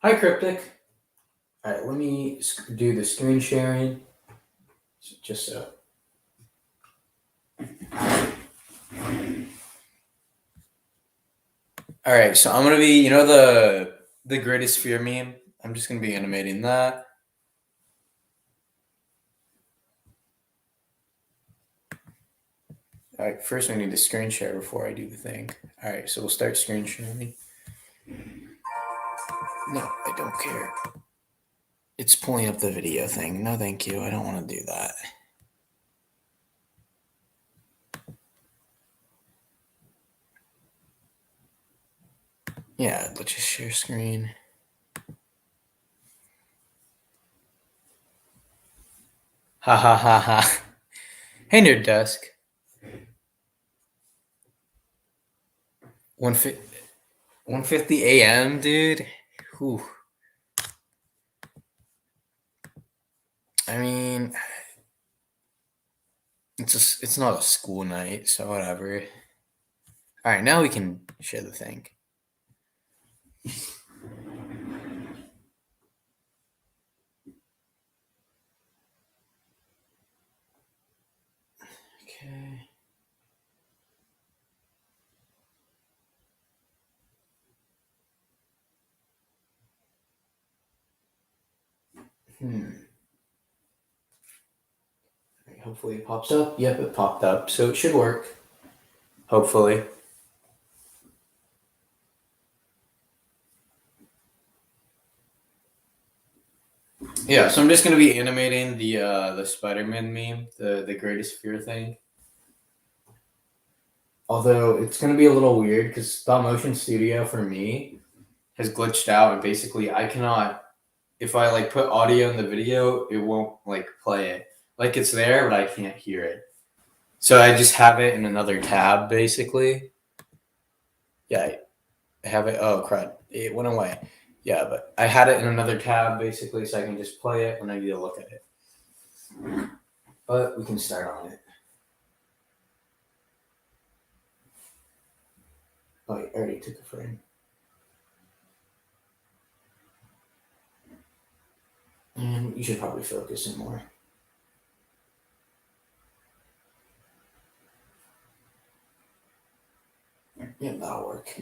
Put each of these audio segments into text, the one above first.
Hi, Cryptic. All right, let me do the screen sharing. Just so. All right, so I'm gonna be, the greatest fear meme. I'm just gonna be animating that. All right, first we need to screen share before I do the thing. All right, so we'll start screen sharing. No, I don't care. It's pulling up the video thing. No, thank you. I don't want to do that. Yeah, let's just share screen. Ha ha ha ha. Hey, Nerd Desk. 1:50 a.m., dude. Whew. I mean, it's not a school night, so whatever. All right, now we can share the thing. Okay. Hopefully it pops up. Yep, it popped up, so it should work. Hopefully. Yeah, so I'm just gonna be animating the Spider-Man meme, the greatest fear thing. Although it's gonna be a little weird because Stop Motion Studio for me has glitched out, and basically I cannot. If I put audio in the video, it won't play it. It's there, but I can't hear it. So I just have it in another tab, basically. Yeah, I have it. Oh crap! It went away. Yeah, but I had it in another tab basically, so I can just play it when I need to look at it. But we can start on it. Oh, I already took a frame. And you should probably focus in more. Yeah, that'll work.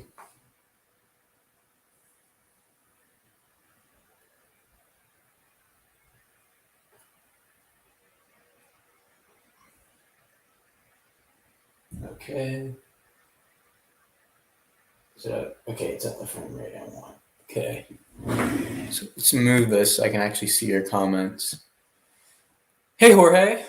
Okay. So, okay, it's at the frame rate I want. Okay. So let's move this so I can actually see your comments. Hey, Jorge.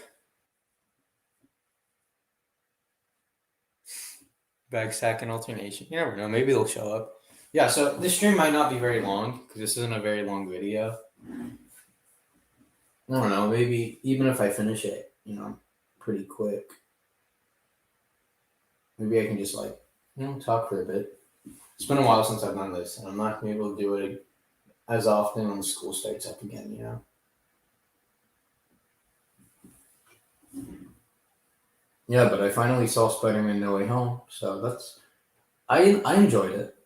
Bag sack and alternation. You never know. Maybe they'll show up. Yeah, so this stream might not be very long because this isn't a very long video. I don't know. Maybe even if I finish it, pretty quick, maybe I can just talk for a bit. It's been a while since I've done this, and I'm not gonna be able to do it as often when school starts up again. Yeah, but I finally saw Spider-Man: No Way Home, so I enjoyed it.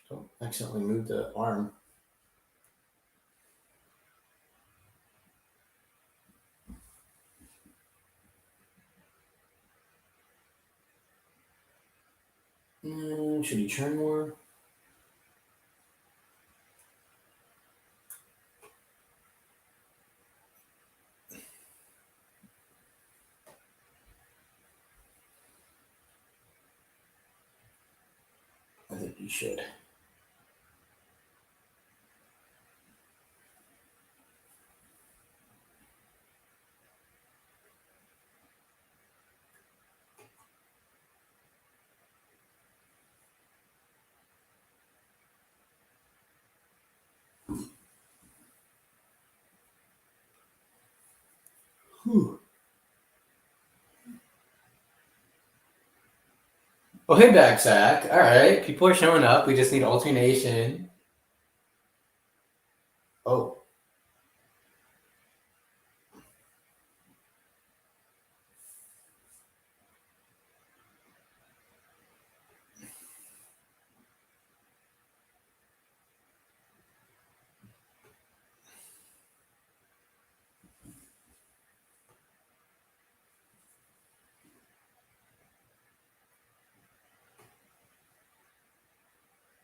So accidentally moved the arm. Should you turn more? I think you should. Whew. Oh, hey, back, Zach. All right, people are showing up. We just need alternation. Oh.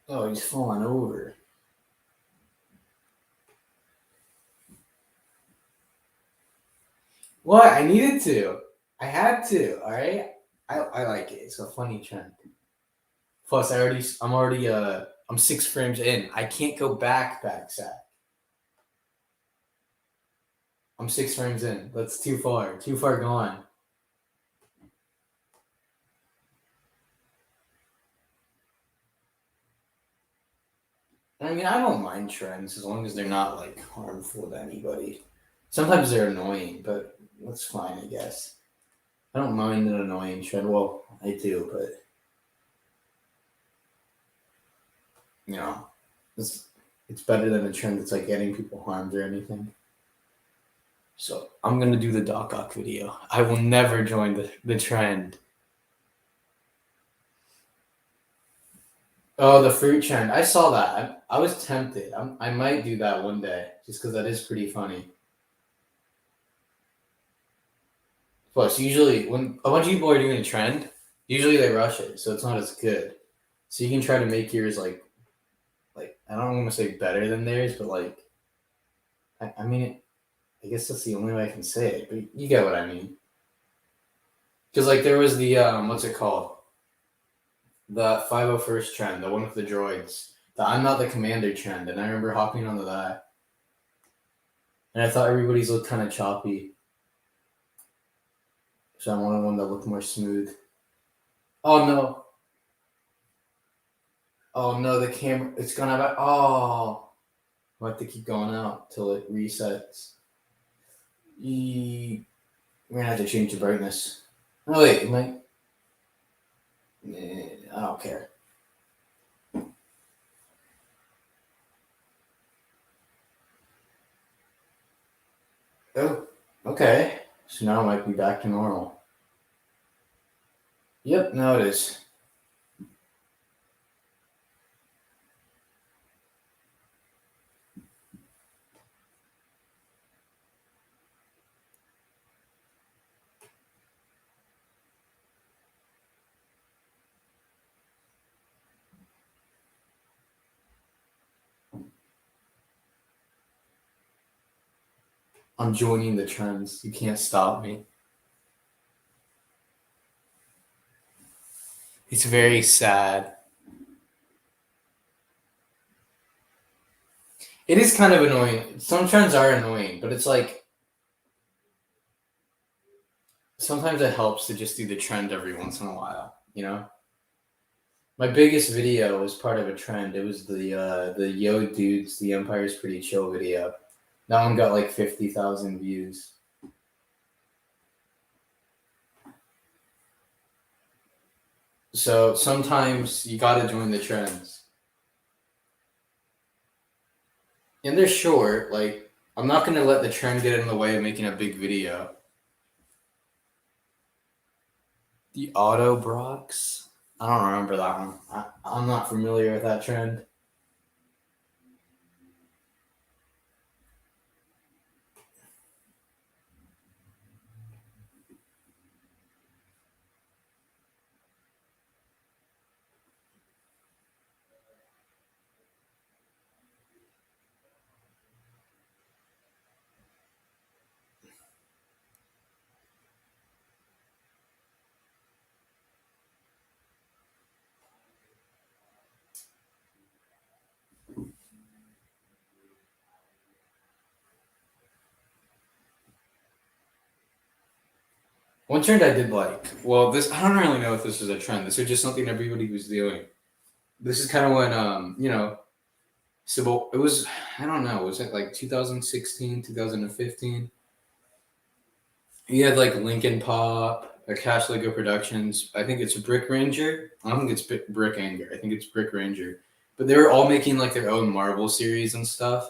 Oh, he's falling over. What? I needed to. I had to. All right. I like it. It's a funny trend. Plus, I'm 6 frames in. I can't go back, Zach. I'm 6 frames in. That's too far. Too far gone. I mean, I don't mind trends as long as they're not like harmful to anybody. Sometimes they're annoying, but that's fine, I guess. I don't mind an annoying trend. Well, I do, but you know, it's better than a trend that's like getting people harmed or anything. So I'm gonna do the Doc Ock video. I will never join the trend. Oh, the fruit trend. I saw that. I was tempted. I might do that one day just because that is pretty funny. Plus, usually when a bunch of people are doing a trend, usually they rush it, so it's not as good. So you can try to make yours like I don't want to say better than theirs, but like I mean, I guess that's the only way I can say it. But you get what I mean. Because like there was the what's it called? The 501st trend, the one with the droids. The I'm not the commander trend, and I remember hopping onto that, and I thought everybody's looked kind of choppy. So I wanted one that looked more smooth. Oh no! Oh no! The camera, it's gonna have. Oh, I have to keep going out till it resets. We're gonna have to change the brightness. Oh wait, it might. I don't care. Oh, okay. So now it might be back to normal. Yep, now it is. I'm joining the trends. You can't stop me. It's very sad. It is kind of annoying. Some trends are annoying, but it's like sometimes it helps to just do the trend every once in a while, you know? My biggest video was part of a trend. It was the Yo Dudes, the Empire's Pretty Chill video. That one got like 50,000 views. So sometimes you gotta join the trends. And they're short, like I'm not gonna let the trend get in the way of making a big video. The Auto Brox? I don't remember that one. I'm not familiar with that trend. One trend I did like. Well, this I don't really know if this was a trend. This was just something everybody was doing. This is kind of when so it was I don't know, was it like 2016, 2015? You had like Linkin Pop, Cash Lego Productions. I think it's Brick Ranger. I don't think it's Brick Anger. I think it's Brick Ranger. But they were all making like their own Marvel series and stuff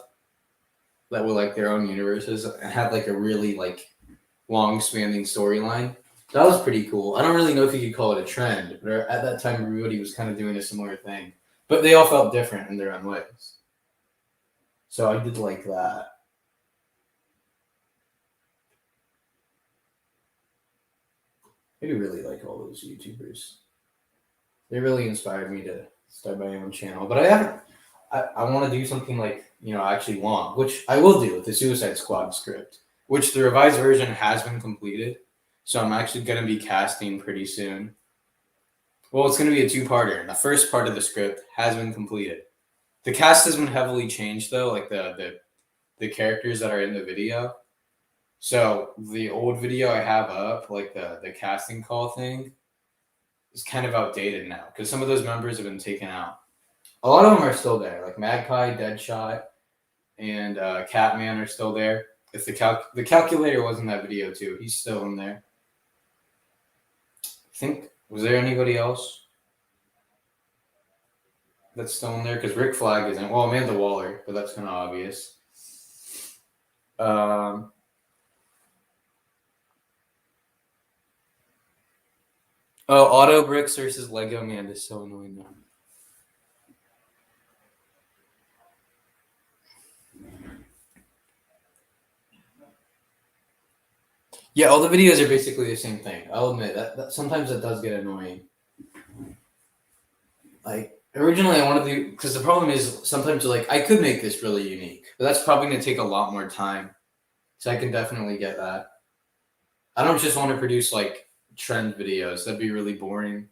that were like their own universes and had like a really like long spanning storyline. That was pretty cool. I don't really know if you could call it a trend, but at that time everybody was kind of doing a similar thing. But they all felt different in their own ways. So I did like that. I do really like all those YouTubers. They really inspired me to start my own channel. But I haven't. I want to do something like actually long, which I will do with the Suicide Squad script, which the revised version has been completed. So I'm actually going to be casting pretty soon. Well, it's going to be a two-parter. The first part of the script has been completed. The cast has been heavily changed though, like the characters that are in the video. So the old video I have up, like the casting call thing, is kind of outdated now because some of those members have been taken out. A lot of them are still there, like Magpie, Deadshot, and Catman are still there. If the calculator was in that video too, he's still in there. I think was there anybody else that's still in there? Because Rick Flag isn't. Well, Amanda Waller, but that's kind of obvious. Oh, Auto Bricks versus Lego Man is so annoying now. Yeah, all the videos are basically the same thing. I'll admit that sometimes that does get annoying. Like originally, I wanted to because the problem is sometimes like I could make this really unique, but that's probably going to take a lot more time. So I can definitely get that. I don't just want to produce like trend videos. That'd be really boring.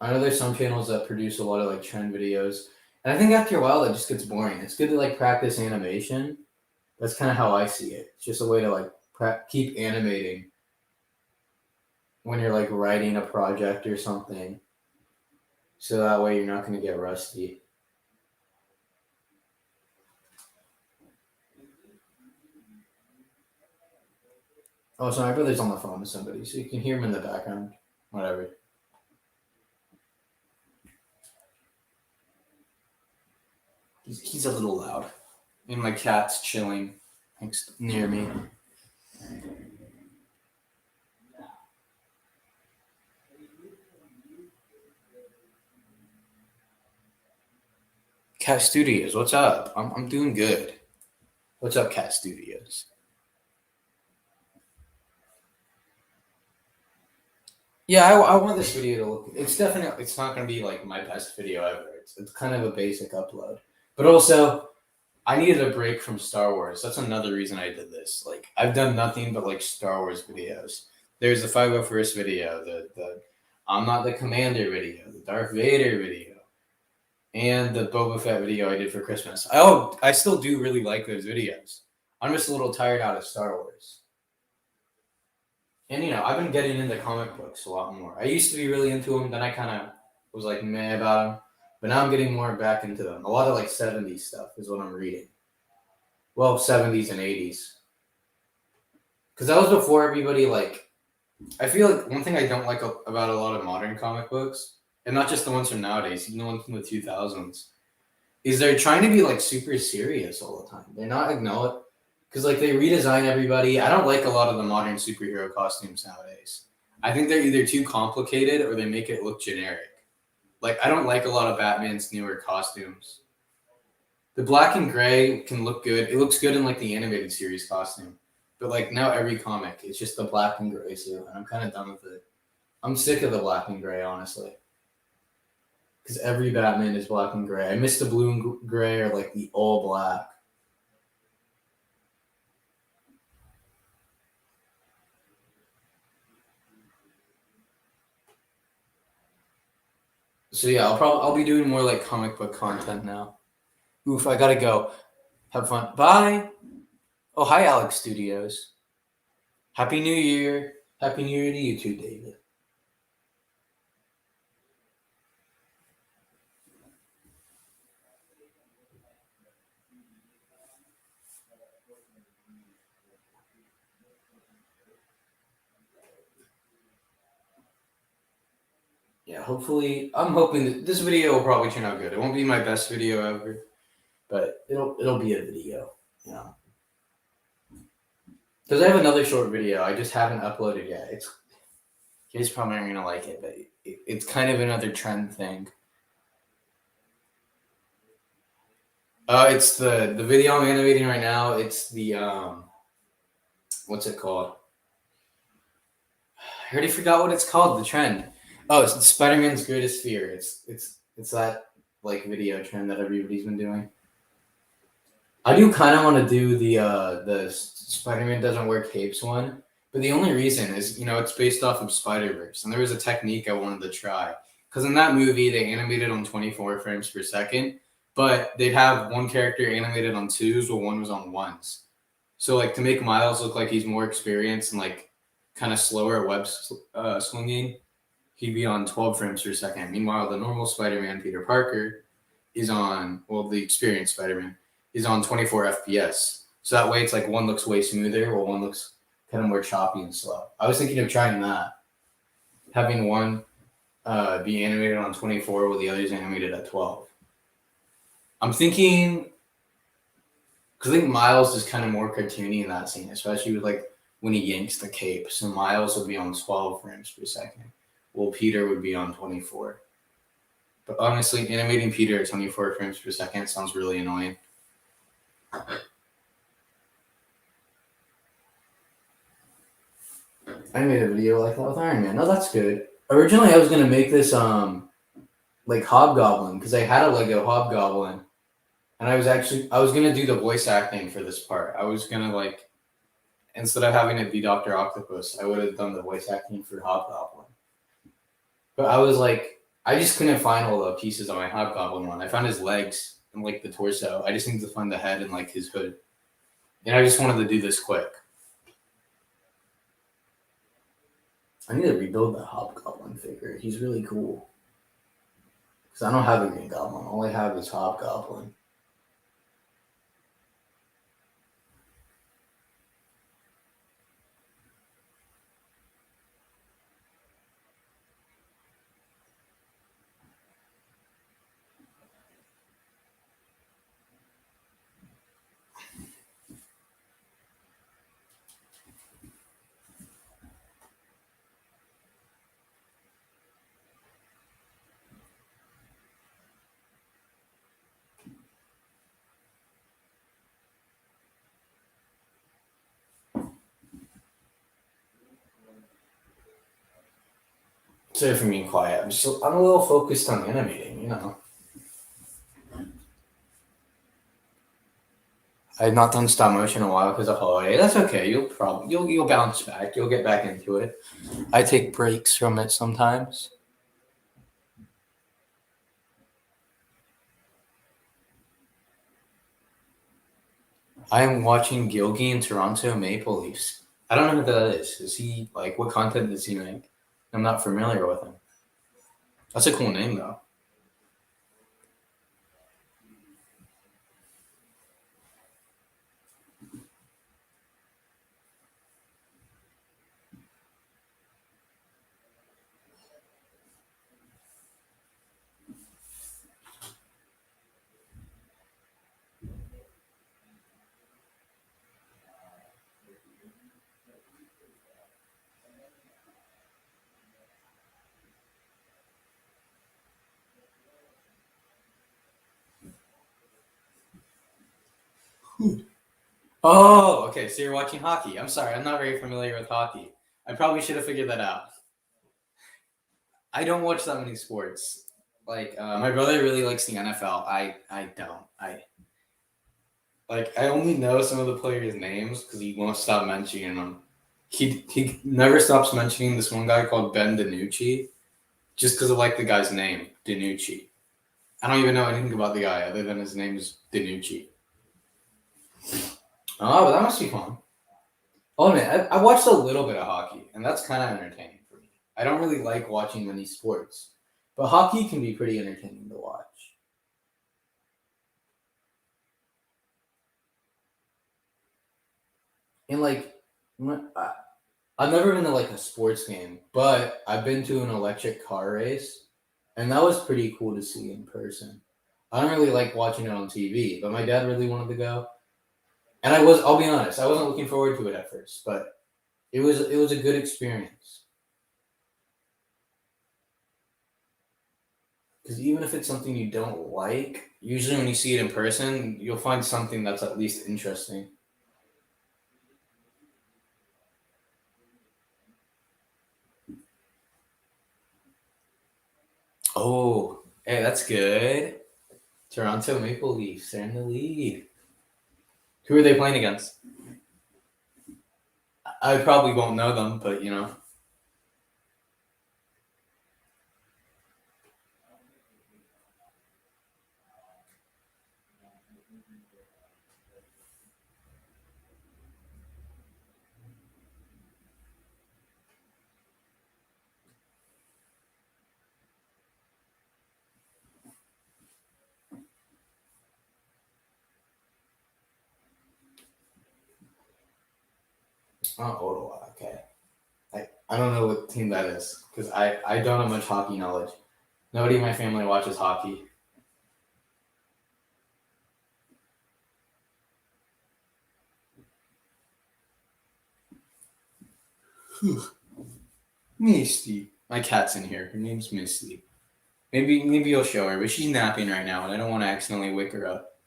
I know there's some channels that produce a lot of like trend videos, and I think after a while that just gets boring. It's good to like practice animation. That's kind of how I see it. It's just a way to like keep animating when you're like writing a project or something, so that way you're not going to get rusty. Oh, so my brother's on the phone with somebody, so you can hear him in the background. Whatever. He's a little loud. And my cat's chilling near me. Cat Studios, what's up? I'm doing good. What's up, Cat Studios? Yeah, I want this video to look. It's definitely. It's not going to be like my best video ever. It's kind of a basic upload, but also I needed a break from Star Wars. That's another reason I did this. Like I've done nothing but like Star Wars videos. There's the 501st video, the I'm not the commander video, the Darth Vader video, and the Boba Fett video I did for Christmas. I still do really like those videos. I'm just a little tired out of Star Wars. And I've been getting into comic books a lot more. I used to be really into them, then I kind of was like meh about them, but now I'm getting more back into them. A lot of like 70s stuff is what I'm reading. Well, 70s and 80s. Because that was before everybody like. I feel like one thing I don't like about a lot of modern comic books, and not just the ones from nowadays, even the ones from the 2000s, is they're trying to be like super serious all the time. They're not acknowledged because like they redesign everybody. I don't like a lot of the modern superhero costumes nowadays. I think they're either too complicated or they make it look generic. Like I don't like a lot of Batman's newer costumes. The black and gray can look good. It looks good in like the animated series costume. But like now every comic, it's just the black and gray suit, and I'm kind of done with it. I'm sick of the black and gray, honestly. Because every Batman is black and gray. I miss the blue and gray or like the all black. So yeah, I'll be doing more like comic book content now. Oof, I gotta go. Have fun. Bye. Oh, hi, Alex Studios. Happy New Year. Happy New Year to you too, David. yeah, hopefully, I'm hoping that this video will probably turn out good. It won't be my best video ever, but it'll be a video, you know. Because I have another short video I just haven't uploaded yet. It's you guys probably aren't gonna like it, but it's kind of another trend thing. It's the video I'm animating right now. It's the what's it called? I already forgot what it's called. The trend. Oh, it's Spider-Man's greatest fear. It's that like video trend that everybody's been doing. I do kind of want to do the Spider-Man doesn't wear capes one, but the only reason is it's based off of Spider-Verse, and there was a technique I wanted to try because in that movie they animated on 24 frames per second, but they'd have one character animated on twos while one was on ones. So like to make Miles look like he's more experienced and like kind of slower at swinging, he'd be on 12 frames per second. Meanwhile, the normal Spider-Man, Peter Parker, is on the experienced Spider-Man is on 24 FPS. So that way it's like one looks way smoother while one looks kind of more choppy and slow. I was thinking of trying that, having one be animated on 24 while the other's animated at 12. I'm thinking because I think Miles is kind of more cartoony in that scene, especially with like when he yanks the cape. So Miles would be on 12 frames per second, while Peter would be on 24. But honestly, animating Peter at 24 frames per second sounds really annoying. I made a video like that with Iron Man. No, that's good. Originally, I was gonna make this like Hobgoblin because I had a Lego Hobgoblin, and I was gonna do the voice acting for this part. I was gonna like instead of having it be Doctor Octopus, I would have done the voice acting for Hobgoblin. But I was like, I just couldn't find all the pieces on my Hobgoblin one. I found his legs and like the torso. I just need to find the head and like his hood. And I just wanted to do this quick. I need to rebuild that Hobgoblin figure. He's really cool. Because I don't have a Green Goblin. All I have is Hobgoblin. Sorry for being quiet. I'm a little focused on animating. I had not done stop motion in a while because of holiday. That's okay. You'll bounce back. You'll get back into it. I take breaks from it sometimes. I am watching Gilgy in Toronto Maple Leafs. I don't know who that is. Is he like what content does he make? I'm not familiar with him. That's a cool name though. Oh, okay. So you're watching hockey. I'm sorry. I'm not very familiar with hockey. I probably should have figured that out. I don't watch that many sports. Like my brother really likes the NFL. I don't. I only know some of the players' names because he won't stop mentioning them. He never stops mentioning this one guy called Ben DiNucci, just because of like the guy's name, DiNucci. I don't even know anything about the guy other than his name is DiNucci. Oh, but that must be fun. Oh man, I watched a little bit of hockey, and that's kind of entertaining for me. I don't really like watching many sports, but hockey can be pretty entertaining to watch. And like, I've never been to like a sports game, but I've been to an electric car race, And that was pretty cool to see in person. I don't really like watching it on TV, but my dad really wanted to go. And I'll be honest, I wasn't looking forward to it at first, but it was a good experience. Because even if it's something you don't like, usually when you see it in person, you'll find something that's at least interesting. Oh, hey, that's good. Toronto Maple Leafs, they're in the lead. Who are they playing against? I probably won't know them, but you know. Oh, Ottawa, okay. I don't know what team that is because I don't have much hockey knowledge. Nobody in my family watches hockey. Misty. My cat's in here. Her name's Misty. Maybe you'll show her, but she's napping right now, and I don't want to accidentally wake her up.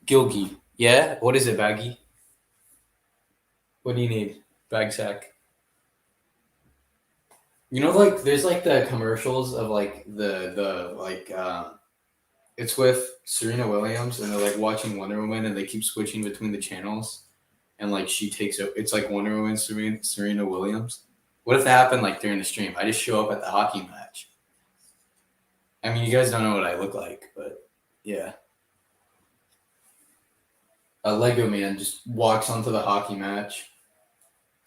Gilgy. Yeah? What is it, Baggy? What do you need? Bag sack. You know, like there's like the commercials of like the like it's with Serena Williams, and they're like watching Wonder Woman, and they keep switching between the channels, and like she takes it. It's like Wonder Woman, Serena Williams. What if that happened like during the stream? I just show up at the hockey match. I mean, you guys don't know what I look like, but yeah. A Lego man just walks onto the hockey match,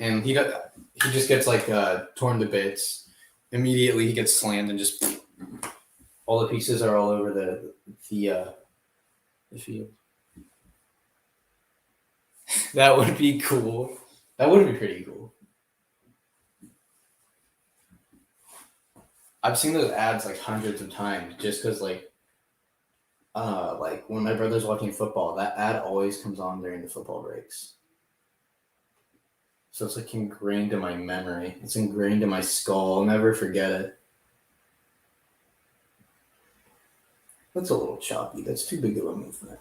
and he just gets like torn to bits. Immediately, he gets slammed, and just all the pieces are all over the field. That would be cool. That would be pretty cool. I've seen those ads like hundreds of times just because like when my brother's watching football, that ad always comes on during the football breaks. So it's like ingrained in my memory. It's ingrained in my skull. I'll never forget it. That's a little choppy. That's too big of a movement.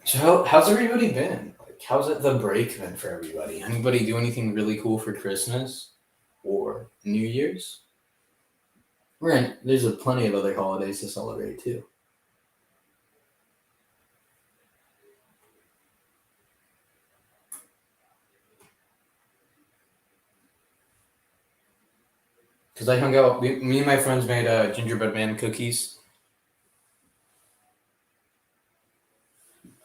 So how's everybody been? Like, how's it the break been for everybody? Anybody do anything really cool for Christmas or New Year's? Right. There's plenty of other holidays to celebrate too. Because I hung out. Me and my friends made gingerbread man cookies.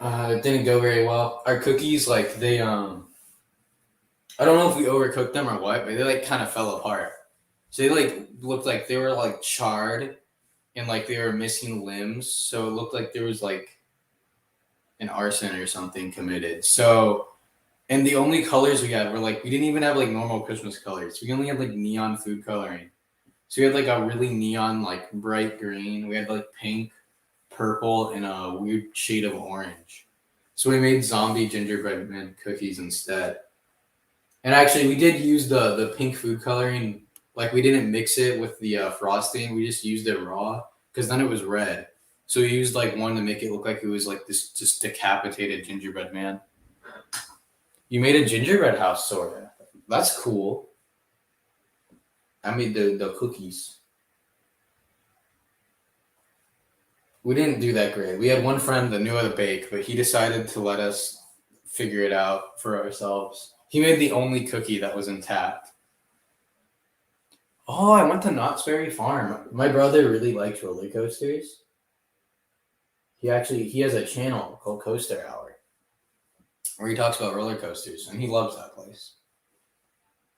It didn't go very well. Our cookies, like I don't know if we overcooked them or what, but they like kind of fell apart. So they like looked like they were like charred and like they were missing limbs. So it looked like there was like an arson or something committed. So and the only colors we had were like we didn't even have like normal Christmas colors. We only had like neon food coloring. So we had like a really neon like bright green. We had like pink, purple, and a weird shade of orange. So we made zombie gingerbread man cookies instead. And actually, we did use the pink food coloring. Like we didn't mix it with the frosting. We just used it raw because then it was red. So we used like one to make it look like it was like this just decapitated gingerbread man. You made a gingerbread house, sort of. That's cool. I made the cookies. We didn't do that great. We had one friend that knew how to bake, but he decided to let us figure it out for ourselves. He made the only cookie that was intact. Oh, I went to Knott's Berry Farm. My brother really likes roller coasters. He has a channel called Coaster Hour. where he talks about roller coasters, and he loves that place.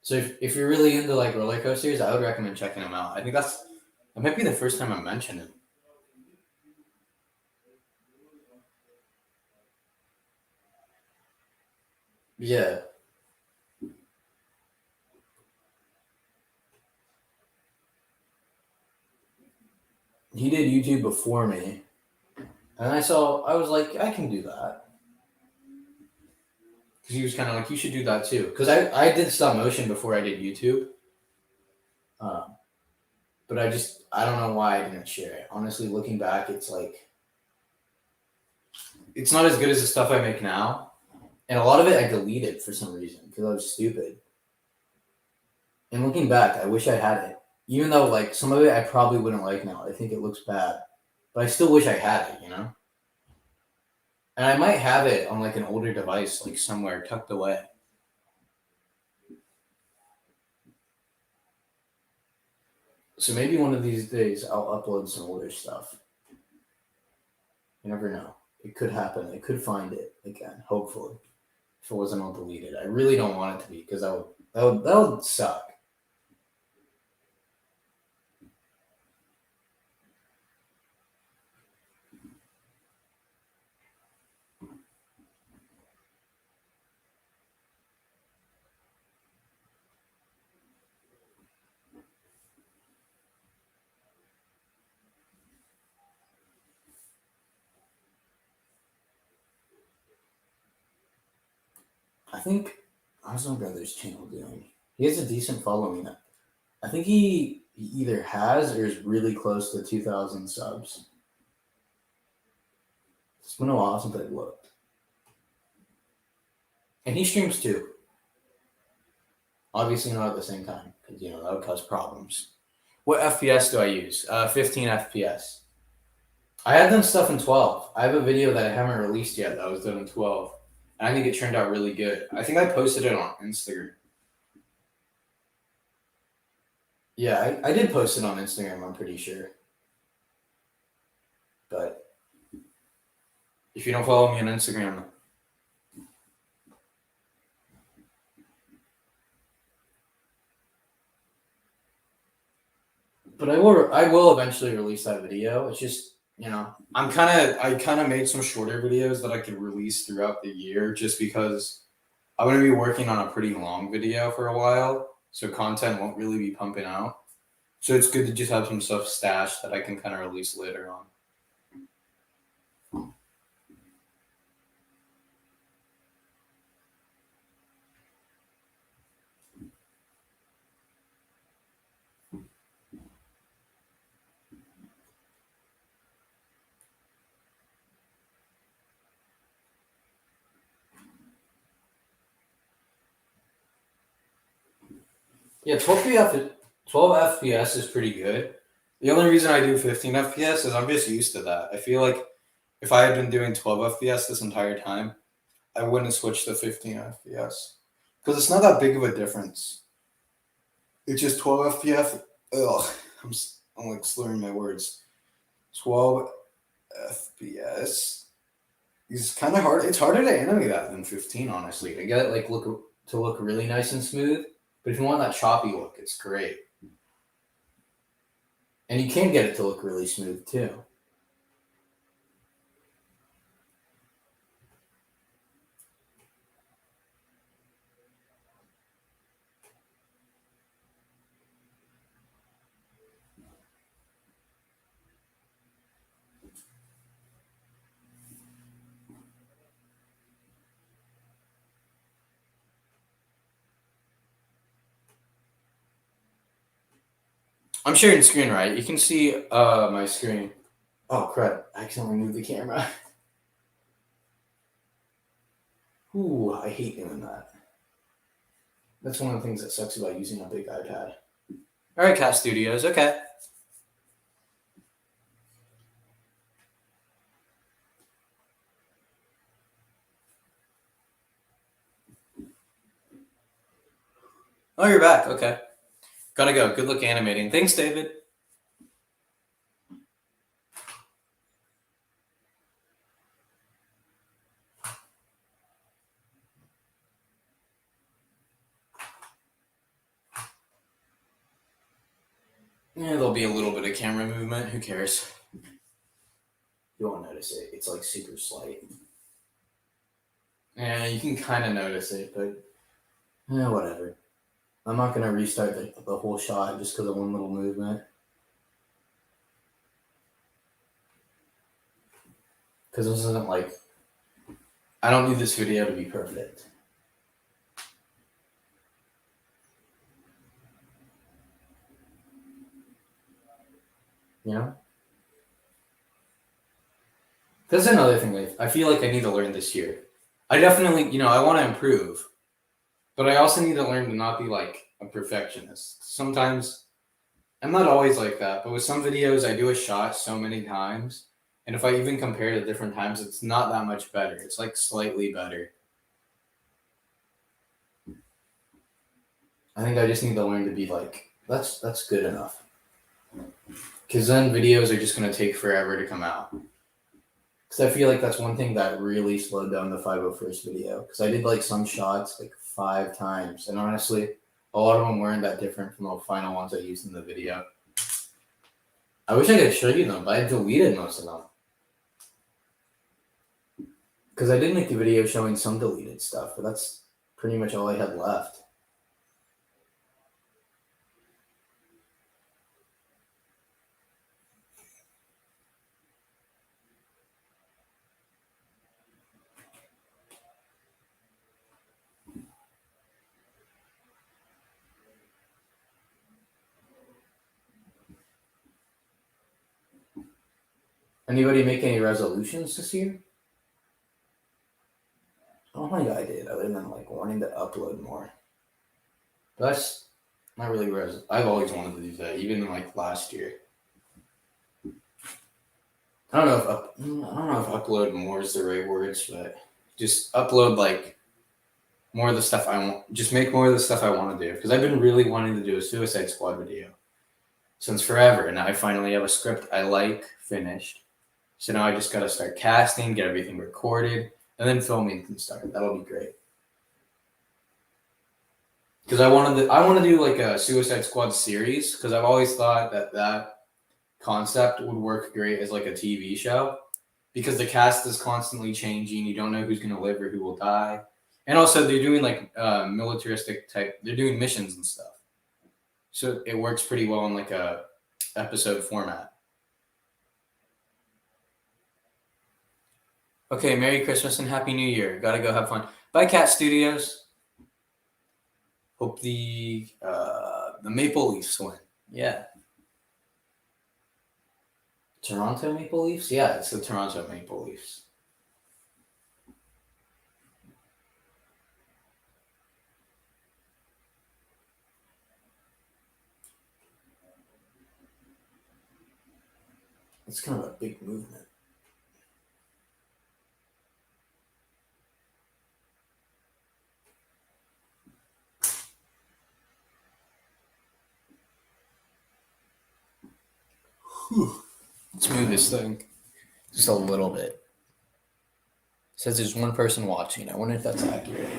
So if you're really into like roller coasters, I would recommend checking him out. I think that might be the first time I mentioned him. Yeah. He did YouTube before me. And I was like, I can do that. Because he was kind of like, you should do that too. Because I did stop motion before I did YouTube. But I don't know why I didn't share it. Honestly, looking back, it's like, it's not as good as the stuff I make now. And a lot of it I deleted for some reason because I was stupid. And looking back, I wish I had it. Even though like some of it I probably wouldn't like now. I think it looks bad. But I still wish I had it, you know? And I might have it on like an older device, like somewhere tucked away. So maybe one of these days I'll upload some older stuff. You never know. It could happen. I could find it again, hopefully. If it wasn't all deleted. I really don't want it to be because that would suck. I think how's my brother's channel doing? He has a decent following. I think he either has or is really close to 2,000 subs. It's been a while since I've looked. And he streams too. Obviously not at the same time, because that would cause problems. What FPS do I use? 15 FPS. I have done stuff in 12. I have a video that I haven't released yet that was done in 12. And I think it turned out really good. I think I posted it on Instagram. Yeah, I did post it on Instagram, I'm pretty sure. But if you don't follow me on Instagram, but I will eventually release that video. It's just I kind of made some shorter videos that I could release throughout the year just because I'm going to be working on a pretty long video for a while, so content won't really be pumping out. So it's good to just have some stuff stashed that I can kind of release later on. Yeah, 12 FPS is pretty good. The only reason I do 15 FPS is I'm just used to that. I feel like if I had been doing 12 FPS this entire time, I wouldn't switch to 15 FPS because it's not that big of a difference. It's just 12 FPS. Ugh, I'm like slurring my words. 12 FPS is kind of hard. It's harder to animate that than 15, honestly. To get it look really nice and smooth. But if you want that choppy look, it's great. And you can get it to look really smooth too. I'm sharing screen, right? You can see my screen. Oh crap! I accidentally moved the camera. Ooh, I hate doing that. That's one of the things that sucks about using a big iPad. All right, Cat Studios. Okay. Oh, you're back. Okay. Gotta go. Good luck animating. Thanks, David. Yeah, there'll be a little bit of camera movement. Who cares? You won't notice it. It's like super slight. Yeah, you can kind of notice it, but whatever. I'm not gonna restart the whole shot just because of one little movement. Because this isn't like, I don't need this video to be perfect. You know? That's another thing I feel like I need to learn this year. I definitely, I want to improve, but I also need to learn to not be like a perfectionist. Sometimes, I'm not always like that, but with some videos, I do a shot so many times, and if I even compare to different times, it's not that much better. It's like slightly better. I think I just need to learn to be like, that's good enough. Because then videos are just going to take forever to come out. Because I feel like that's one thing that really slowed down the 501st video. Because I did like some shots like 5 times. And honestly, a lot of them weren't that different from the final ones I used in the video. I wish I could show you them, but I deleted most of them. Because I did make the video showing some deleted stuff, but that's pretty much all I had left. Anybody make any resolutions this year? I don't think I did, other than like wanting to upload more. But that's not really I've always wanted to do that, even like last year. I don't know if upload more is the right words, but just upload like more of the stuff I want. Just make more of the stuff I want to do, because I've been really wanting to do a Suicide Squad video since forever, and now I finally have a script I like finished. So now I just got to start casting, get everything recorded, and then filming can start. That'll be great. Because I want to do like a Suicide Squad series, because I've always thought that concept would work great as like a TV show, because the cast is constantly changing. You don't know who's going to live or who will die. And also they're doing like militaristic type, they're doing missions and stuff. So it works pretty well in like a episode format. Okay, Merry Christmas and Happy New Year. Gotta go have fun. Bye, Cat Studios. Hope the Maple Leafs win. Yeah. Toronto Maple Leafs? Yeah, it's the Toronto Maple Leafs. It's kind of a big movement. Whew. Let's move this thing just a little bit. It says there's one person watching. I wonder if that's accurate.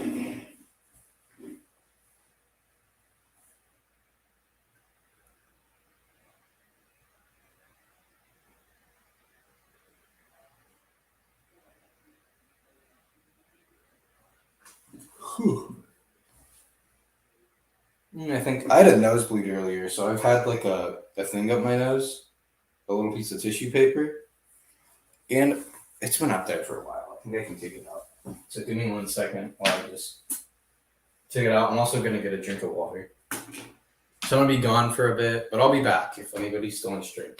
Whew. I think I had a nosebleed earlier, so I've had like a thing up my nose, a little piece of tissue paper, and it's been up there for a while. I think I can take it out. So give me 1 second while I just take it out. I'm also gonna get a drink of water. So I'm gonna be gone for a bit, but I'll be back if anybody's still on stream.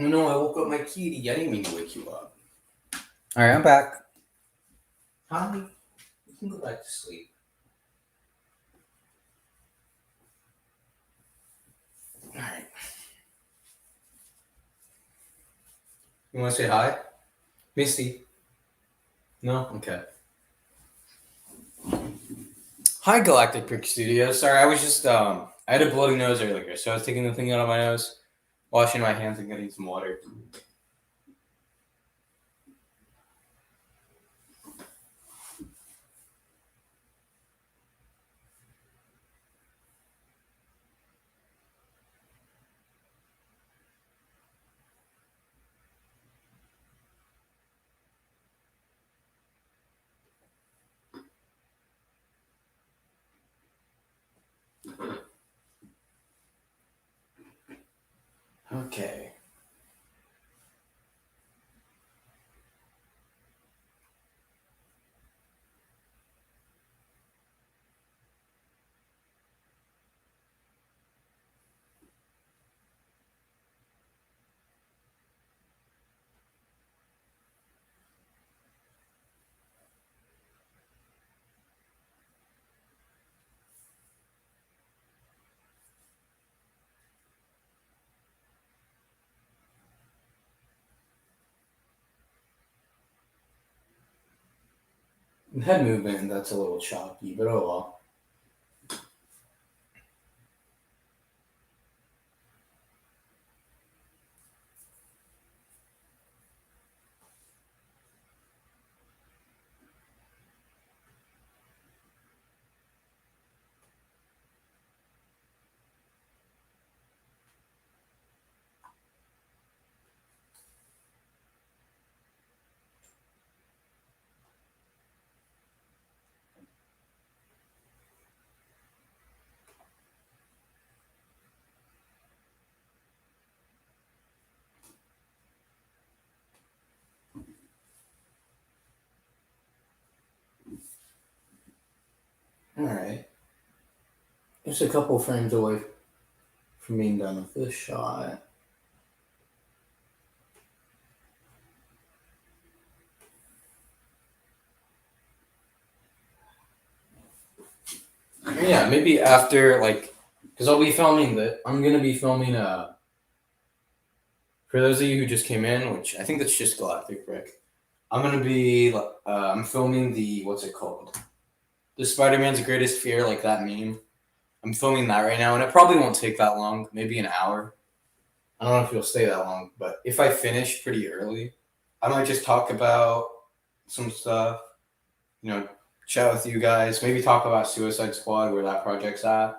Oh no, I woke up my kitty. I didn't mean to wake you up. All right, I'm back. Hi. You can go back to sleep. All right. You want to say hi? Misty? No? Okay. Hi, Galactic Prick Studio. Sorry, I was just, I had a bloody nose earlier, so I was taking the thing out of my nose, washing my hands, and getting some water. Okay. Head movement, that's a little choppy, but oh well. Alright. Just a couple frames away from being done with this shot. Yeah, maybe after, like, because I'll be filming I'm going to be filming, for those of you who just came in, which I think that's just Galactic Rick, I'm going to be, I'm filming what's it called? The Spider-Man's Greatest Fear, like that meme. I'm filming that right now, and it probably won't take that long, maybe an hour. I don't know if it'll stay that long, but if I finish pretty early, I might just talk about some stuff, chat with you guys, maybe talk about Suicide Squad, where that project's at.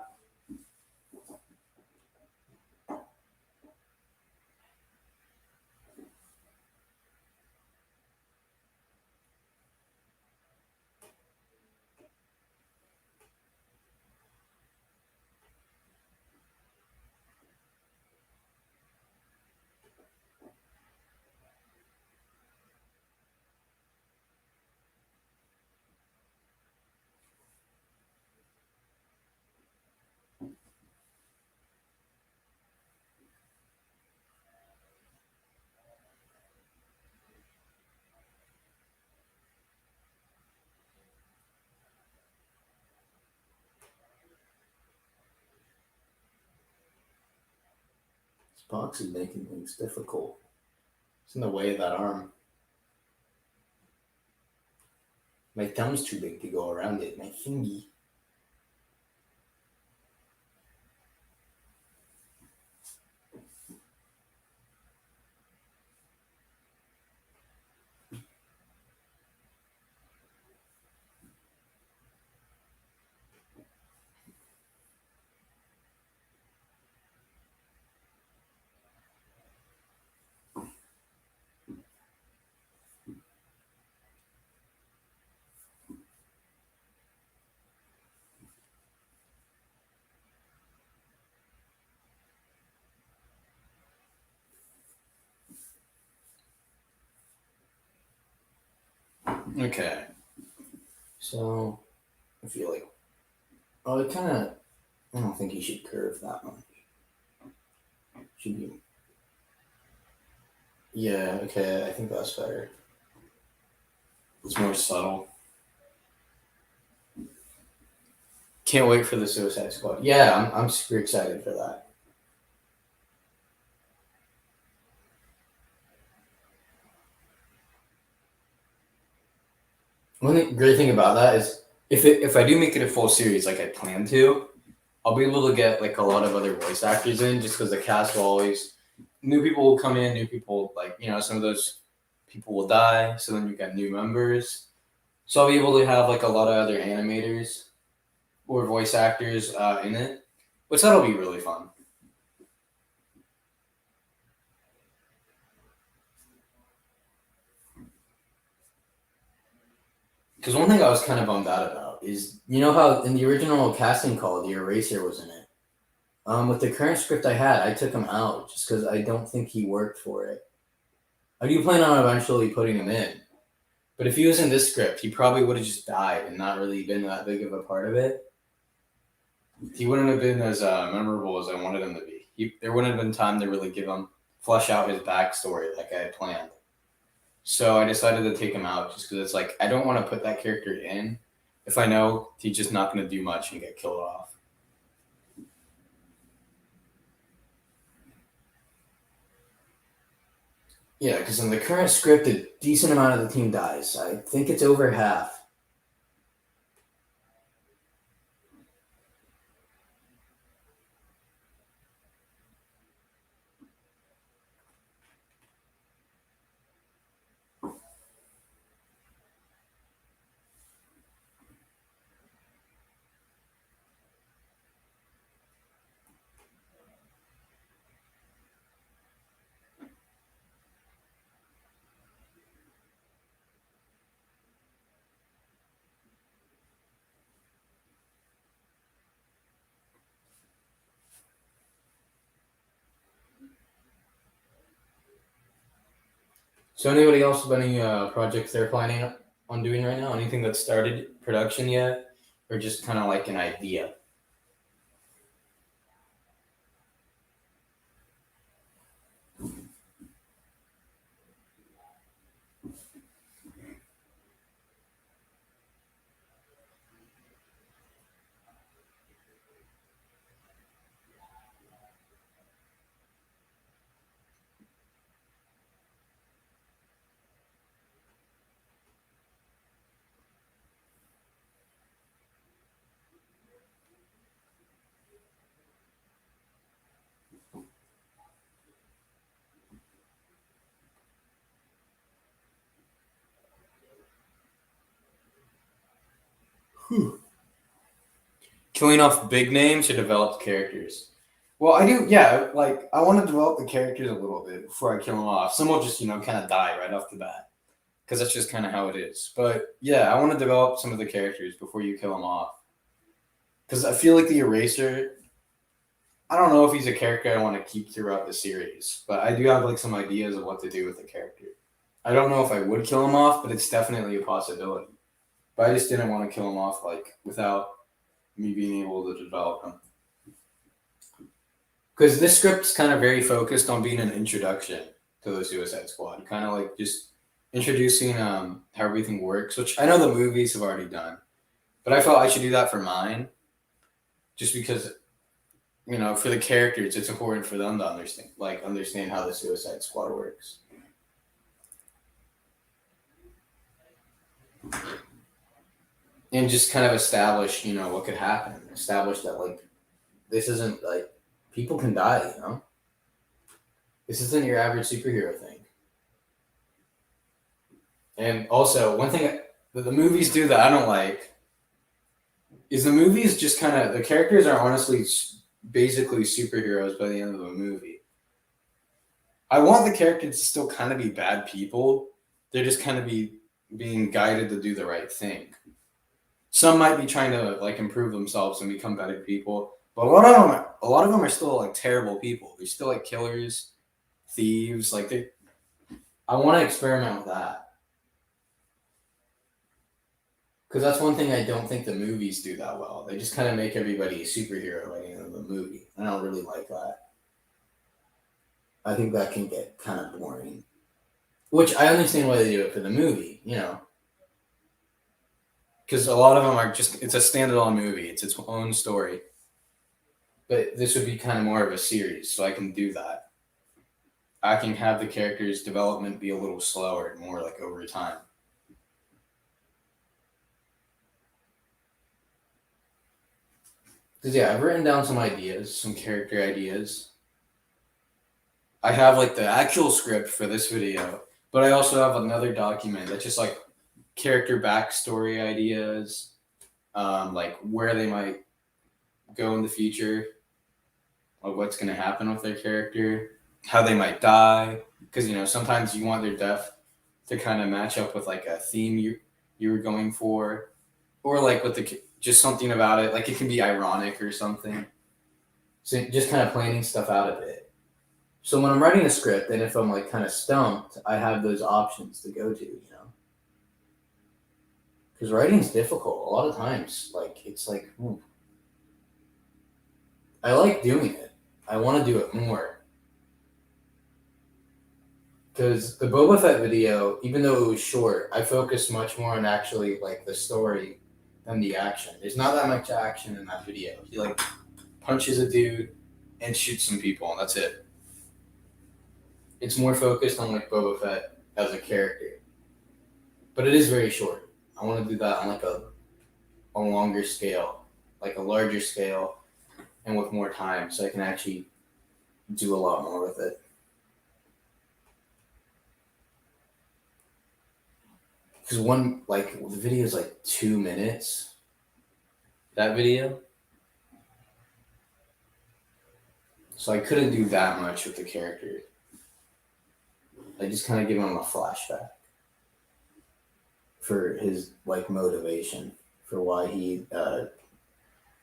This box is making things difficult. It's in the way of that arm. My thumb's too big to go around it. My fingy. Okay. So, I feel like, I don't think you should curve that much. Should be Yeah, okay, I think that's better. It's more subtle. Can't wait for the Suicide Squad. Yeah, I'm super excited for that. One great thing about that is if I do make it a full series like I plan to, I'll be able to get like a lot of other voice actors in just because the cast will always new people will come in, new people like some of those people will die, so then you got new members. So I'll be able to have like a lot of other animators or voice actors in it, which that'll be really fun. Because one thing I was kind of bummed out about is how in the original casting call the eraser was in it. With the current script I had, I took him out just because I don't think he worked for it. I do plan on eventually putting him in, but if he was in this script, he probably would have just died and not really been that big of a part of it. He wouldn't have been as memorable as I wanted him to be. There wouldn't have been time to really give him flesh out his backstory like I had planned. So I decided to take him out just because it's like I don't want to put that character in if I know he's just not going to do much and get killed off. Yeah, because in the current script, a decent amount of the team dies. I think it's over half. So anybody else have any projects they're planning on doing right now? Anything that started production yet, or just kind of like an idea? Killing off big names or developed characters? Well, I do. Yeah, like I want to develop the characters a little bit before I kill them off. Some will just kind of die right off the bat because that's just kind of how it is. But yeah, I want to develop some of the characters before you kill them off because I feel like the eraser. I don't know if he's a character I want to keep throughout the series, but I do have like some ideas of what to do with the character. I don't know if I would kill him off, but it's definitely a possibility. But I just didn't want to kill him off like without me being able to develop him. Because this script's kind of very focused on being an introduction to the Suicide Squad, kind of like just introducing how everything works, which I know the movies have already done, but I felt I should do that for mine, just because for the characters, it's important for them to understand how the Suicide Squad works, and just kind of establish what could happen, establish that like this isn't like people can die. This isn't your average superhero thing. And also, one thing that the movies do that I don't like is the movies just kind of the characters are honestly basically superheroes by the end of the movie. I want the characters to still kind of be bad people. They're just kind of being guided to do the right thing. Some might be trying to like improve themselves and become better people, but a lot of them are still like terrible people. They're still like killers, thieves. Like I want to experiment with that. Because that's one thing I don't think the movies do that well. They just kind of make everybody a superhero by the end of the movie. I don't really like that. I think that can get kind of boring. Which I understand why they do it for the movie, because a lot of them are just, it's a standalone movie, it's its own story. But this would be kind of more of a series, so I can do that. I can have the character's development be a little slower, more like over time. Because, yeah, I've written down some ideas, some character ideas. I have like the actual script for this video, but I also have another document that's just like character backstory ideas, like where they might go in the future, like what's going to happen with their character, how they might die. Because, sometimes you want their death to kind of match up with like a theme you were going for, or like with just something about it, like it can be ironic or something. So just kind of planning stuff out a bit. So when I'm writing a script, and if I'm like kind of stumped, I have those options to go to, Because writing's difficult. A lot of times, like it's like, I like doing it. I want to do it more. Because the Boba Fett video, even though it was short, I focused much more on actually like the story than the action. There's not that much action in that video. He like punches a dude and shoots some people, and that's it. It's more focused on like Boba Fett as a character, but it is very short. I want to do that on like a longer scale, like a larger scale, and with more time, so I can actually do a lot more with it. Because the video is like 2 minutes. That video. So I couldn't do that much with the character. I just kind of give him a flashback for his like motivation for why he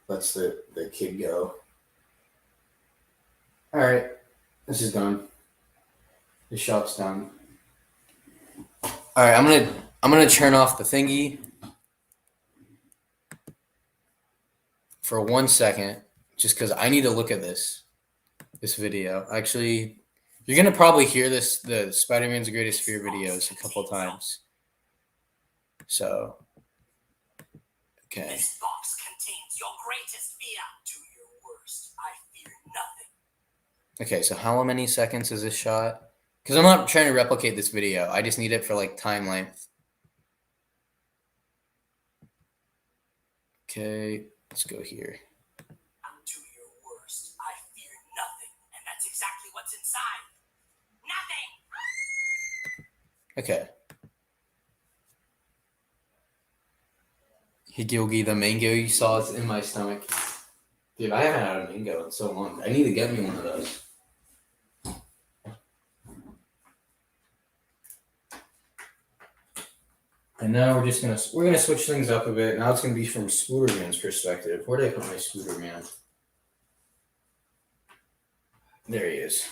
lets the kid go. All right, this is done. The shot's done. All right, I'm gonna turn off the thingy for 1 second, just because I need to look at this video. Actually, you're gonna probably hear the Spider-Man's Greatest Fear videos a couple times. So, okay. This box contains your greatest fear. To your worst, I fear nothing. Okay, so how many seconds is this shot? Because I'm not trying to replicate this video. I just need it for like time length. Okay, let's go here. To your worst, I fear nothing. And that's exactly what's inside. Nothing! Okay. Hidyogi, the mango you saw is in my stomach. Dude, I haven't had a mango in so long. I need to get me one of those. And now we're gonna switch things up a bit. Now it's gonna be from Spooderman's perspective. Where did I put my Spooderman? There he is.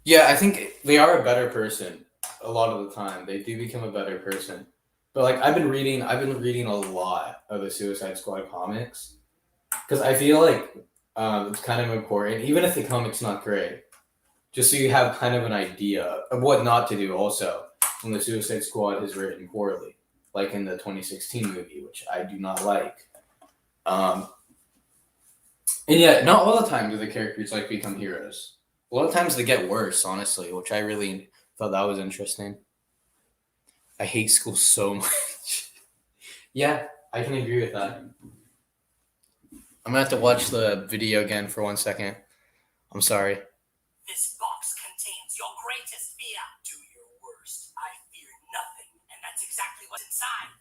Yeah, I think they are a better person a lot of the time. They do become a better person. But like I've been reading a lot of the Suicide Squad comics because I feel like it's kind of important, even if the comic's not great, just so you have kind of an idea of what not to do. Also, when the Suicide Squad is written poorly, like in the 2016 movie, which I do not like. And yet, not all the time do the characters like become heroes. A lot of times they get worse, honestly, which I really thought that was interesting. I hate school so much. Yeah, I can agree with that. I'm gonna have to watch the video again for 1 second. I'm sorry. This box contains your greatest fear. To your worst, I fear nothing. And that's exactly what's inside.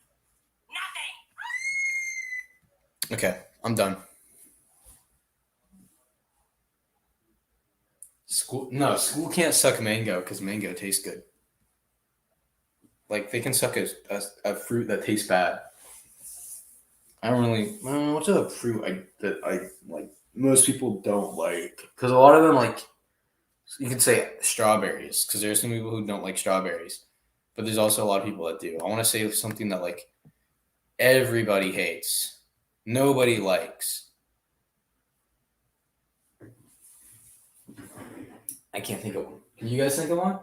Nothing! Okay, I'm done. School can't suck mango because mango tastes good. Like they can suck a fruit that tastes bad. I don't really. What's a fruit that I like? Most people don't like because a lot of them like. You could say strawberries because there's some people who don't like strawberries, but there's also a lot of people that do. I want to say something that like everybody hates, nobody likes. I can't think of one. Can you guys think of one?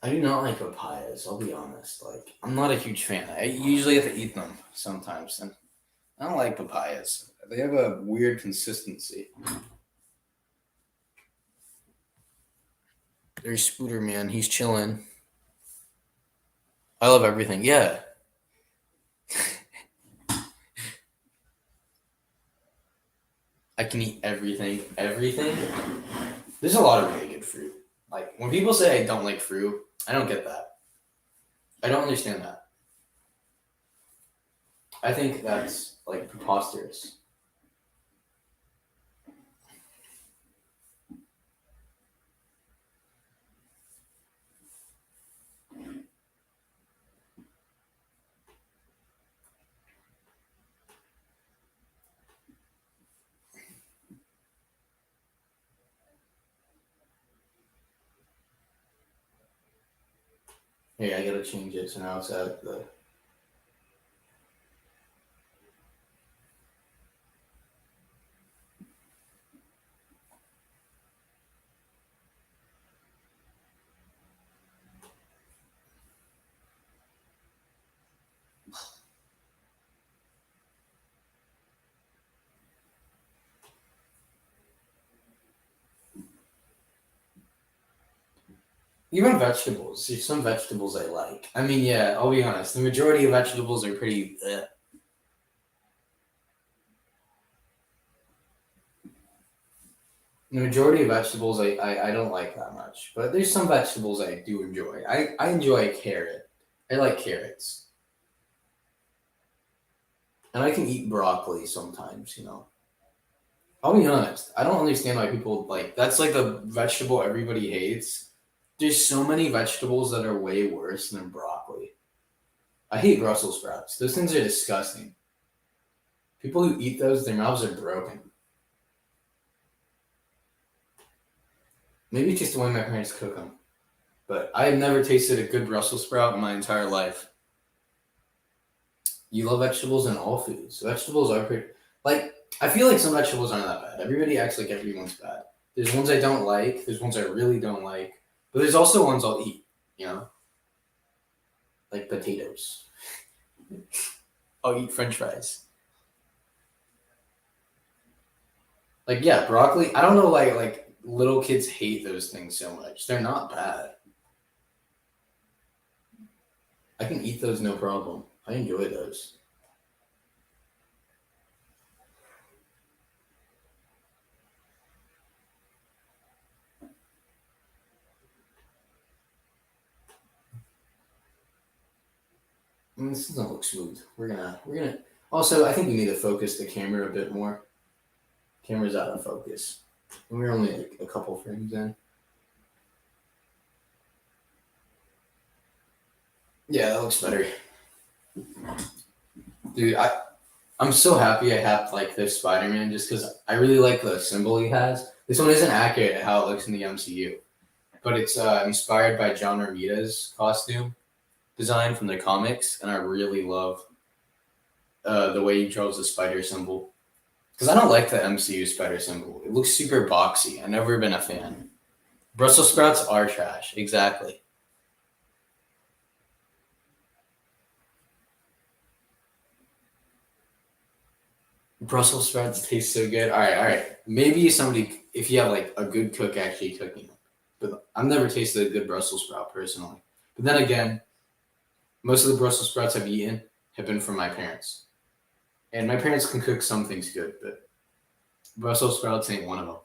I do not like papayas. I'll be honest. Like I'm not a huge fan. I usually have to eat them sometimes, and I don't like papayas. They have a weird consistency. There's Spooder, man. He's chilling. I love everything. Yeah. I can eat everything. Everything? There's a lot of really good fruit. Like, when people say I don't like fruit, I don't get that. I don't understand that. I think that's, like, preposterous. Hey, I gotta change it so now it's at the. Even vegetables. There's some vegetables I like. I mean, yeah, I'll be honest. The majority of vegetables are pretty. The majority of vegetables I don't like that much. But there's some vegetables I do enjoy. I enjoy a carrot. I like carrots. And I can eat broccoli sometimes, you know. I'll be honest. I don't understand why people like that's like the vegetable everybody hates. There's so many vegetables that are way worse than broccoli. I hate Brussels sprouts. Those things are disgusting. People who eat those, their mouths are broken. Maybe it's just the way my parents cook them. But I've never tasted a good Brussels sprout in my entire life. You love vegetables in all foods. Vegetables are pretty. Like, I feel like some vegetables aren't that bad. Everybody acts like everyone's bad. There's ones I don't like. There's ones I really don't like. But there's also ones I'll eat, you know? Like potatoes. I'll eat french fries. Like, yeah, broccoli. I don't know why, like, little kids hate those things so much. They're not bad. I can eat those no problem. I enjoy those. This doesn't look smooth. We're gonna. Also, I think we need to focus the camera a bit more. Camera's out of focus. And we're only like a couple frames in. Yeah, that looks better. Dude, I'm so happy I have like this Spider-Man just because I really like the symbol he has. This one isn't accurate at how it looks in the MCU, but it's inspired by John Romita's costume design from the comics, and I really love the way he draws the spider symbol. Because I don't like the MCU spider symbol. It looks super boxy. I've never been a fan. Brussels sprouts are trash. Exactly. Brussels sprouts taste so good. All right. Maybe somebody, if you have like a good cook actually cooking them. But I've never tasted a good Brussels sprout personally. But then again, most of the Brussels sprouts I've eaten have been from my parents. And my parents can cook some things good, but Brussels sprouts ain't one of them.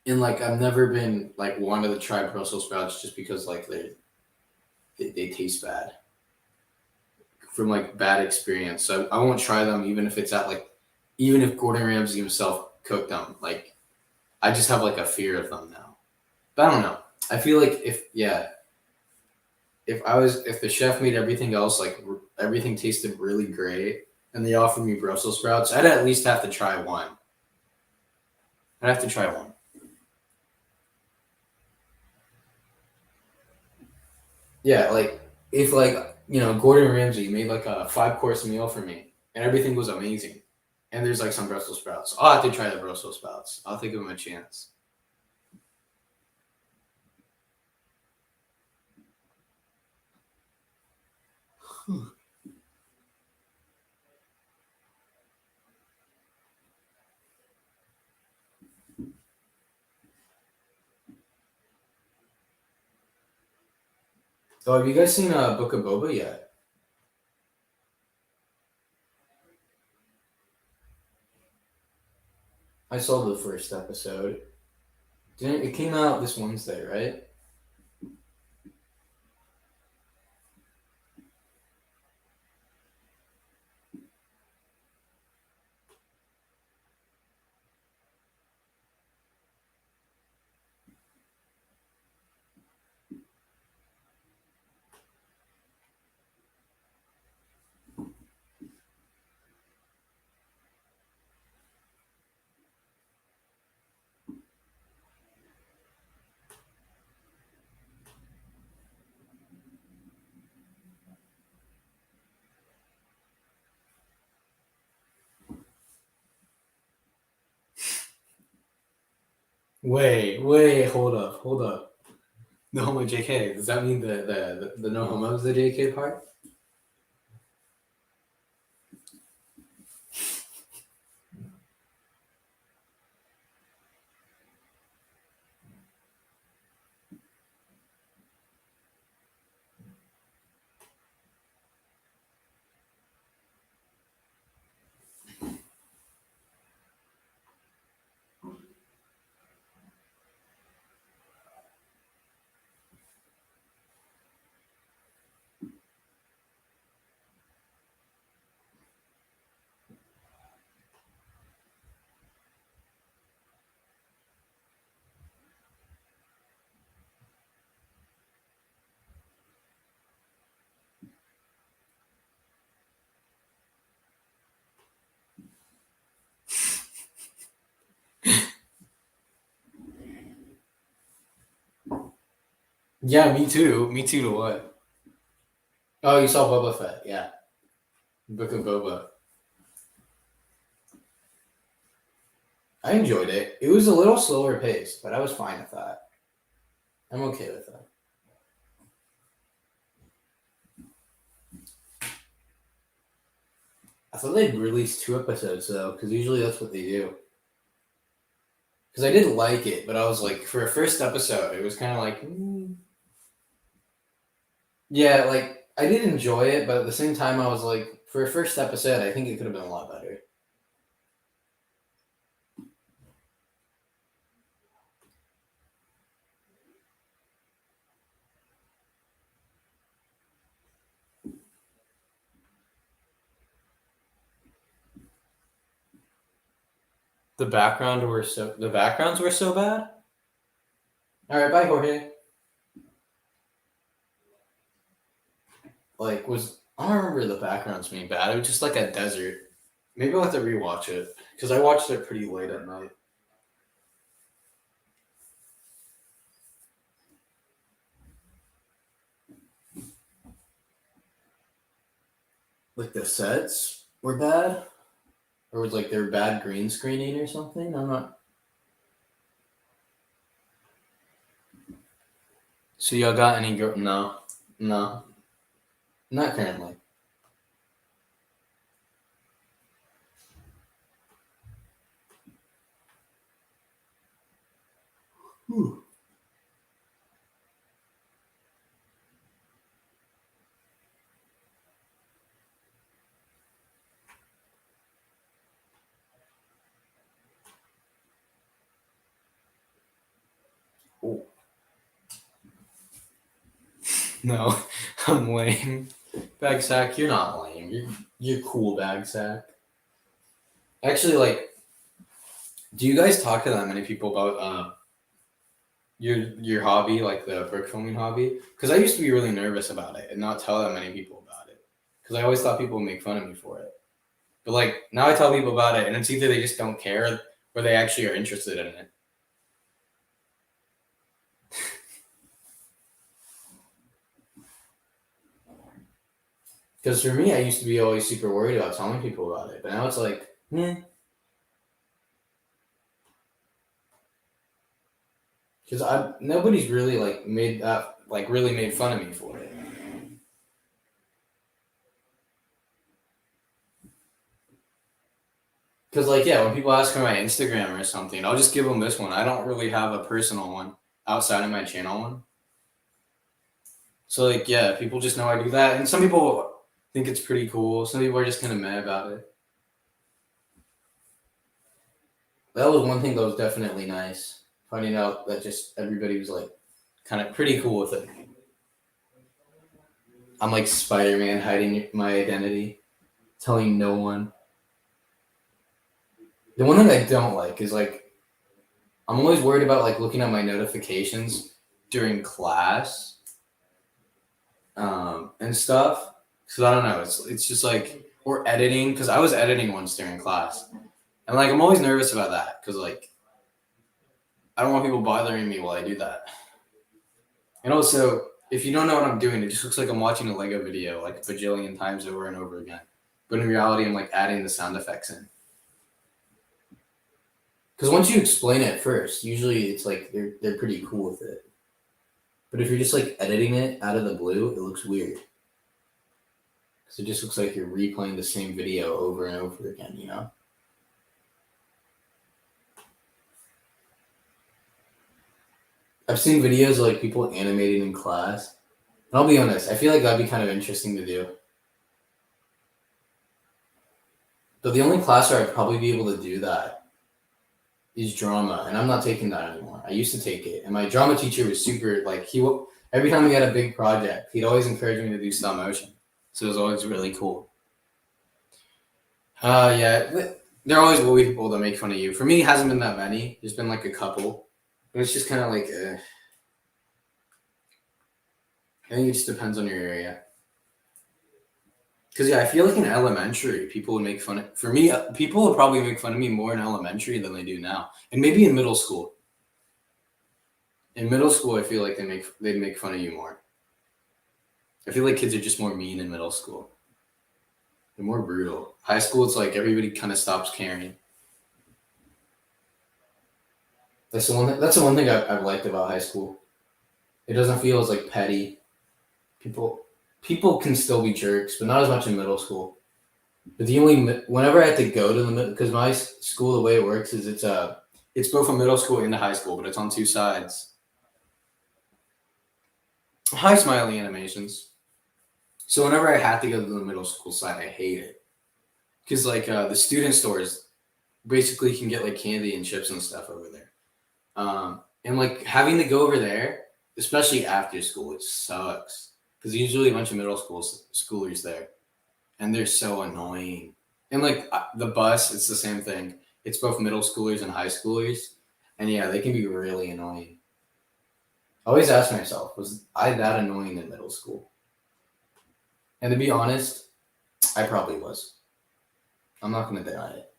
And like I've never been like wanted to try Brussels sprouts just because like they taste bad. from like bad experience. So I won't try them even if it's at like, even if Gordon Ramsay himself cooked them. Like I just have like a fear of them now. But I don't know. I feel like if the chef made everything else like everything tasted really great and they offered me Brussels sprouts, I'd at least have to try one. I'd have to try one. Yeah, like if like Gordon Ramsay made like a 5-course meal for me and everything was amazing, and there's like some Brussels sprouts, I'll have to try the Brussels sprouts. I'll think of them a chance. Oh, have you guys seen Book of Boba yet? I saw the first episode. Didn't it came out this Wednesday, right? Wait, hold up. No homo JK. Does that mean the no homo is the JK part? Yeah, me too. Me too to what? Oh, you saw Boba Fett, yeah. Book of Boba. I enjoyed it. It was a little slower paced, but I was fine with that. I'm okay with that. I thought they'd release 2 episodes though, because usually that's what they do. Because I did like it, but I was like, for a first episode, it was kind of like, yeah, like I did enjoy it, but at the same time, I was like, for a first episode, I think it could have been a lot better. The backgrounds were so bad. All right, bye, Jorge. Like, I don't remember the backgrounds being bad. It was just like a desert. Maybe I'll have to rewatch it because I watched it pretty late at night. Like the sets were bad, or was like their bad green screening or something. I'm not. So y'all got any? No, no, not currently. Whew. Oh. No, I'm lame. Bag sack, you're not lame. You're cool, bag sack. Actually, like, do you guys talk to that many people about your hobby, like the brick filming hobby? Because I used to be really nervous about it and not tell that many people about it. Because I always thought people would make fun of me for it. But like now I tell people about it, and it's either they just don't care or they actually are interested in it. Because for me, I used to be always super worried about telling people about it, but now it's like, because nobody's really like made that like really made fun of me for it. Because like yeah, when people ask for my Instagram or something, I'll just give them this one. I don't really have a personal one outside of my channel one. So like yeah, people just know I do that, and some people think it's pretty cool. Some people are just kind of mad about it. That was one thing that was definitely nice. Finding out that just everybody was like kind of pretty cool with it. I'm like Spider-Man hiding my identity, telling no one. The one thing I don't like is like I'm always worried about like looking at my notifications during class and stuff. Cause I don't know, it's just like or editing because I was editing once during class, and like I'm always nervous about that because like I don't want people bothering me while I do that. And also, if you don't know what I'm doing, it just looks like I'm watching a Lego video like a bajillion times over and over again. But in reality, I'm like adding the sound effects in. Because once you explain it first, usually it's like they're pretty cool with it. But if you're just like editing it out of the blue, it looks weird. Because it just looks like you're replaying the same video over and over again, you know? I've seen videos of like people animating in class. And I'll be honest, I feel like that'd be kind of interesting to do. But the only class where I'd probably be able to do that is drama, and I'm not taking that anymore. I used to take it, and my drama teacher was super like every time we had a big project, he'd always encourage me to do stop motion. So it was always really cool. Yeah, there always will be people that make fun of you. For me, it hasn't been that many. There's been like a couple, but it's just kind of like I think it just depends on your area. Because yeah, I feel like in elementary, people would make fun of. For me, people would probably make fun of me more in elementary than they do now, and maybe in middle school. In middle school, I feel like they'd make fun of you more. I feel like kids are just more mean in middle school. They're more brutal. High school, it's like everybody kind of stops caring. That's the one thing I've liked about high school. It doesn't feel as like petty. People can still be jerks, but not as much in middle school. But whenever I had to go to the middle, because my school, the way it works is it's both a middle school and a high school, but it's on two sides. Hi, smiley animations. So whenever I had to go to the middle school side, I hate it because like the student stores basically can get like candy and chips and stuff over there, and like having to go over there, especially after school, it sucks because usually a bunch of middle schoolers there, and they're so annoying. And like the bus, it's the same thing. It's both middle schoolers and high schoolers, and yeah, they can be really annoying. I always ask myself, was I that annoying in middle school? And to be honest, I probably was. I'm not going to deny it.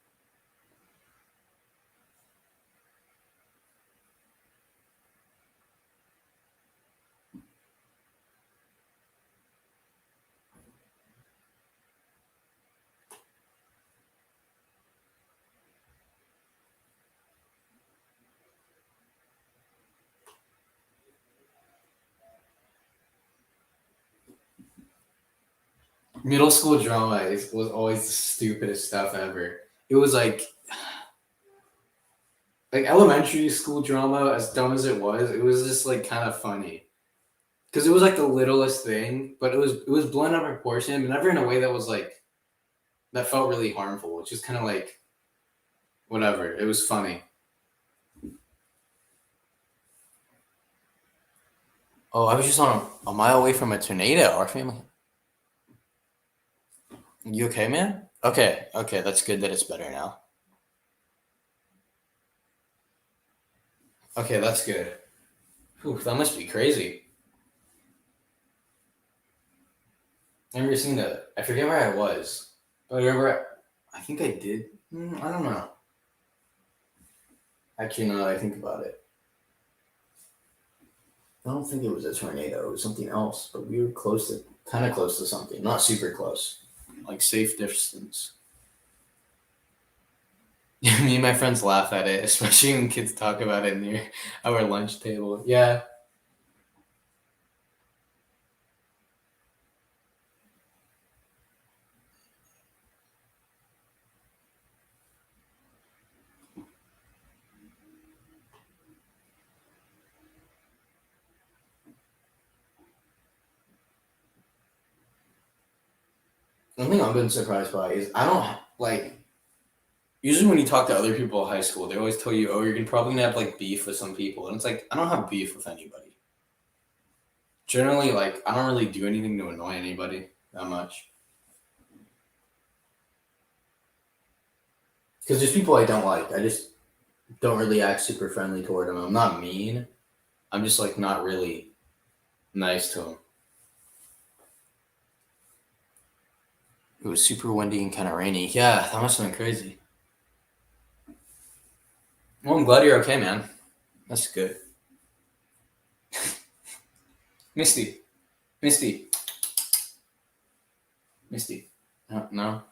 Middle school drama was always the stupidest stuff ever. It was like elementary school drama, as dumb as it was just like kind of funny because it was like the littlest thing, but it was blown out of proportion, but never in a way that was like that felt really harmful. It's just kind of like whatever. It was funny. Oh, I was just on a mile away from a tornado. Our family. You okay, man? Okay, that's good that it's better now. Okay, that's good. Whew, that must be crazy. I remember seeing that. I forget where I was, but I remember. I think I did. I don't know. Actually, now that I think about it, I don't think it was a tornado. It was something else, but we were kind of close to something. Not super close, like safe distance. Me and my friends laugh at it, especially when kids talk about it near our lunch table. Yeah. One thing I've been surprised by is I don't like. Usually, when you talk to other people in high school, they always tell you, "Oh, you're probably gonna have like beef with some people," and it's like I don't have beef with anybody. Generally, like I don't really do anything to annoy anybody that much. Because there's people I don't like. I just don't really act super friendly toward them. I'm not mean. I'm just like not really nice to them. It was super windy and kind of rainy. Yeah, that must have been crazy. Well, I'm glad you're okay, man. That's good. Misty, Misty, Misty. No,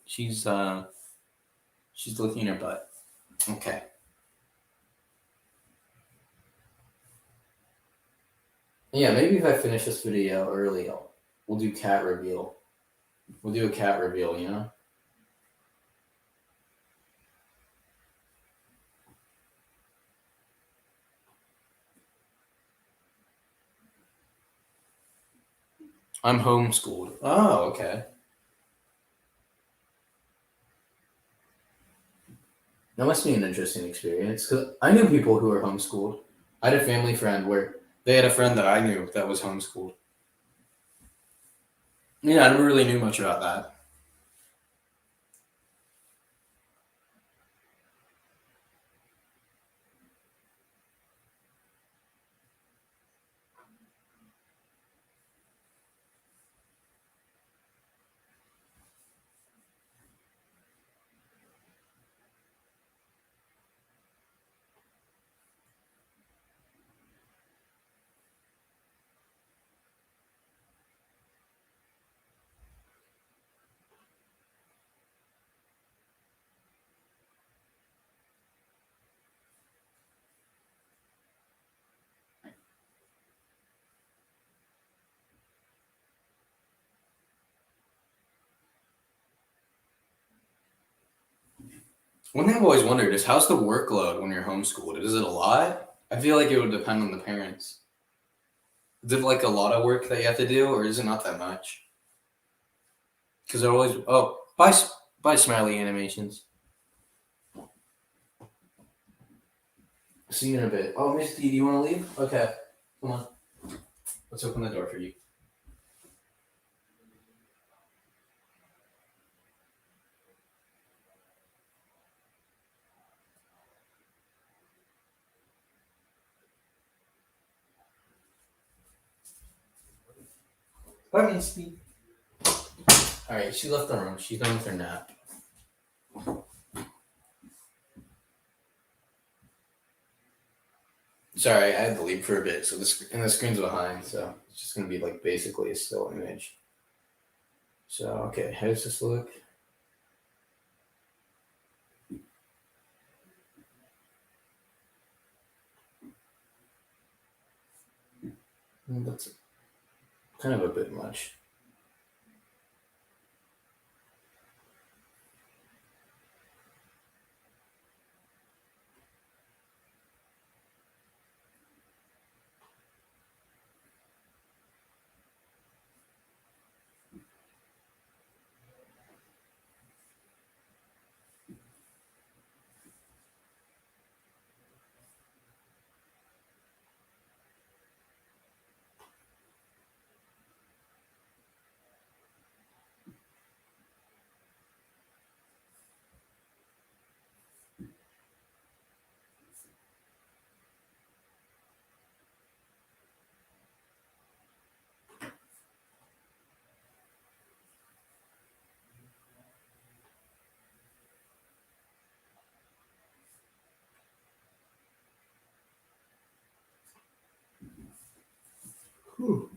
she's licking her butt. Okay. Yeah, maybe if I finish this video early, we'll do cat reveal. We'll do a cat reveal, you know? I'm homeschooled. Oh, okay. That must be an interesting experience because I knew people who were homeschooled. I had a family friend where they had a friend that I knew that was homeschooled. Yeah, I never really knew much about that. One thing I've always wondered is how's the workload when you're homeschooled? Is it a lot? I feel like it would depend on the parents. Is it like a lot of work that you have to do, or is it not that much? Because they're always bye Smiley Animations. See you in a bit. Oh, Misty, do you want to leave? Okay, come on. Let's open the door for you. Bye, Misty. All right, she left the room. She's done with her nap. Sorry, I had to leave for a bit, so the screen's behind, so it's just gonna be like basically a still image. So okay, how does this look? That's kind of a bit much. Whew.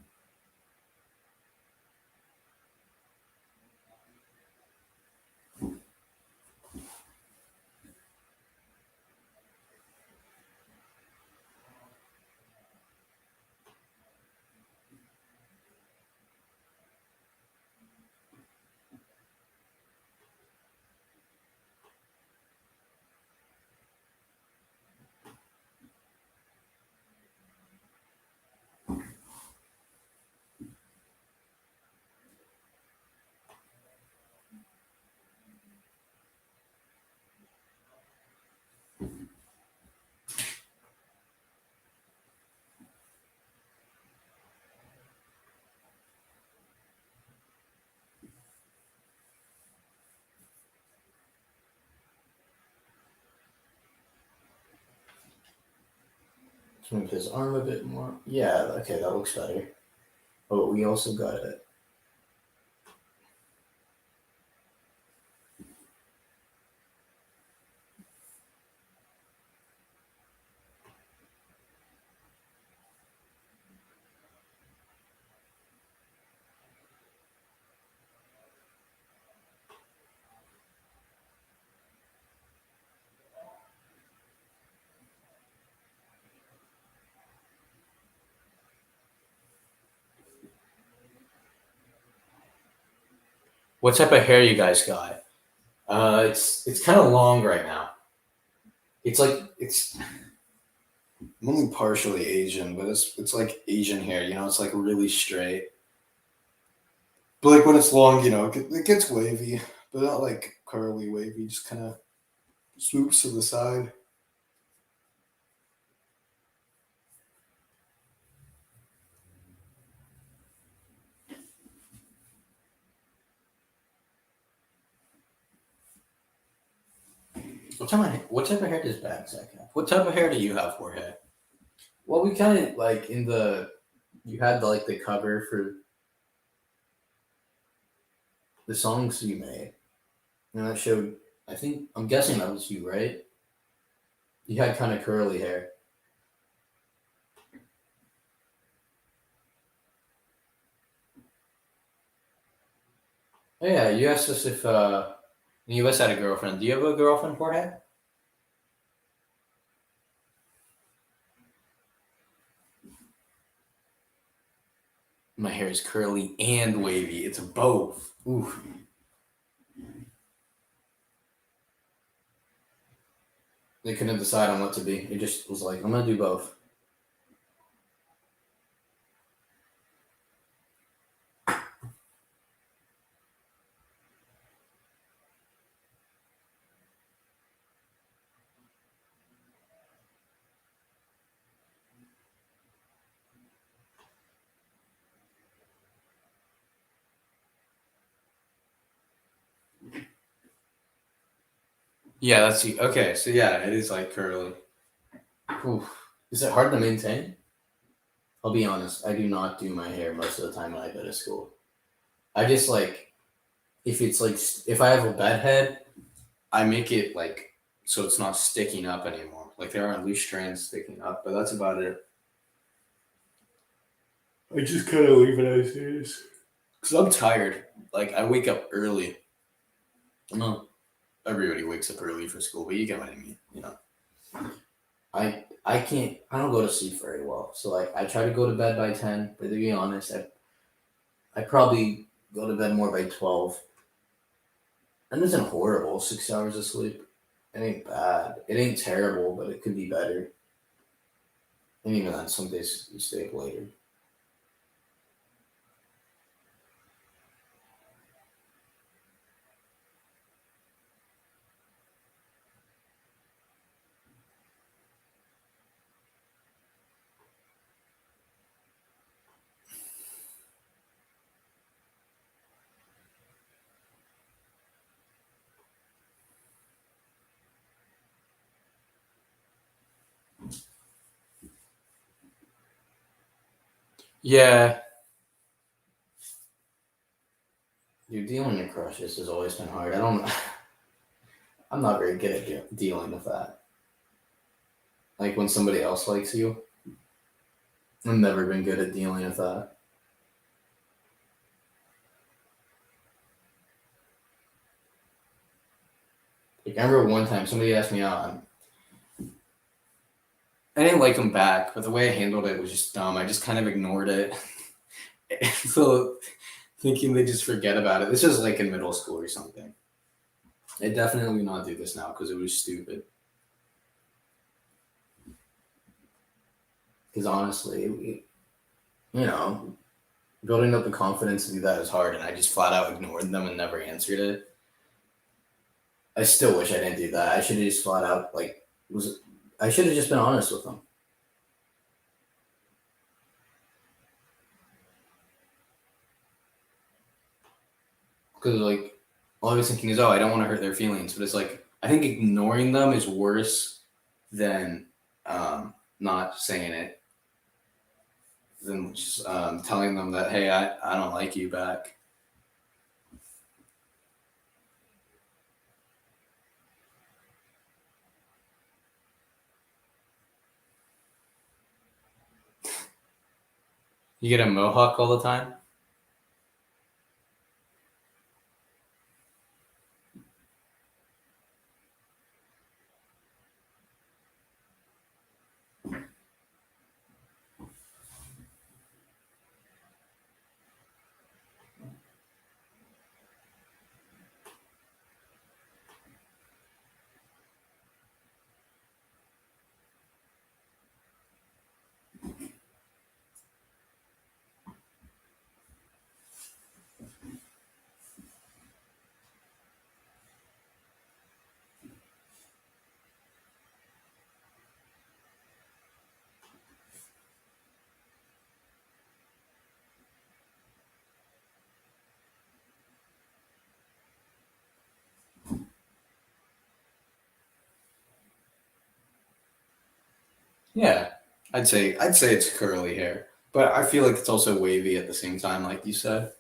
Move his arm a bit more. Yeah, okay, that looks better. But we also got it. What type of hair you guys got? It's kind of long right now. I'm only partially Asian, but it's like Asian hair. It's like really straight. But like when it's long, it gets wavy, but not like curly wavy. Just kind of swoops to the side. What type of hair does Bagsack have? What type of hair do you have, Jorge? Well, we kind of like you had like the cover for the songs you made, and that showed. I'm guessing that was you, right? You had kind of curly hair. Oh, yeah, you asked us if you guys had a girlfriend. Do you have a girlfriend, Jorge? My hair is curly and wavy. It's both. Ooh. They couldn't decide on what to be. It just was like, I'm gonna do both. Yeah, that's you. Okay, so yeah, it is like curly. Oof. Is it hard to maintain? I'll be honest, I do not do my hair most of the time when I go to school. I just like if I have a bed head, I make it like so it's not sticking up anymore. Like there aren't loose strands sticking up, but that's about it. I just kind of leave it as is. Cause I'm tired. Like I wake up early. No, everybody wakes up early for school, but you get what I mean. I can't. I don't go to sleep very well. So like I try to go to bed by 10. But to be honest, I probably go to bed more by 12. And it isn't horrible. 6 hours of sleep. It ain't bad. It ain't terrible, but it could be better. And even then, some days you stay up later. Yeah. Dude, dealing with crushes has always been hard. I don't. I'm not very good at dealing with that. Like when somebody else likes you. I've never been good at dealing with that. Like, I remember one time somebody asked me out. I didn't like them back, but the way I handled it was just dumb. I just kind of ignored it. So thinking they just forget about it. This was like in middle school or something. I definitely would not do this now because it was stupid. Because honestly, building up the confidence to do that is hard, and I just flat out ignored them and never answered it. I still wish I didn't do that. I should have just flat out I should have just been honest with them. Because like all I was thinking is, oh, I don't want to hurt their feelings, but it's like I think ignoring them is worse than not saying it, than just telling them that, hey, I don't like you back. You get a mohawk all the time. Yeah, I'd say it's curly hair, but I feel like it's also wavy at the same time, like you said.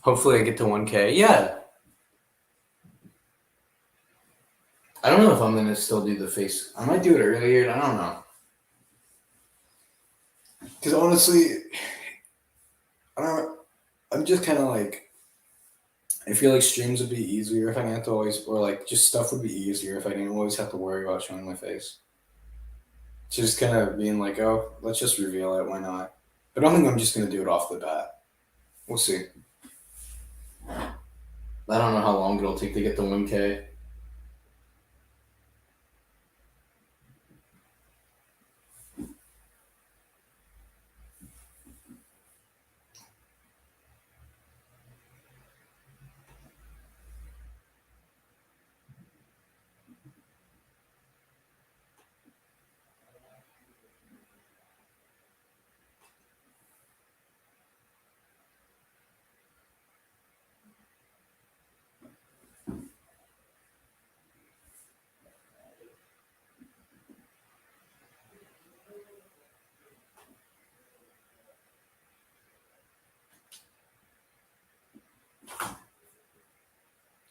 Hopefully, I get to 1K. Yeah, I don't know if I'm gonna still do the face. I might do it earlier. I don't know. Because honestly, I don't. I'm just kind of like. I feel like streams would be easier if I didn't have to always, or like just stuff would be easier if I didn't always have to worry about showing my face. Just kind of being like, oh, let's just reveal it. Why not? I don't think I'm just gonna do it off the bat. We'll see. I don't know how long it'll take to get to 1K.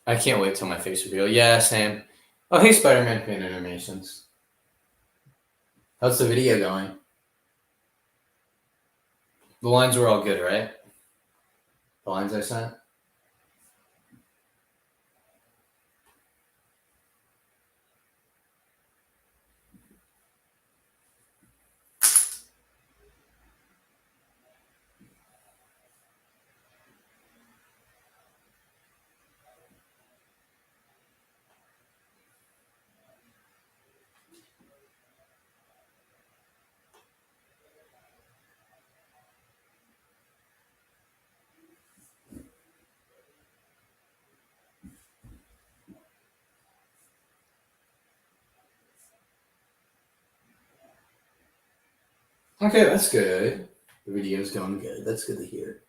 I can't wait till my face reveal. Yeah, same. Oh, hey, Spider-Man fan animations. How's the video going? The lines were all good, right? The lines I sent? Okay, that's good. The video's going good. That's good to hear.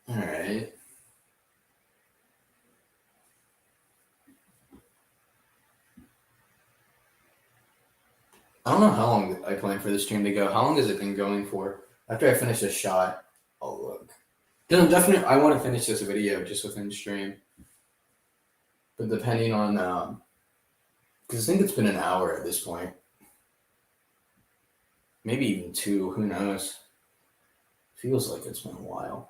All right. I don't know how long I plan for the stream to go. How long has it been going for? After I finish this shot, I'll look. Because I'm definitely, I want to finish this video just within stream. But depending on, because I think it's been an hour at this point. Maybe even 2, who knows? Feels like it's been a while.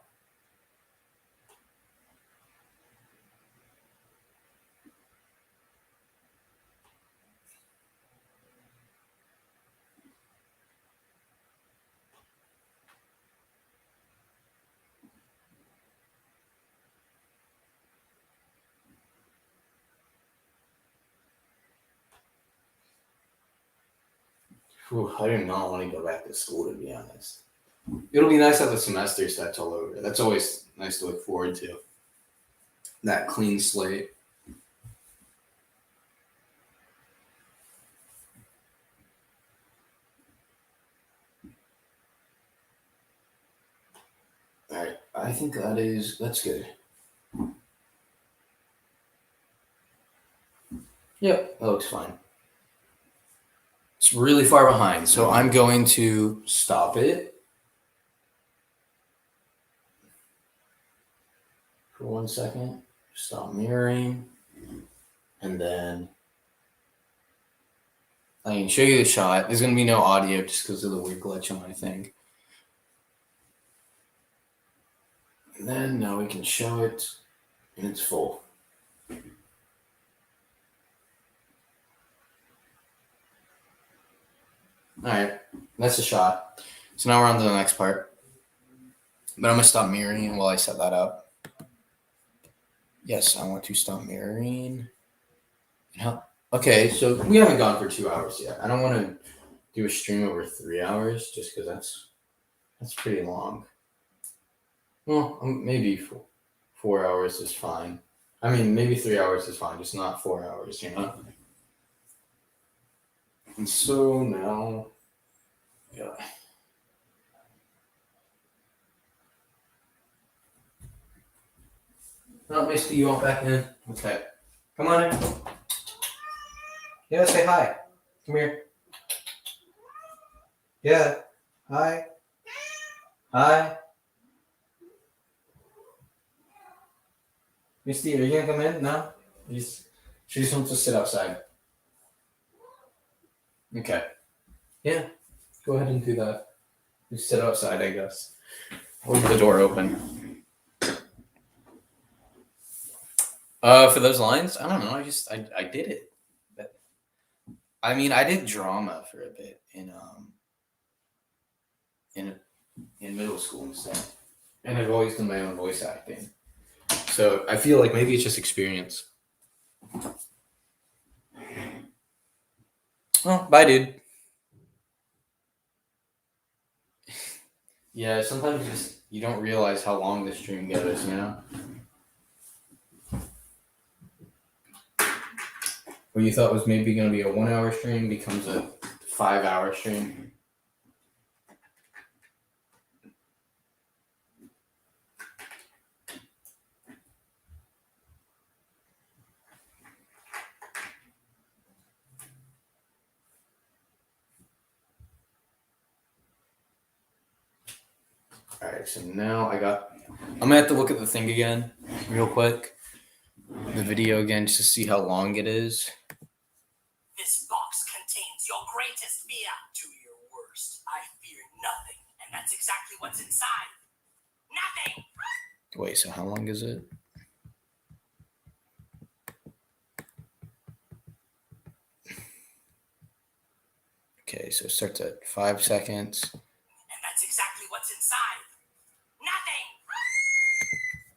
Whew, I do not want to go back to school, to be honest. It'll be nice that the semester starts all over. That's always nice to look forward to. That clean slate. All right, I think that's good. Yep, that looks fine. It's really far behind, so I'm going to stop it for 1 second. Stop mirroring, and then I can show you the shot. There's going to be no audio just because of the weird glitch on my thing. And then now we can show it in its full. All right, that's the shot. So now we're on to the next part. But I'm going to stop mirroring while I set that up. Yes, I want to stop mirroring. Okay, so we haven't gone for 2 hours yet. I don't want to do a stream over 3 hours just because that's pretty long. Well, maybe 4 hours is fine. I mean, maybe 3 hours is fine, just not 4 hours, you know? And so now, yeah. Oh, Misty, you want back in? Okay. Come on in. Yeah, say hi. Come here. Yeah. Hi. Hi. Misty, are you gonna come in? No? She just wants to sit outside. Okay. Yeah. Go ahead and do that. Just sit outside, I guess. Leave the door open. For those lines, I don't know. I did it. I mean, I did drama for a bit in middle school and stuff, and I've always done my own voice acting. So I feel like maybe it's just experience. Oh, bye, dude. Yeah, sometimes you don't realize how long the stream goes, you know? what you thought was maybe going to be a 1 hour stream becomes a 5 hour stream. All right, so now I'm gonna have to look at the thing again real quick. The video again just to see how long it is. This box contains your greatest fear. Do your worst. I fear nothing, and that's exactly what's inside. Nothing! Wait, so how long is it? Okay, so it starts at 5 seconds. And that's exactly what's inside. Nothing!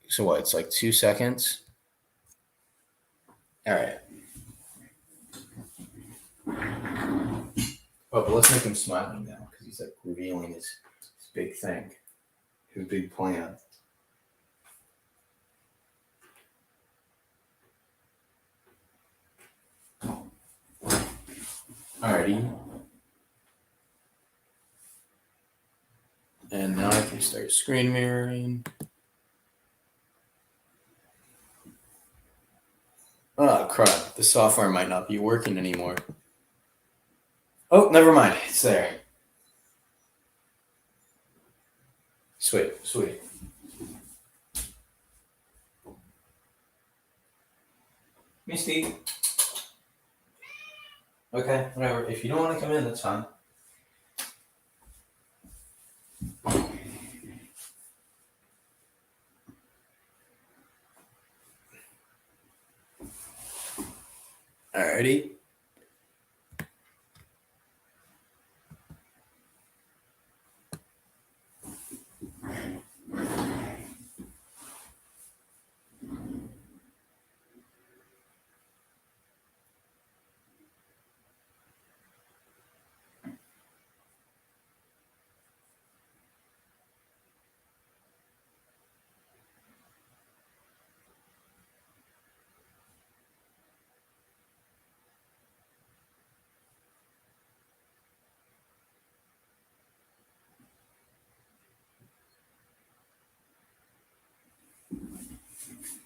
So what, it's like 2 seconds? All right. Oh, but let's make him smiling now because he's like revealing his big thing, his big plan. Alrighty. And now I can start screen mirroring. Oh, crap. The software might not be working anymore. Oh, never mind. It's there. Sweet. Misty. Okay, whatever. If you don't want to come in, that's fine. Alrighty.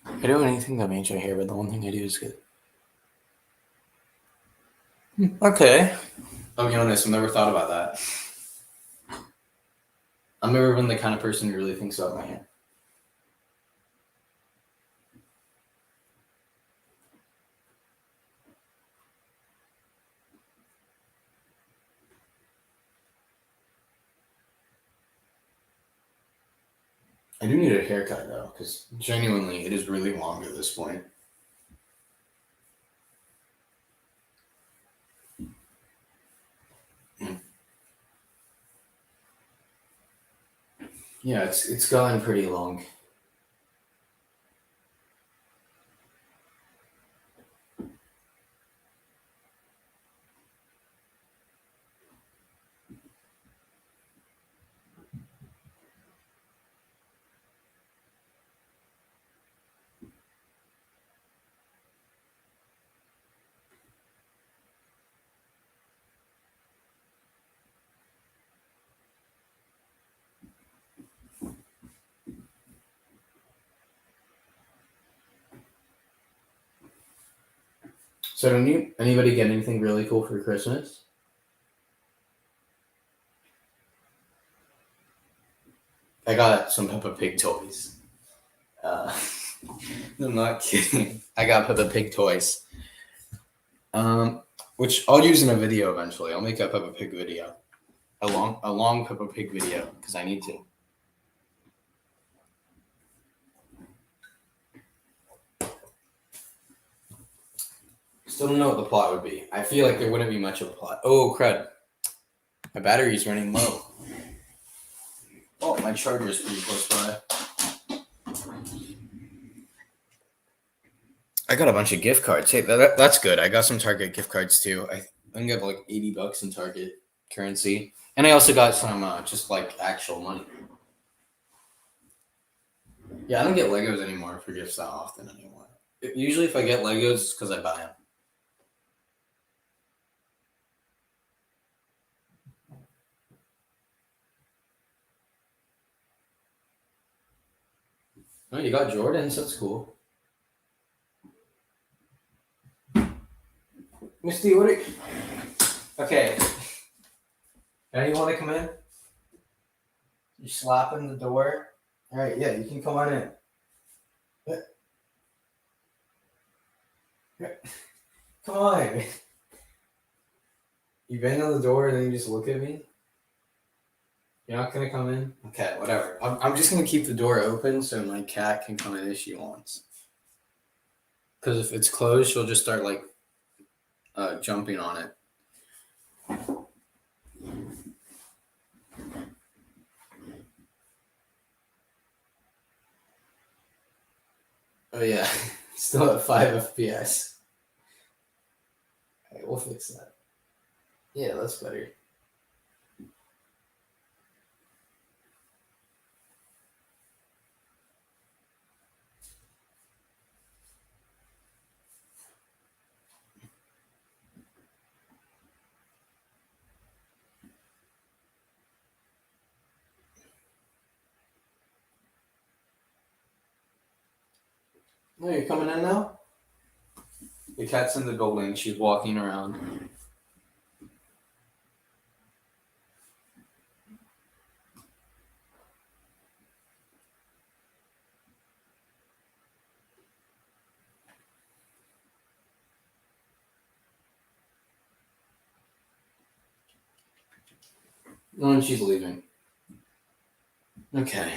I don't do anything that makes your hair, but the one thing I do is good. Okay. I'll be honest, I've never thought about that. I've never been the kind of person who really thinks about my hair. I do need a haircut though, because genuinely it is really long at this point. Yeah, it's gotten pretty long. So anybody get anything really cool for Christmas? I got some Peppa Pig toys. I'm not kidding. I got Peppa Pig toys. Which I'll use in a video eventually. I'll make a Peppa Pig video. A long Peppa Pig video, because I need to. Still don't know what the plot would be. I feel like there wouldn't be much of a plot. Oh, crud. My battery's running low. Oh, my charger's pretty close by. I got a bunch of gift cards. Hey, that's good. I got some Target gift cards too. I think I have like $80 in Target currency. And I also got some just like actual money. Yeah, I don't get Legos anymore for gifts that often anymore. Usually if I get Legos, it's because I buy them. Oh, you got Jordans. That's cool. Misty, what are you... Okay. Now you want to come in? You're slapping the door. All right, yeah, you can come on in. Come on. You bang on the door and then you just look at me? You're not gonna come in? Okay, whatever. I'm just gonna keep the door open so my cat can come in if she wants. Because if it's closed, she'll just start like jumping on it. Oh yeah, still at 5 FPS. Okay, we'll fix that. Yeah, that's better. No, you're coming in now? The cat's in the building. She's walking around. Oh, and she's leaving. Okay.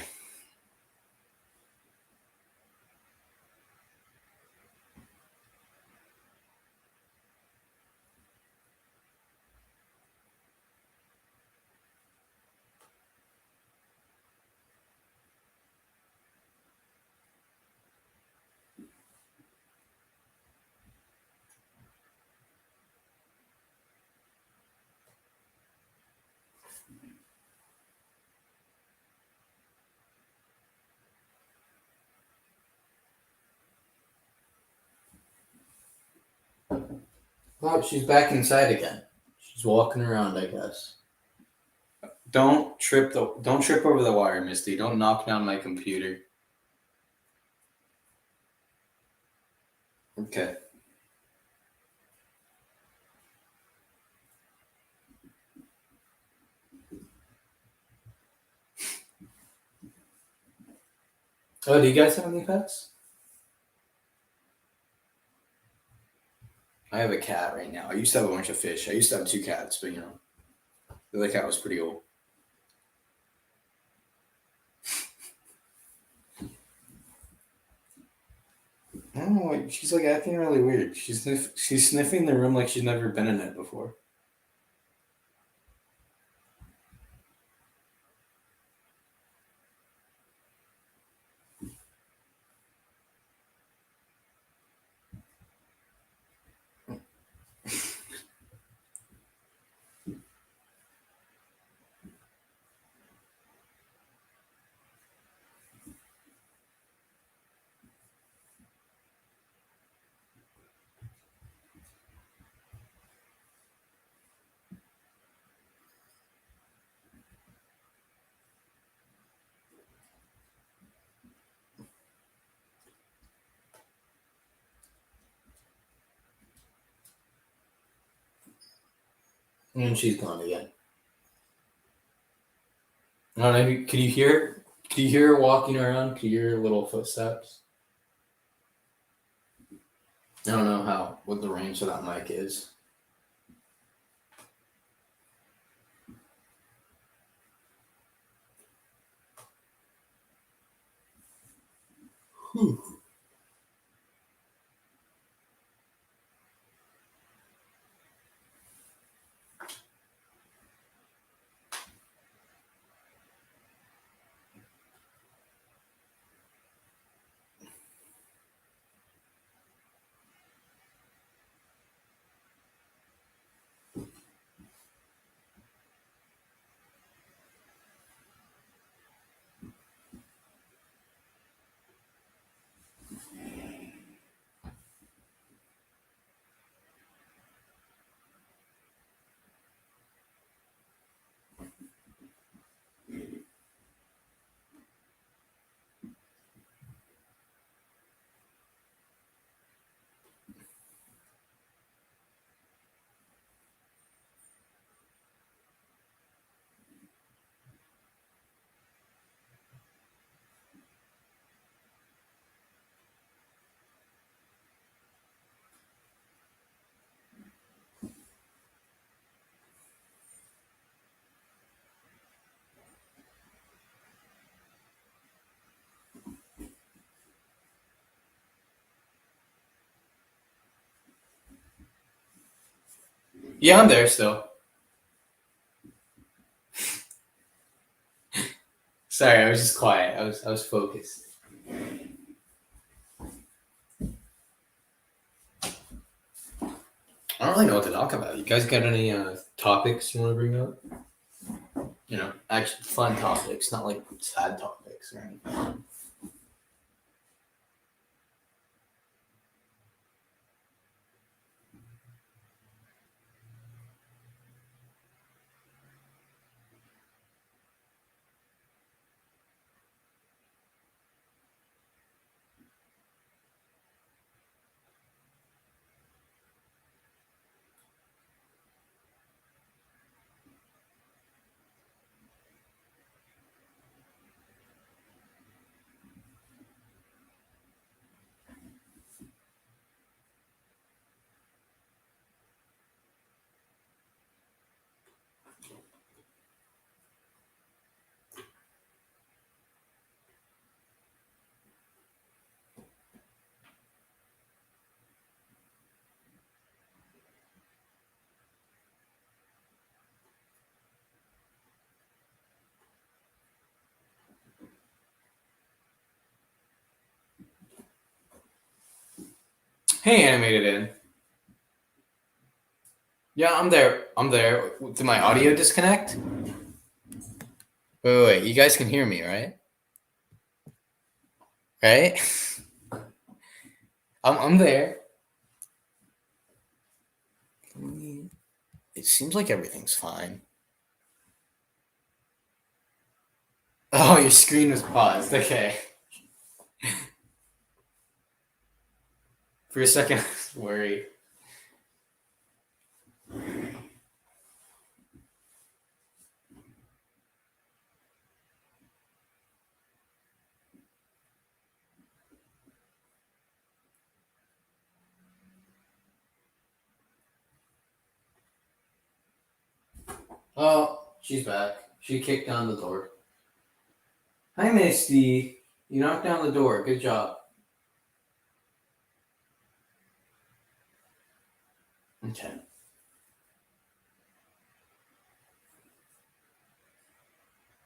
Oh, she's back inside again. She's walking around, I guess. Don't trip over the wire, Misty. Don't knock down my computer. Okay. Oh, do you guys have any pets? I have a cat right now. I used to have a bunch of fish. I used to have 2 cats, but the other cat was pretty old. I don't know. She's like acting really weird. She's sniffing the room like she's never been in it before. And she's gone again. I don't know. Could you hear? Could you hear her walking around? Could you hear her little footsteps? I don't know what the range of that mic is. Whew. Yeah, I'm there still. Sorry, I was just quiet. I was focused. I don't really know what to talk about. You guys got any topics you want to bring up? You know, actually fun topics, not like sad topics or anything. Hey, animated in. Yeah, I'm there. I'm there. Did my audio disconnect? Wait. You guys can hear me, right? Right? I'm there. It seems like everything's fine. Oh, your screen was paused. Okay. For a second, I was worried. Oh, she's back. She kicked down the door. Hi, Misty. You knocked down the door. Good job. Okay.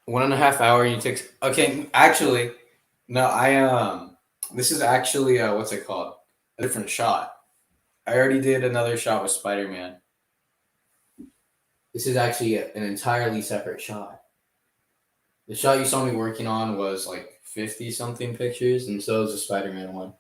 1.5 hour and you take. Okay, actually, no. This is actually what's it called? A different shot. I already did another shot with Spider Man. This is actually an entirely separate shot. The shot you saw me working on was like 50 something pictures, and so is the Spider Man one.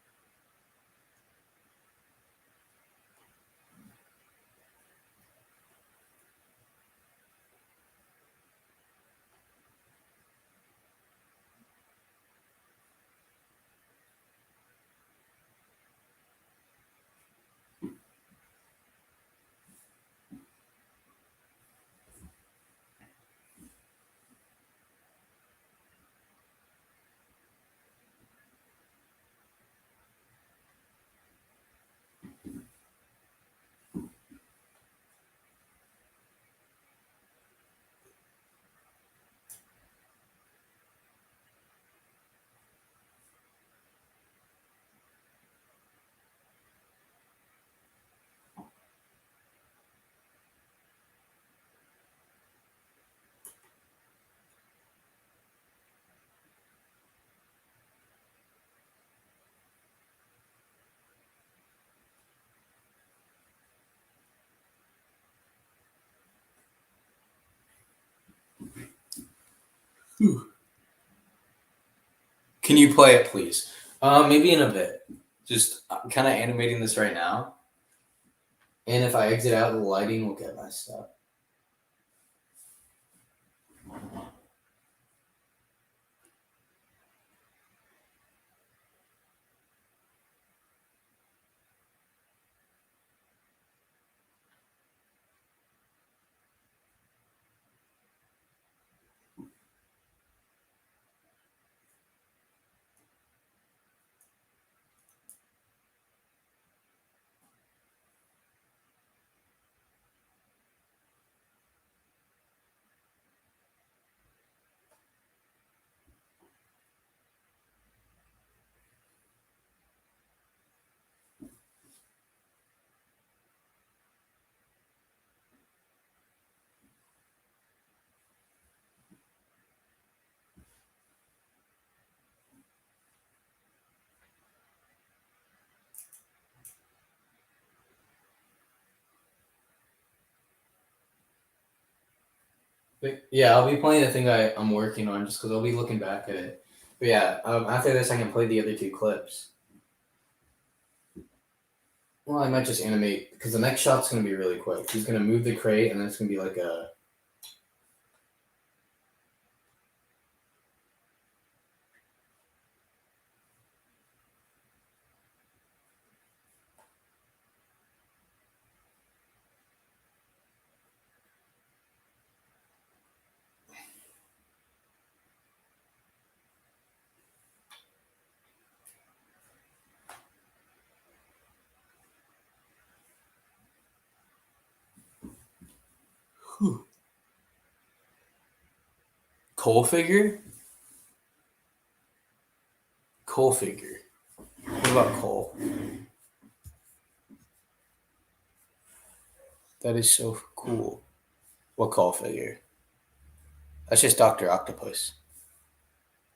Whew. Can you play it, please? Maybe in a bit. Just kind of animating this right now. And if I exit out, the lighting will get messed up. But yeah, I'll be playing the thing I'm working on just because I'll be looking back at it. But yeah, after this, I can play the other two clips. Well, I might just animate because the next shot's gonna be really quick. He's gonna move the crate, and then it's gonna be like a. Whew. Coal figure? Coal figure. What about coal? That is so cool. What coal figure? That's just Dr. Octopus.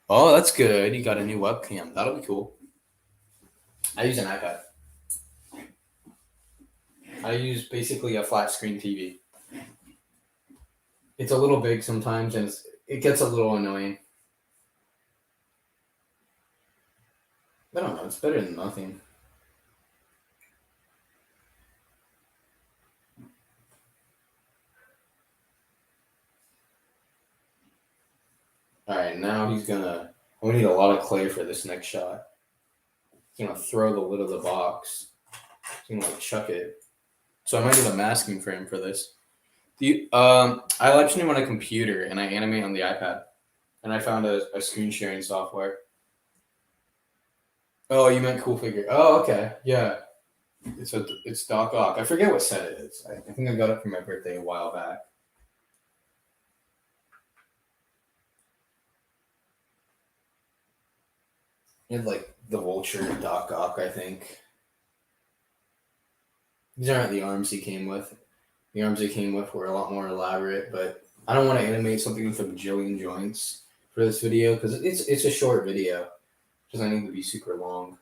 Oh, that's good. You got a new webcam. That'll be cool. I use an iPad. I use basically a flat screen TV. It's a little big sometimes, and it gets a little annoying. I don't know. It's better than nothing. All right, now he's gonna. We need a lot of clay for this next shot. He's gonna throw the lid of the box. He's gonna like chuck it. So I might need a masking frame for this. I live stream on a computer and I animate on the iPad, and I found a screen sharing software. Oh, you meant cool figure. Oh, okay, yeah. It's Doc Ock. I forget what set it is. I think I got it for my birthday a while back. It had like the Vulture and Doc Ock, I think. These aren't the arms he came with. The arms he came with were a lot more elaborate, but I don't want to animate something with a bajillion joints for this video because it's a short video. It doesn't need to be super long.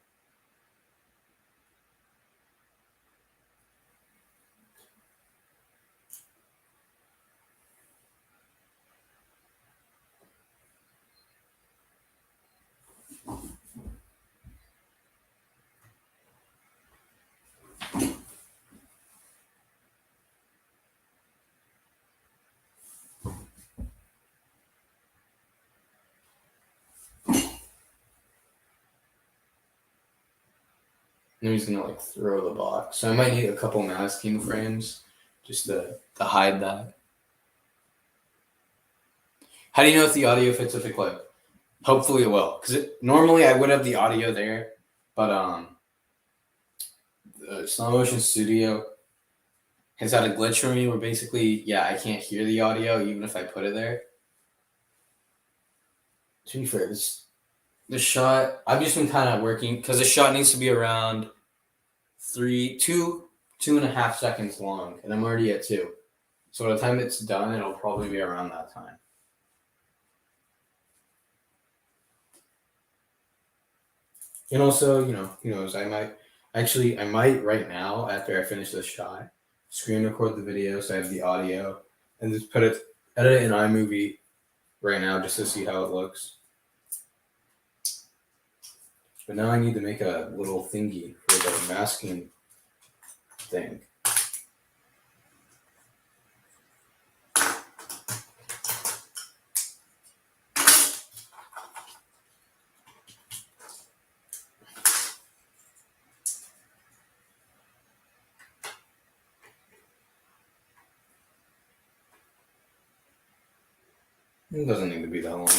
And he's gonna like throw the box. So I might need a couple masking frames just to hide that. How do you know if the audio fits with the clip? Hopefully it will, because normally I would have the audio there, but the Slow Motion Studio has had a glitch for me where basically, yeah, I can't hear the audio even if I put it there. To be fair, this shot I've just been kind of working because the shot needs to be around 2.5 seconds long, and I'm already at 2. So by the time it's done, it'll probably be around that time. And also, who knows? I might right now after I finish this shot, screen record the video so I have the audio, and just edit it in iMovie right now just to see how it looks. But now I need to make a little thingy for the masking thing. It doesn't need to be that long.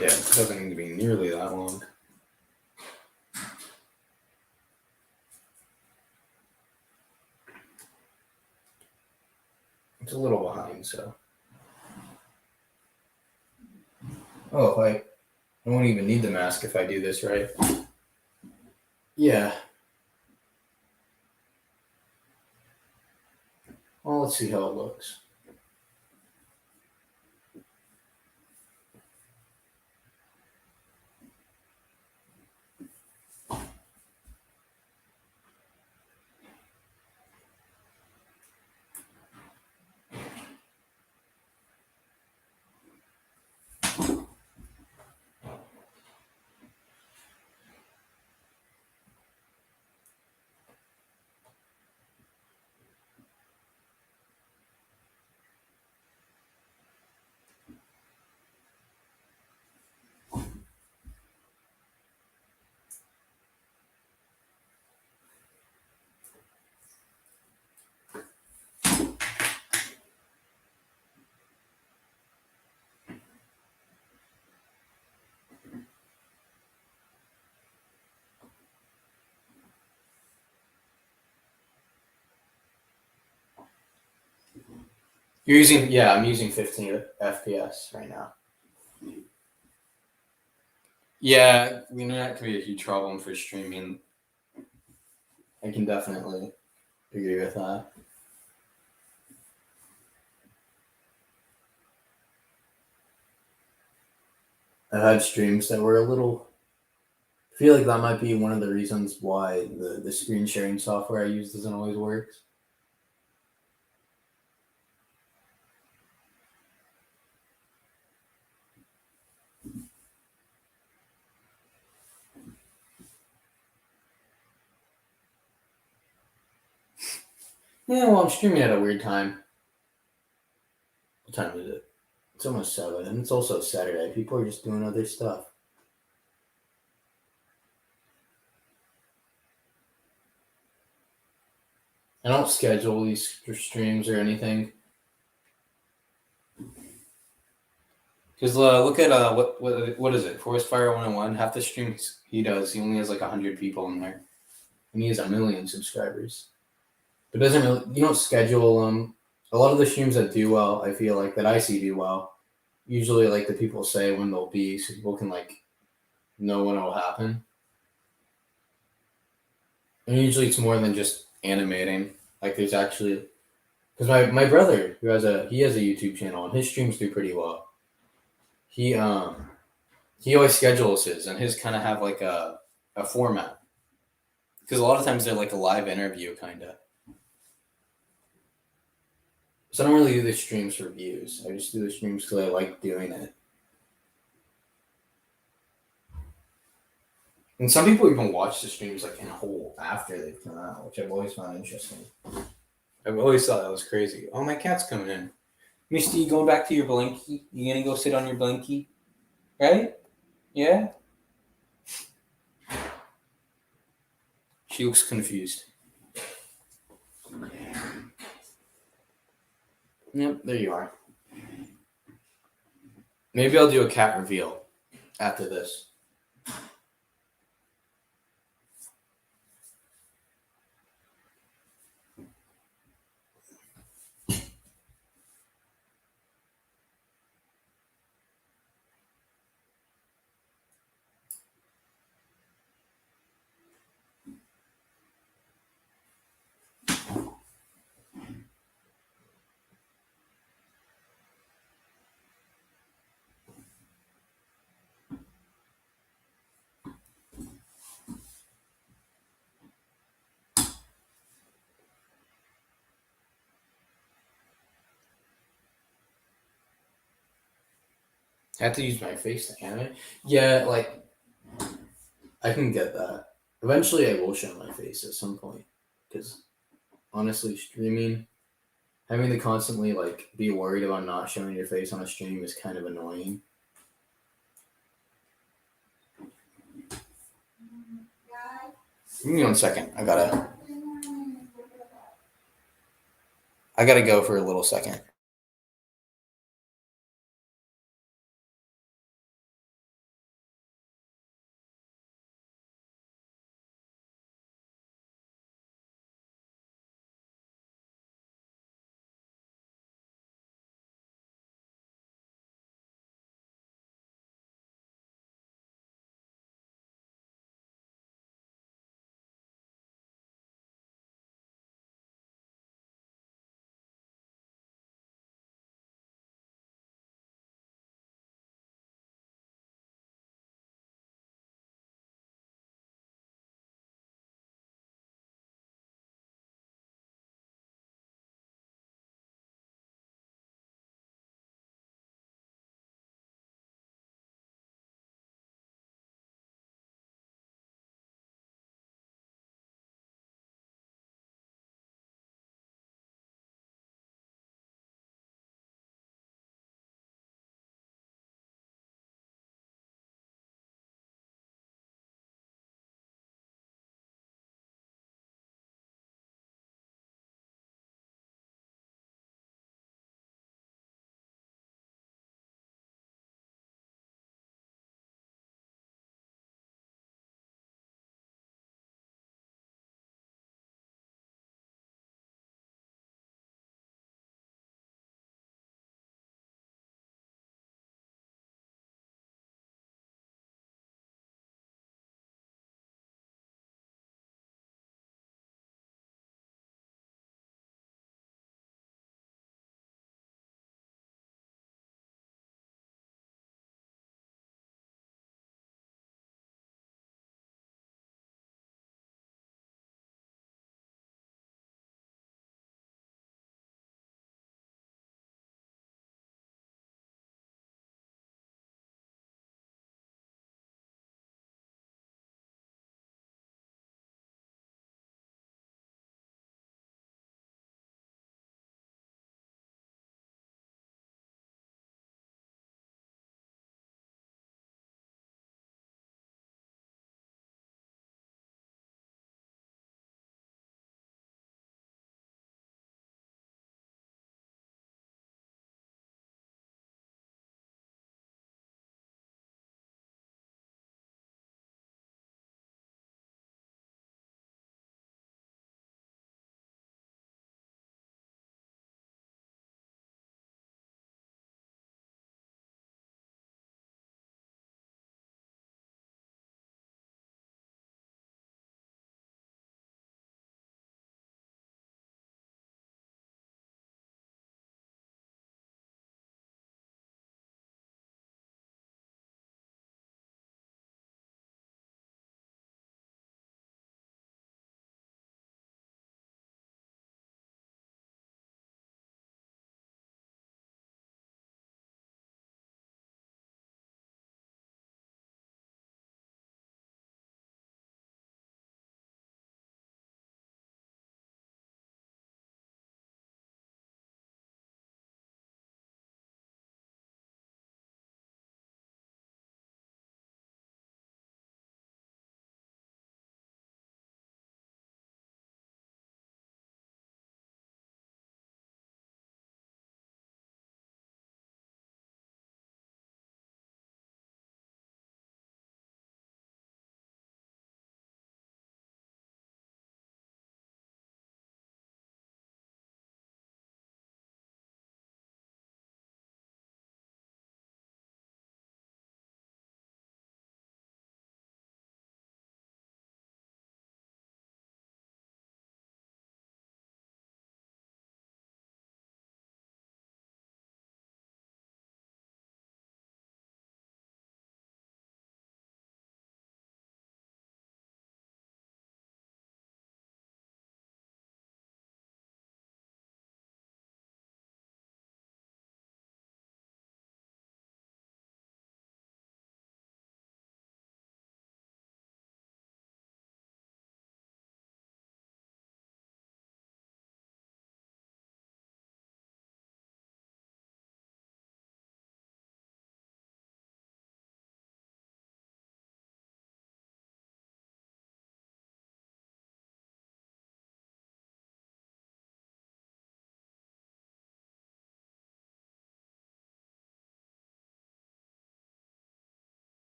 Yeah, it doesn't need to be nearly that long. It's a little behind, so. Oh, I won't even need the mask if I do this right. Yeah. Well, let's see how it looks. You're using, yeah, I'm using 15 FPS right now. Yeah, the internet can be a huge problem for streaming. I can definitely agree with that. I've had streams that were a little. I feel like that might be one of the reasons why the screen sharing software I use doesn't always work. Yeah, well, I'm streaming at a weird time. What time is it? It's almost 7, and it's also Saturday. People are just doing other stuff. I don't schedule these streams or anything. Because look at what is it? Forest Fire 101. Half the streams he does, he only has like 100 people in there, and he has 1 million subscribers. But doesn't really, you don't schedule them. A lot of the streams that do well, I feel like that I see do well. Usually, like the people say when they'll be, so people can like know when it'll happen. And usually, it's more than just animating. Like there's actually, because my brother who has a YouTube channel and his streams do pretty well. He always schedules his, and his kind of have like a format, because a lot of times they're like a live interview kind of. So I don't really do the streams for views. I just do the streams because I like doing it. And some people even watch the streams like in whole after they've come out, which I've always found interesting. I've always thought that was crazy. Oh, my cat's coming in. Misty, you going back to your blankie? You gonna go sit on your blankie? Right? Yeah? She looks confused. Yep, there you are. Maybe I'll do a cat reveal after this. I have to use my face to animate. Yeah, like I can get that. Eventually, I will show my face at some point. Because honestly, streaming, having to constantly like be worried about not showing your face on a stream is kind of annoying. Give me 1 second. I gotta go for a little second.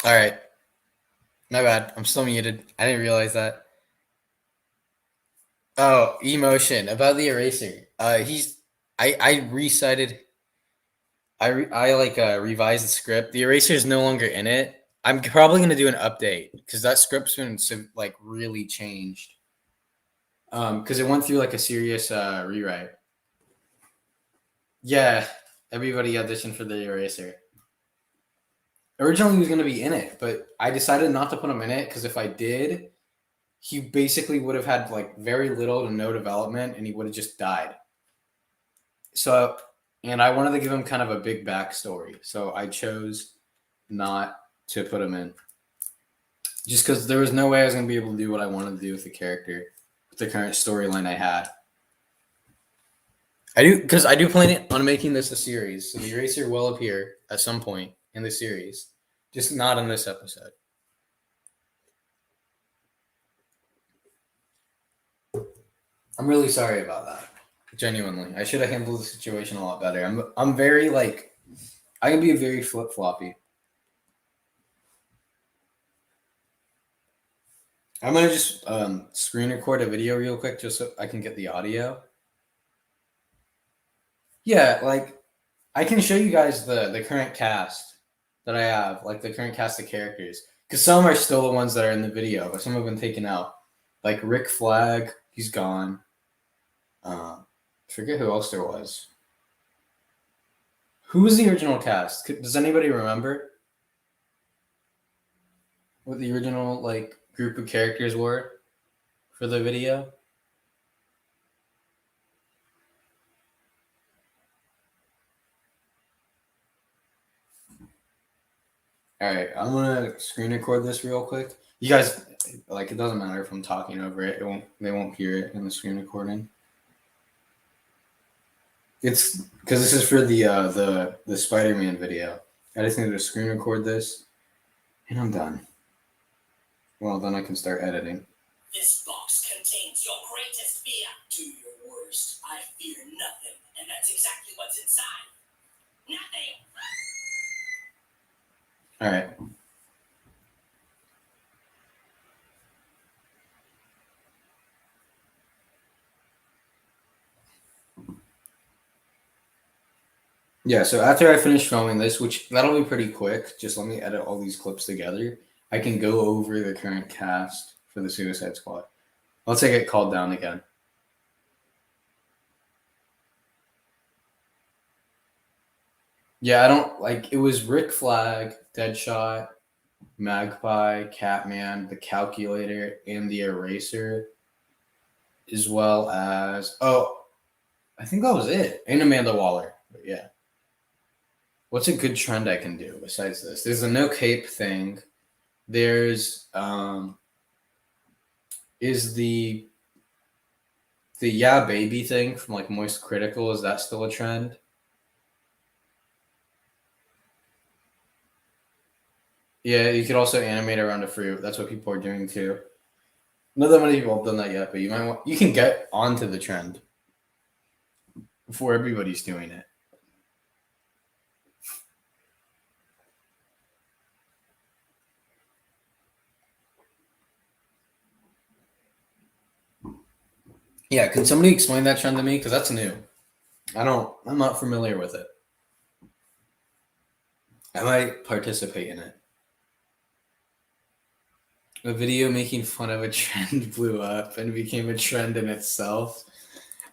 All right. My bad. I'm still muted. I didn't realize that. Oh, emotion about the eraser. I recited. I revised the script. The eraser is no longer in it. I'm probably gonna do an update because that script's been like really changed. Because it went through like a serious rewrite. Yeah, everybody auditioned for the eraser. Originally, he was gonna be in it, but I decided not to put him in it because if I did, he basically would have had like very little to no development, and he would have just died. So, and I wanted to give him kind of a big backstory, so I chose not to put him in, just because there was no way I was going to be able to do what I wanted to do with the character, with the current storyline I had. I do plan on making this a series, so the eraser will appear at some point in the series, just not in this episode. I'm really sorry about that. Genuinely, I should have handled the situation a lot better. I'm very like I can be very flip floppy. I'm gonna just screen record a video real quick just so I can get the audio. Yeah, like I can show you guys the current cast that I have, like the current cast of characters, because some are still the ones that are in the video, but some have been taken out. Like Rick Flag, he's gone. Forget who else there was. Who was the original cast? Does anybody remember what the original like group of characters were for the video? All right, I'm gonna screen record this real quick. You guys, like, it doesn't matter if I'm talking over it. They won't hear it in the screen recording. It's because this is for the Spider-Man video. I just need to screen record this, and I'm done. Well, then I can start editing. This box contains your greatest fear. Do your worst. I fear nothing, and that's exactly what's inside. Nothing. All right. Yeah, so after I finish filming this, which that'll be pretty quick, just let me edit all these clips together. I can go over the current cast for the Suicide Squad. Let's say get called down again. Yeah, I don't like it was Rick Flag, Deadshot, Magpie, Catman, the Calculator, and the Eraser, as well as I think that was it. And Amanda Waller. But yeah. What's a good trend I can do besides this? There's a no cape thing. There's is the yeah baby thing from like Moist Critical, is that still a trend? Yeah, you could also animate around a fruit. That's what people are doing too. Not that many people have done that yet, but you can get onto the trend before everybody's doing it. Yeah, can somebody explain that trend to me? Because that's new. I'm not familiar with it. I might participate in it. A video making fun of a trend blew up and became a trend in itself.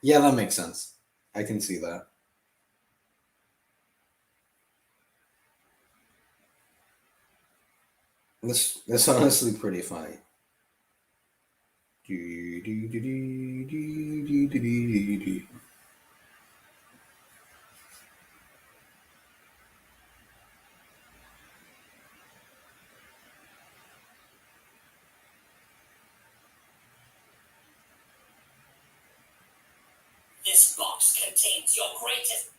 Yeah, that makes sense. I can see that. That's honestly pretty funny. This box contains your greatest.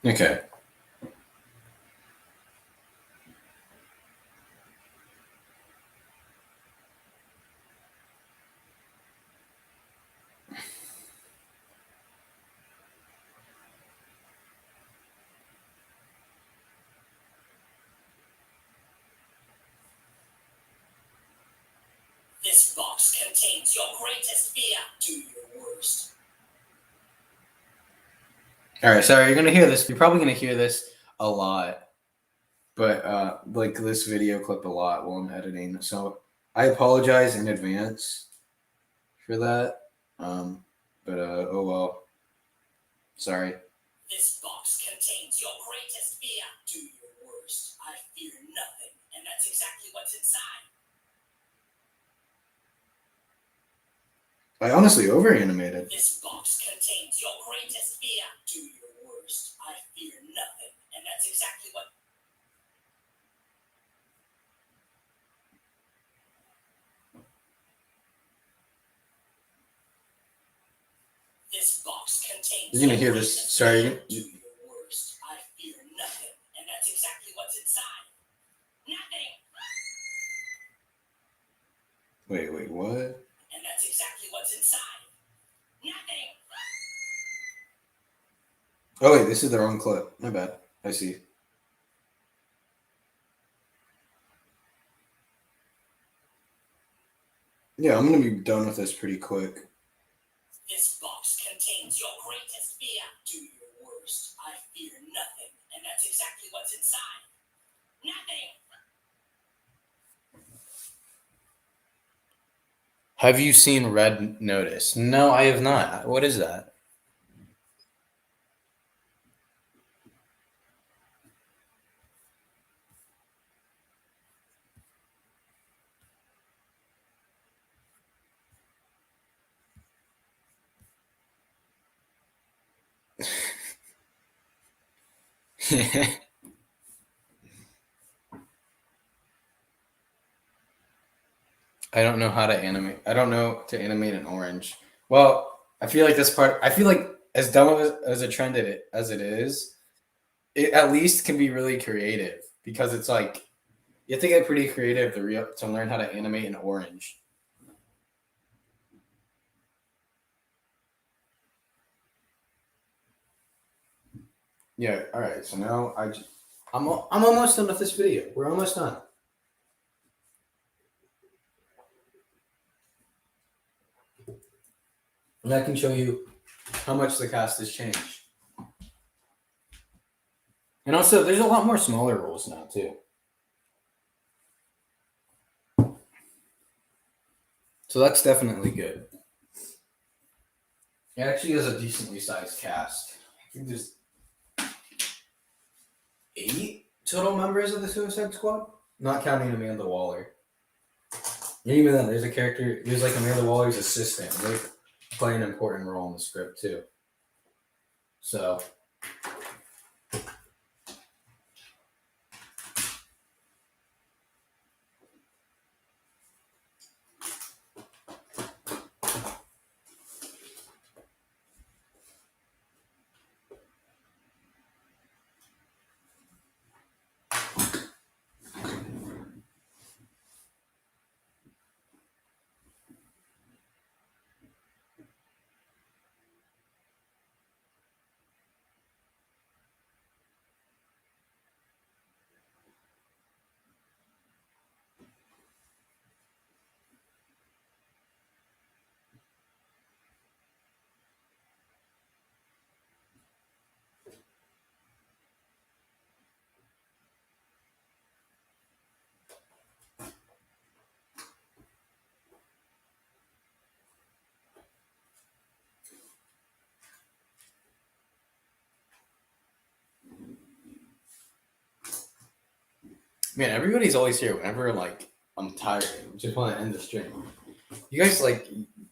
Okay. contains your greatest fear. Do your worst. All right, sorry, you're gonna hear this. You're probably gonna hear this a lot, but like this video clip a lot while I'm editing. So I apologize in advance for that. Oh well. Sorry. This box contains your greatest fear. Do your worst. I fear nothing, and that's exactly what's inside. I honestly over animated. This box contains your greatest fear. Do your worst. I fear nothing, and that's exactly what. This box contains. You're gonna hear this. Sorry. Do your worst. I fear nothing, and that's exactly what's inside. Nothing. Wait, what? And that's exactly what's inside. Nothing. Oh wait, this is the wrong clip. My bad. I see. Yeah, I'm gonna be done with this pretty quick. This box contains your greatest fear. Do your worst. I fear nothing, and that's exactly what's inside. Nothing. Have you seen Red Notice? No, I have not. What is that? I don't know how to animate. I don't know to animate an orange. Well, I feel like this part. I feel like as dumb as a trend as it is, it at least can be really creative because it's like you have to get pretty creative to learn how to animate an orange. Yeah. All right. So now I'm almost done with this video. We're almost done. And I can show you how much the cast has changed. And also, there's a lot more smaller roles now, too. So that's definitely good. It actually has a decently sized cast. I think there's 8 total members of the Suicide Squad, not counting Amanda Waller. And even then, there's a character, there's like Amanda Waller's assistant. They play an important role in the script, too. So. Man, everybody's always here whenever like I'm tired. I just want to end the stream. You guys like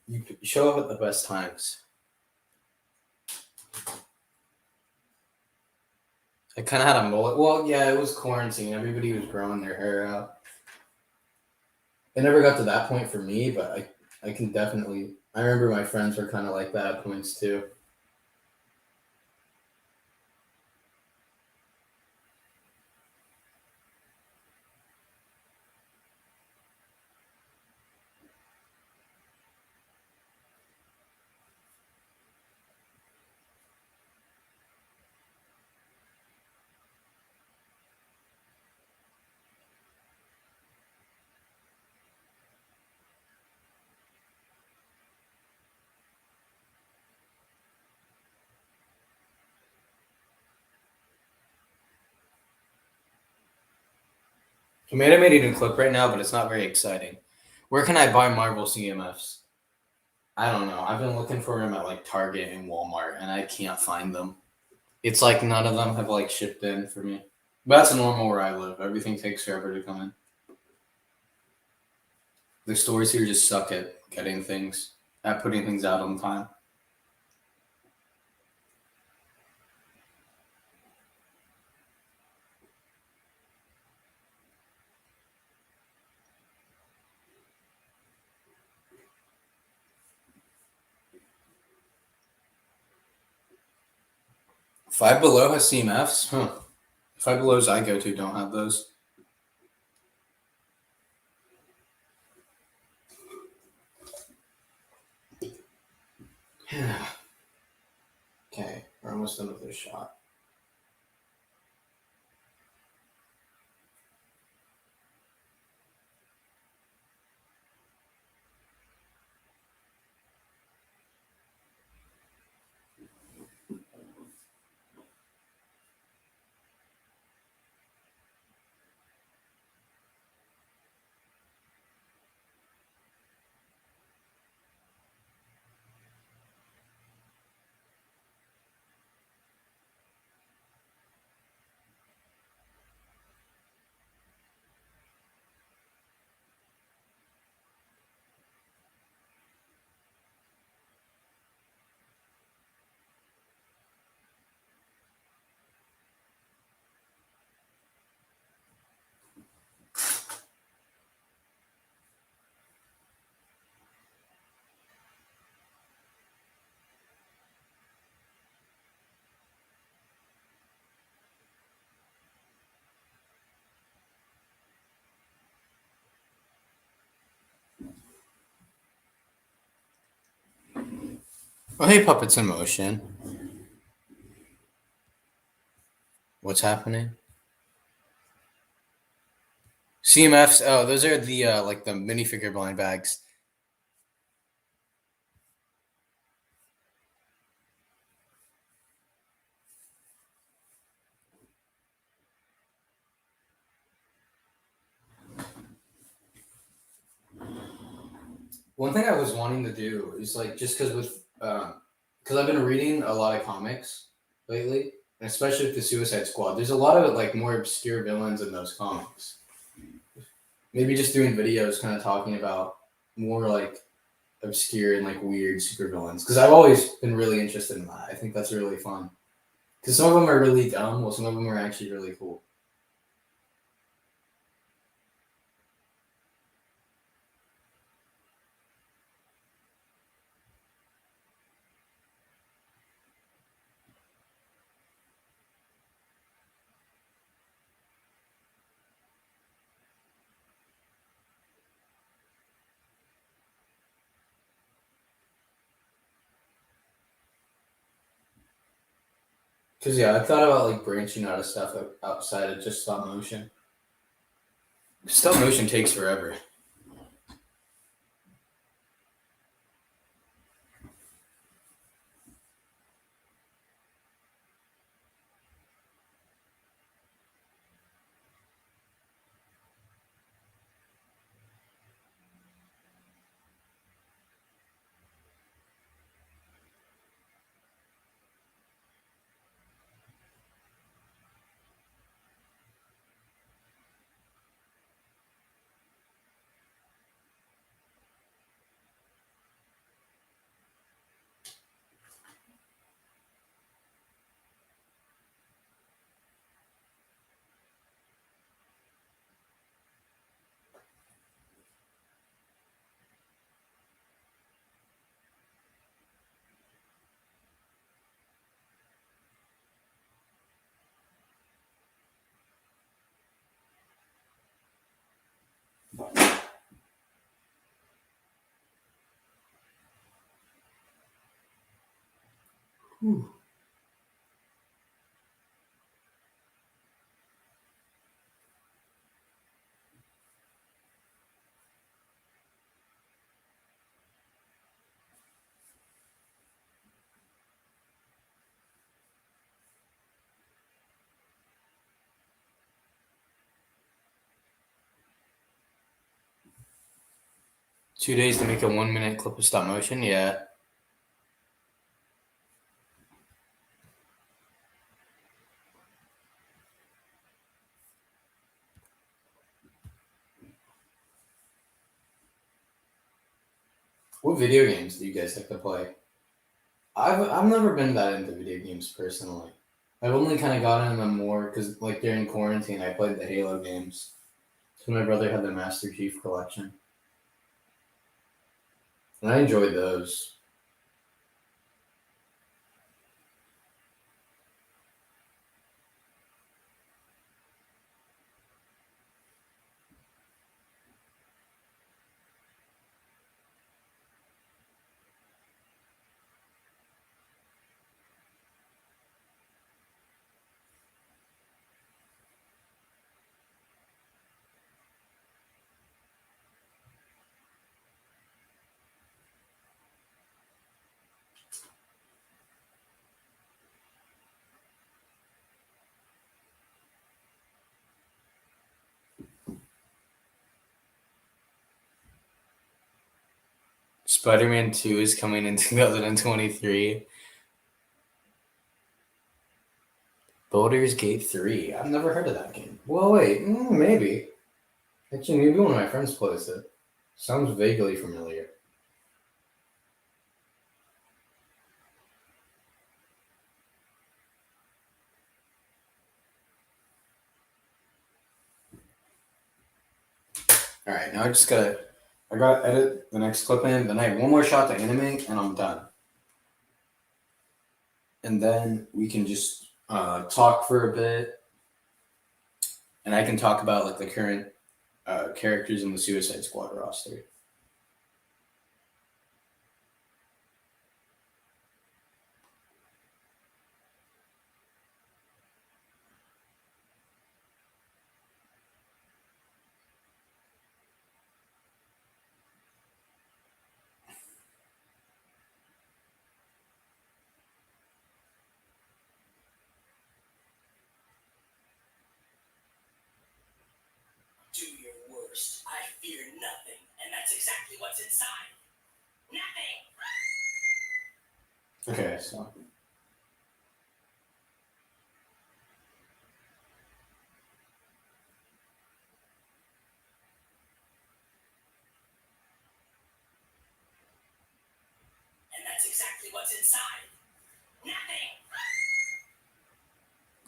you show up at the best times. I kind of had a mullet. Well, yeah, it was quarantine. Everybody was growing their hair out. It never got to that point for me, but I can definitely. I remember my friends were kind of like that at points too. I'm animating a clip right now, but it's not very exciting. Where can I buy Marvel CMFs? I don't know. I've been looking for them at like Target and Walmart, and I can't find them. It's like none of them have like shipped in for me. But that's normal where I live. Everything takes forever to come in. The stores here just suck at getting things, at putting things out on time. Five Below has CMFs? Huh. Five Belows I go to don't have those. Okay, we're almost done with this shot. Oh, hey, Puppets in Motion. What's happening? CMFs. Oh, those are the like the minifigure blind bags. One thing I was wanting to do is like just because I've been reading a lot of comics lately, and especially with the Suicide Squad. There's a lot of like more obscure villains in those comics. Maybe just doing videos, kind of talking about more like obscure and like weird supervillains. Because I've always been really interested in that. I think that's really fun. Because some of them are really dumb, while some of them are actually really cool. Because yeah, I thought about like branching out of stuff outside of just stop motion. Stop motion takes forever. Whew. 2 days to make a 1 minute clip of stop motion? Yeah. What video games do you guys like to play? I've never been that into video games personally. I've only kind of gotten into them more because like during quarantine I played the Halo games. So my brother had the Master Chief Collection. And I enjoyed those. Spider-Man 2 is coming in 2023. Baldur's Gate 3. I've never heard of that game. Well, wait, maybe. Actually, maybe one of my friends plays it. Sounds vaguely familiar. All right, now I gotta edit the next clip in. Then I have one more shot to animate, and I'm done. And then we can just talk for a bit, and I can talk about like the current characters in the Suicide Squad roster. Do your worst. I fear nothing, and that's exactly what's inside. Nothing. Okay, so And that's exactly what's inside. Nothing.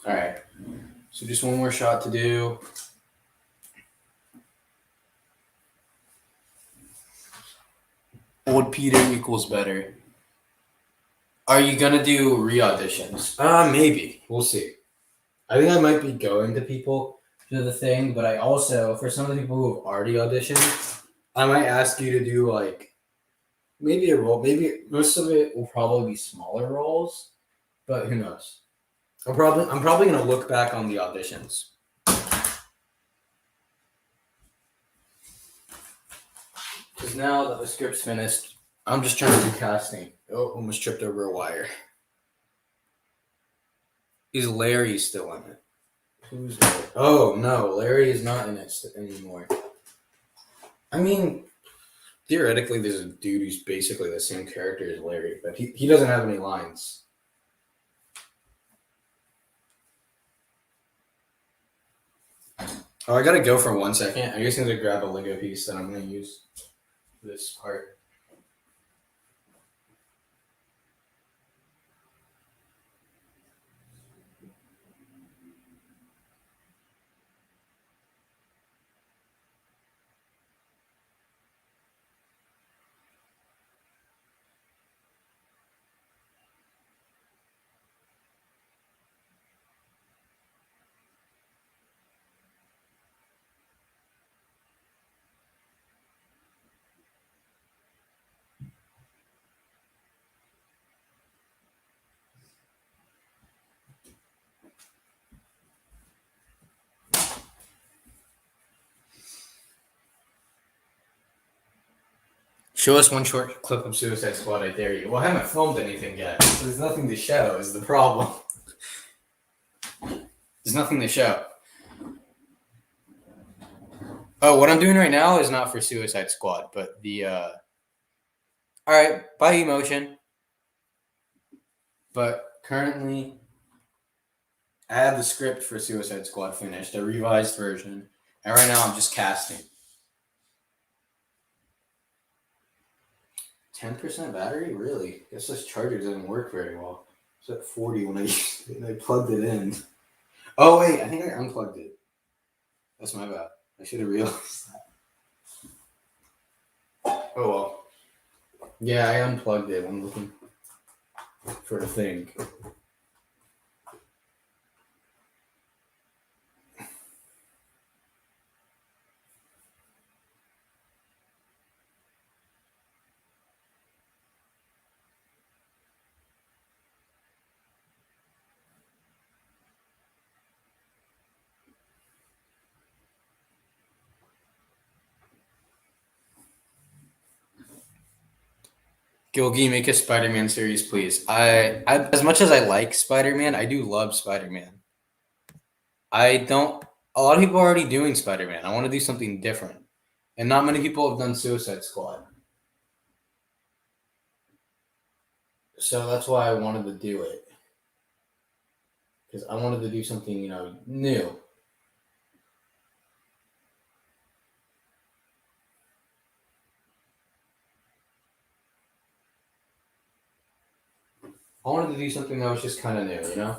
all right, so just one more shot to do. Old Peter equals better. Are you gonna do re-auditions? Maybe. We'll see. I think I might be going to people to the thing, but I also, for some of the people who have already auditioned, I might ask you to do like maybe a role. Maybe most of it will probably be smaller roles, but who knows? I'm probably gonna look back on the auditions. Because now that the script's finished, I'm just trying to do casting. Oh, almost tripped over a wire. Is Larry still in it? Who's Larry? Oh no, Larry is not in it anymore. I mean, theoretically, there's a dude who's basically the same character as Larry, but he doesn't have any lines. Oh, I gotta go for 1 second. I just need to grab a Lego piece that I'm gonna use for this part. Show us one short clip of Suicide Squad, I dare you. Well, I haven't filmed anything yet, so there's nothing to show, is the problem. There's nothing to show. Oh, what I'm doing right now is not for Suicide Squad, but the all right, by emotion. But currently, I have the script for Suicide Squad finished, a revised version, and right now I'm just casting. 10% battery, really? Guess this charger doesn't work very well. It's at 40 when I plugged it in. Oh wait, I think I unplugged it. That's my bad. I should have realized that. Oh well. Yeah, I unplugged it. I'm looking for a thing. Gilgy, make a Spider-Man series, please. I as much as I like Spider-Man, I do love Spider-Man. I don't. A lot of people are already doing Spider-Man. I want to do something different, and not many people have done Suicide Squad. So that's why I wanted to do it, because I wanted to do something, new. I wanted to do something that was just kind of new.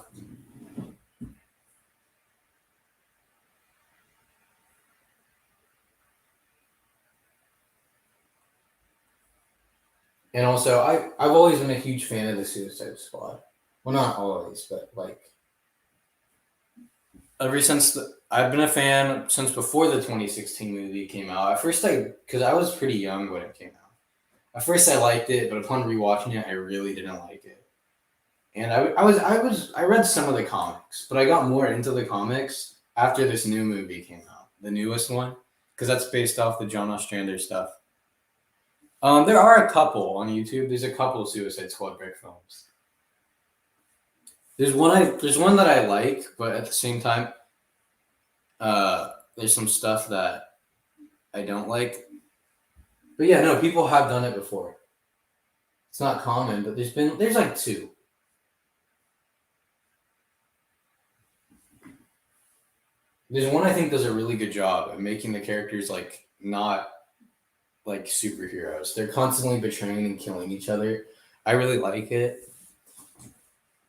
And also, I've always been a huge fan of the Suicide Squad. Well, not always, but like ever since I've been a fan since before the 2016 movie came out. At first, because I was pretty young when it came out. At first, I liked it, but upon rewatching it, I really didn't like it. And I read some of the comics, but I got more into the comics after this new movie came out, the newest one, because that's based off the John Ostrander stuff. There are a couple on YouTube. There's a couple of Suicide Squad brick films. There's one that I like, but at the same time, there's some stuff that I don't like. But yeah, no, people have done it before. It's not common, but there's like two. There's one I think does a really good job at making the characters like not like superheroes. They're constantly betraying and killing each other. I really like it,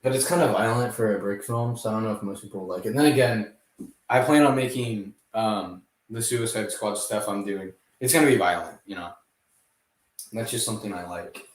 but it's kind of violent for a brick film, so I don't know if most people like it. And then again, I plan on making the Suicide Squad stuff I'm doing. It's gonna be violent. That's just something I like.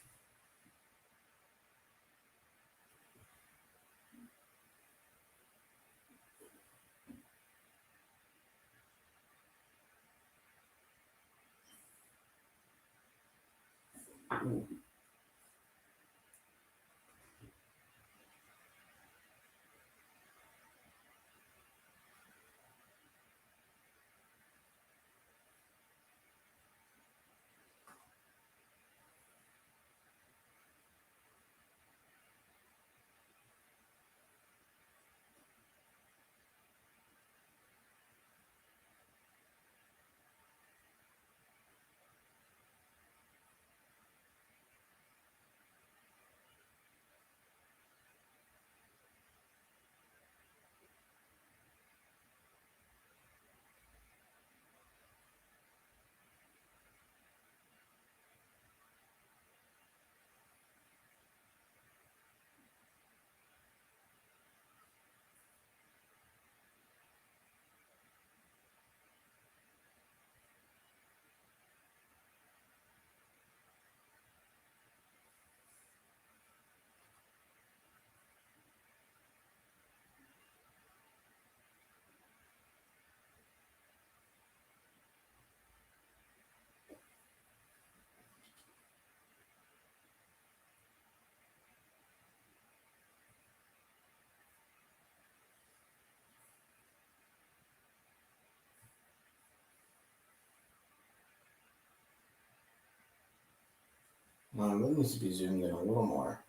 That needs to be zoomed in a little more.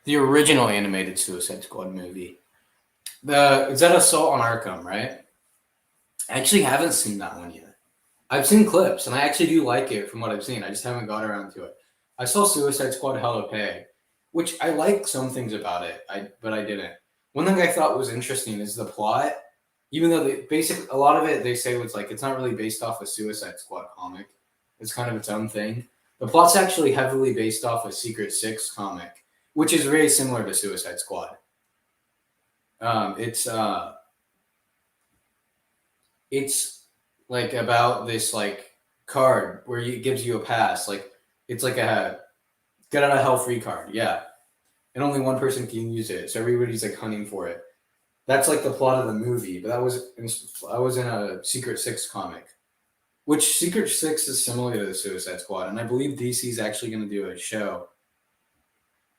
The original animated Suicide Squad movie. Is that Assault on Arkham, right? I actually haven't seen that one yet. I've seen clips, and I actually do like it from what I've seen. I just haven't got around to it. I saw Suicide Squad Hell to Pay, which I like some things about it, but I didn't. One thing I thought was interesting is the plot. Even though a lot of it they say was like it's not really based off a Suicide Squad comic. It's kind of its own thing. The plot's actually heavily based off a Secret Six comic, which is very similar to Suicide Squad. It's like about this like card where it gives you a pass. Like it's like a get out of hell free card. Yeah, and only one person can use it, so everybody's like hunting for it. That's like the plot of the movie, but I was in a Secret Six comic, which Secret Six is similar to the Suicide Squad, and I believe DC is actually going to do a show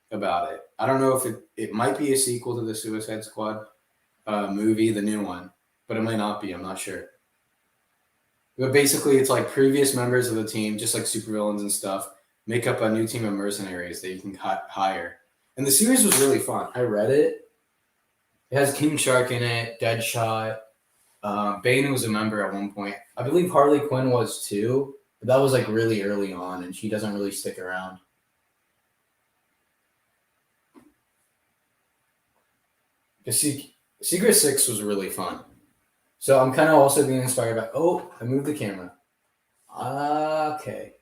about it. I don't know if it might be a sequel to the Suicide Squad movie, the new one, but it might not be. I'm not sure. But basically, it's like previous members of the team, just like supervillains and stuff, make up a new team of mercenaries that you can hire. And the series was really fun. I read it. It has King Shark in it, Deadshot. Bane was a member at one point. I believe Harley Quinn was too, but that was like really early on, and she doesn't really stick around. The Secret Six was really fun. So I'm kind of also being inspired by. Oh, I moved the camera. Okay,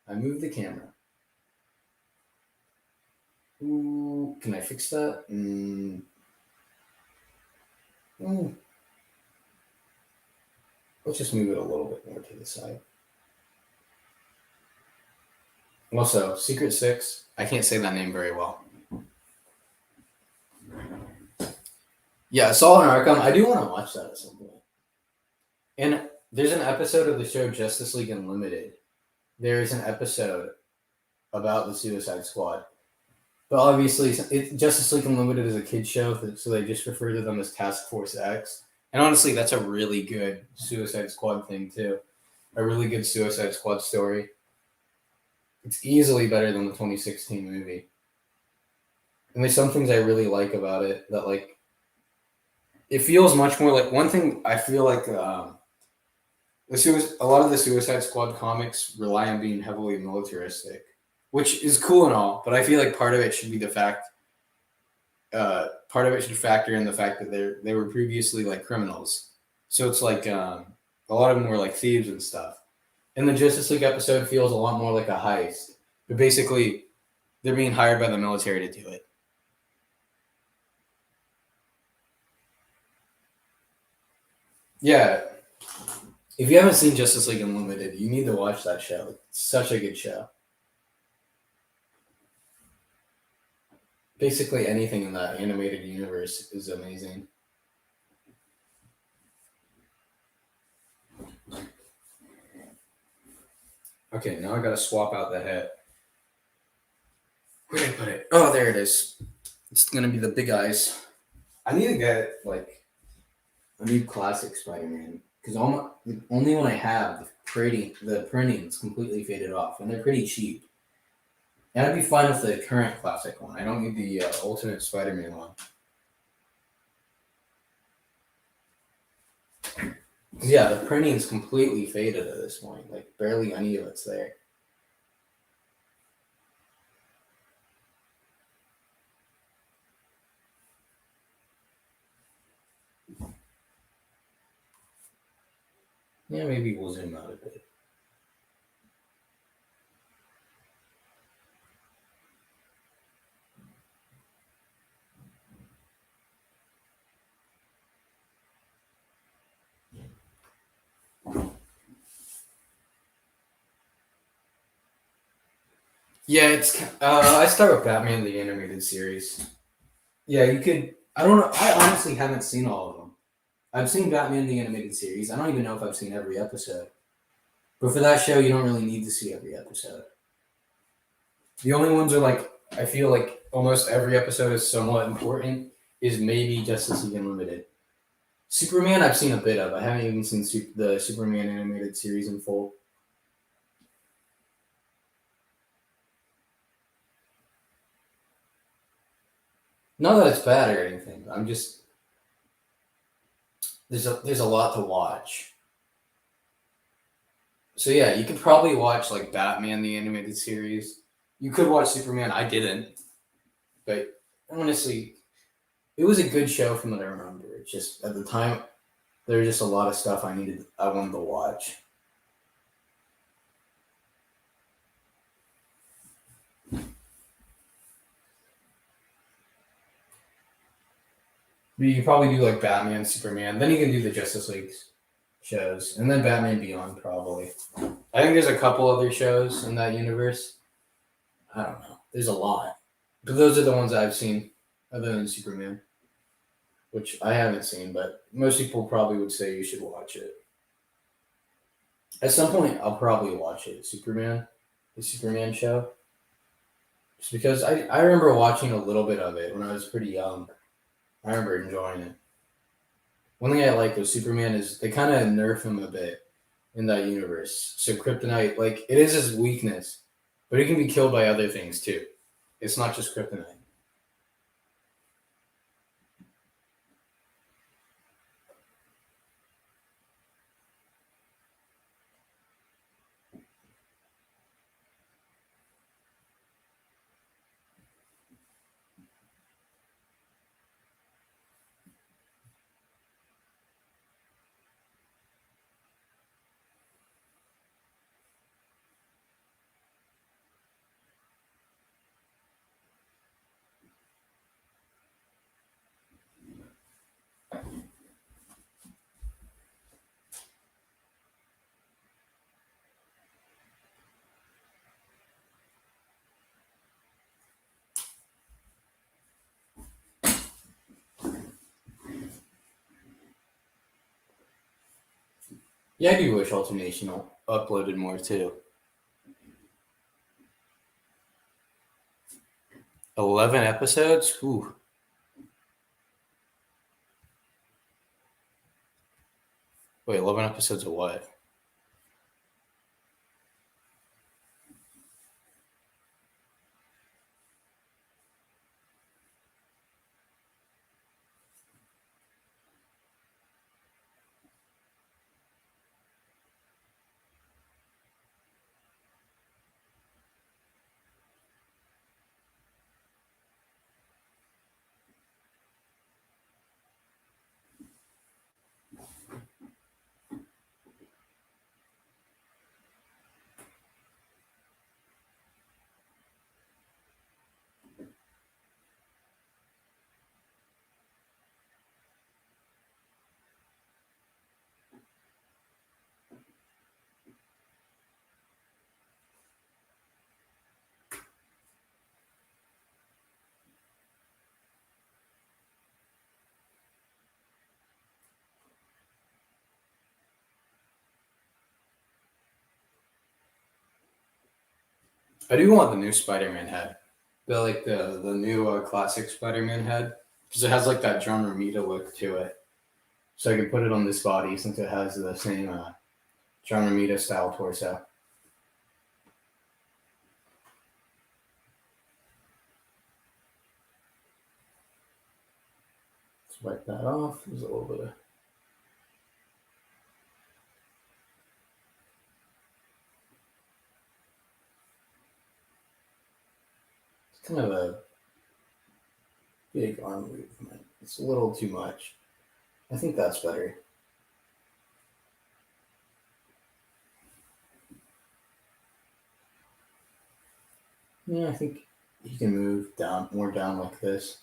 I moved the camera. Ooh, can I fix that? Let's just move it a little bit more to the side. Also, Secret Six. I can't say that name very well. Yeah, Assault on Arkham. I do want to watch that at some point. And there's an episode of the show Justice League Unlimited. There is an episode about the Suicide Squad. But obviously, Justice League Unlimited is a kid's show, so they just refer to them as Task Force X. And honestly, that's a really good Suicide Squad thing, too. A really good Suicide Squad story. It's easily better than the 2016 movie. And there's some things I really like about it that, like, it feels much more like one thing I feel like a lot of the Suicide Squad comics rely on being heavily militaristic, which is cool and all, but I feel like part of it should be part of it should factor in the fact that they were previously like criminals. So it's like a lot of them were like thieves and stuff. And the Justice League episode feels a lot more like a heist, but basically they're being hired by the military to do it. Yeah. If you haven't seen Justice League Unlimited, you need to watch that show. It's such a good show. Basically anything in that animated universe is amazing. Okay, now I gotta swap out the head. Where did I put it? Oh, there it is. It's gonna be the big eyes. I need to get like a new classic Spider-Man because the only one I have, the printing is completely faded off, and they're pretty cheap. And I'd be fine with the current classic one. I don't need the Ultimate Spider-Man one. Yeah, the printing is completely faded at this point. Like barely any of it's there. Yeah, maybe we'll zoom out a bit. Yeah, it's. I start with Batman the Animated Series. Yeah, you could. I don't know. I honestly haven't seen all of them. I've seen Batman the Animated Series. I don't even know if I've seen every episode. But for that show, you don't really need to see every episode. The only ones are like I feel like almost every episode is somewhat important. Is maybe Justice League Unlimited. Superman, I've seen a bit of. I haven't even seen the Superman animated series in full. Not that it's bad or anything. I'm just there's a lot to watch. So yeah, you could probably watch like Batman the animated series. You could watch Superman. I didn't, but honestly, it was a good show from what I remember. It's just at the time there was just a lot of stuff I wanted to watch. But you could probably do like Batman, Superman. Then you can do the Justice League shows, and then Batman Beyond probably. I think there's a couple other shows in that universe. I don't know. There's a lot, but those are the ones I've seen, other than Superman, which I haven't seen. But most people probably would say you should watch it. At some point, I'll probably watch it. Superman, the Superman show, just because I remember watching a little bit of it when I was pretty young. I remember enjoying it. One thing I like with Superman is they kind of nerf him a bit in that universe. So kryptonite, like it is his weakness, but he can be killed by other things too. It's not just kryptonite. Yeah, I do wish Ultimation uploaded more too. 11 episodes? Ooh. Wait, 11 episodes of what? I do want the new Spider-Man head. The new classic Spider-Man head. Because it has like that John Romita look to it. So I can put it on this body since it has the same John Romita style torso. Let's wipe that off. There's a little bit of it's kind of a big arm movement. It's a little too much. I think that's better. Yeah, I think you can move down more down like this.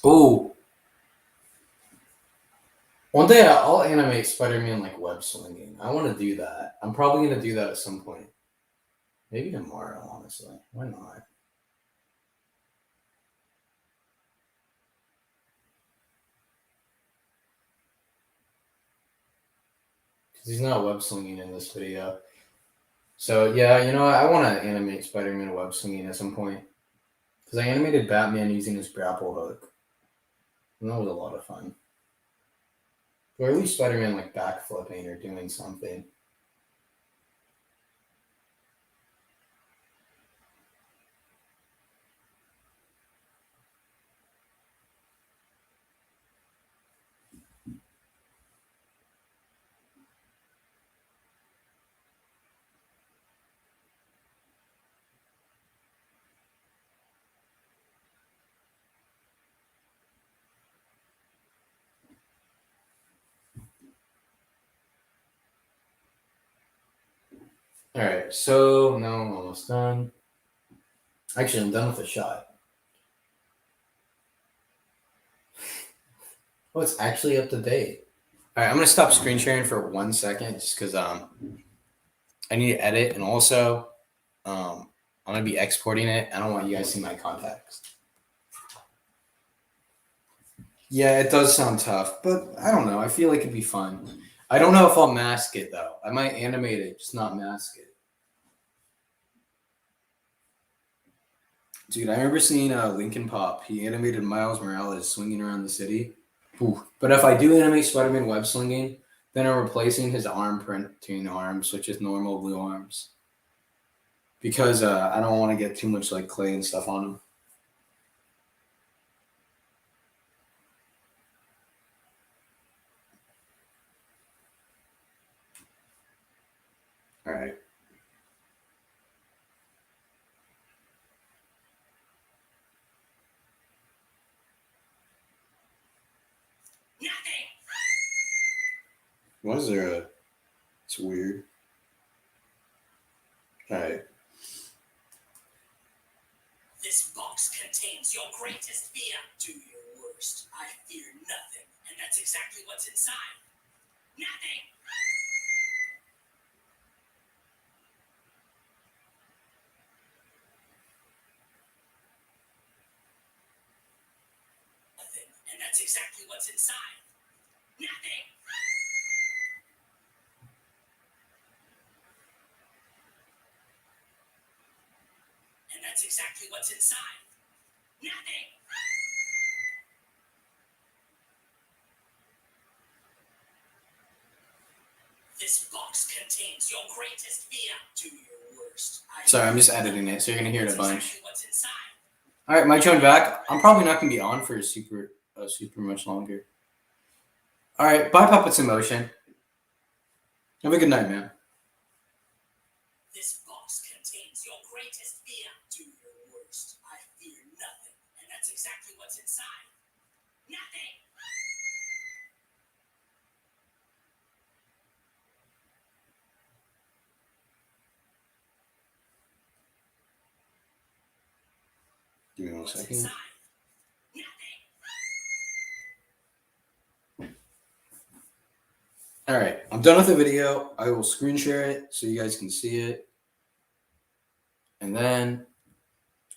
Oh, one day I'll animate Spider-Man like web slinging. I want to do that. I'm probably gonna do that at some point. Maybe tomorrow, honestly. Why not? Because he's not web slinging in this video. So yeah, you know what? I want to animate Spider-Man web slinging at some point. Because I animated Batman using his grapple hook. And that was a lot of fun. Or at least Spider-Man like backflipping or doing something. Alright, so now I'm almost done. Actually, I'm done with the shot. Oh, it's actually up to date. Alright, I'm gonna stop screen sharing for 1 second just because I need to edit, and also I'm gonna be exporting it. I don't want you guys to see my contacts. Yeah, it does sound tough, but I don't know. I feel like it'd be fun. I don't know if I'll mask it though. I might animate it, just not mask it. Dude, I remember seeing Lincoln Pop. He animated Miles Morales swinging around the city. Ooh. But if I do animate Spider-Man web slinging, then I'm replacing his arm printing arms with just normal blue arms. Because I don't want to get too much like clay and stuff on him. All right. Nothing. Was there a? It's weird. All right. This box contains your greatest fear. Do your worst. I fear nothing, and that's exactly what's inside. Nothing. Nothing, and that's exactly what's inside. Nothing. And that's exactly what's inside. Nothing. This box contains your greatest fear. Do your worst. Sorry, I'm just editing it, so you're gonna hear it a That's bunch. exactly what's inside. All right, my turn back. I'm probably not gonna be on for super much longer. All right, bye, Puppets in Motion. Have a good night, man. This box contains your greatest fear. Do your worst. I fear nothing, and that's exactly what's inside. Nothing. Give me 1 What's second. inside? Nothing. All right, I'm done with the video. I will screen share it so you guys can see it. And then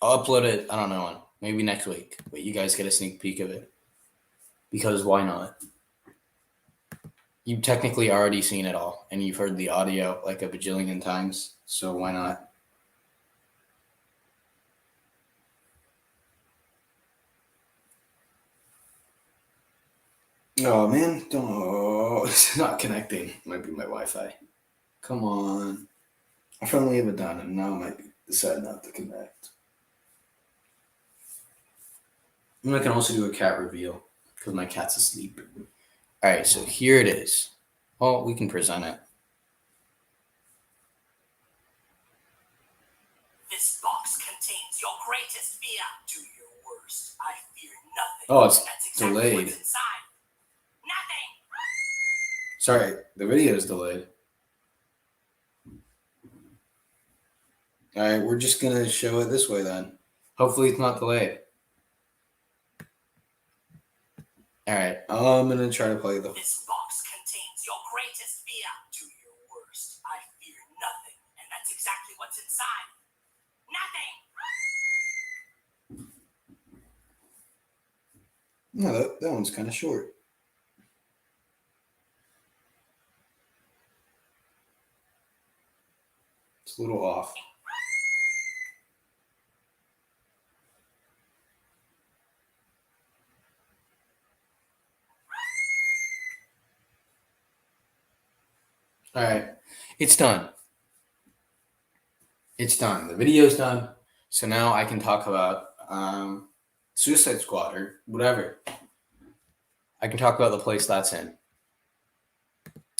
I'll upload it, I don't know, maybe next week. But you guys get a sneak peek of it. Because why not? You've technically already seen it all, and you've heard the audio like a bajillion times. So why not? Oh man, don't. It's not connecting. Might be my Wi-Fi. Come on. I finally have it done, and now I might decide not to connect. And I can also do a cat reveal because my cat's asleep. All right, so here it is. Well, we can present it. This box contains your greatest fear. Do your worst. I fear nothing. Oh, it's That's exactly delayed. what's inside. Nothing. Sorry, the video is delayed. All right, we're just gonna show it this way then. Hopefully, it's not delayed. All right, I'm gonna try to play the. This box contains your greatest fear. Do your worst. I fear nothing, and that's exactly what's inside. Nothing. No, that one's kind of short. It's a little off. All right, it's done. It's done. The video's done. So now I can talk about Suicide Squad or whatever. I can talk about the place that's in.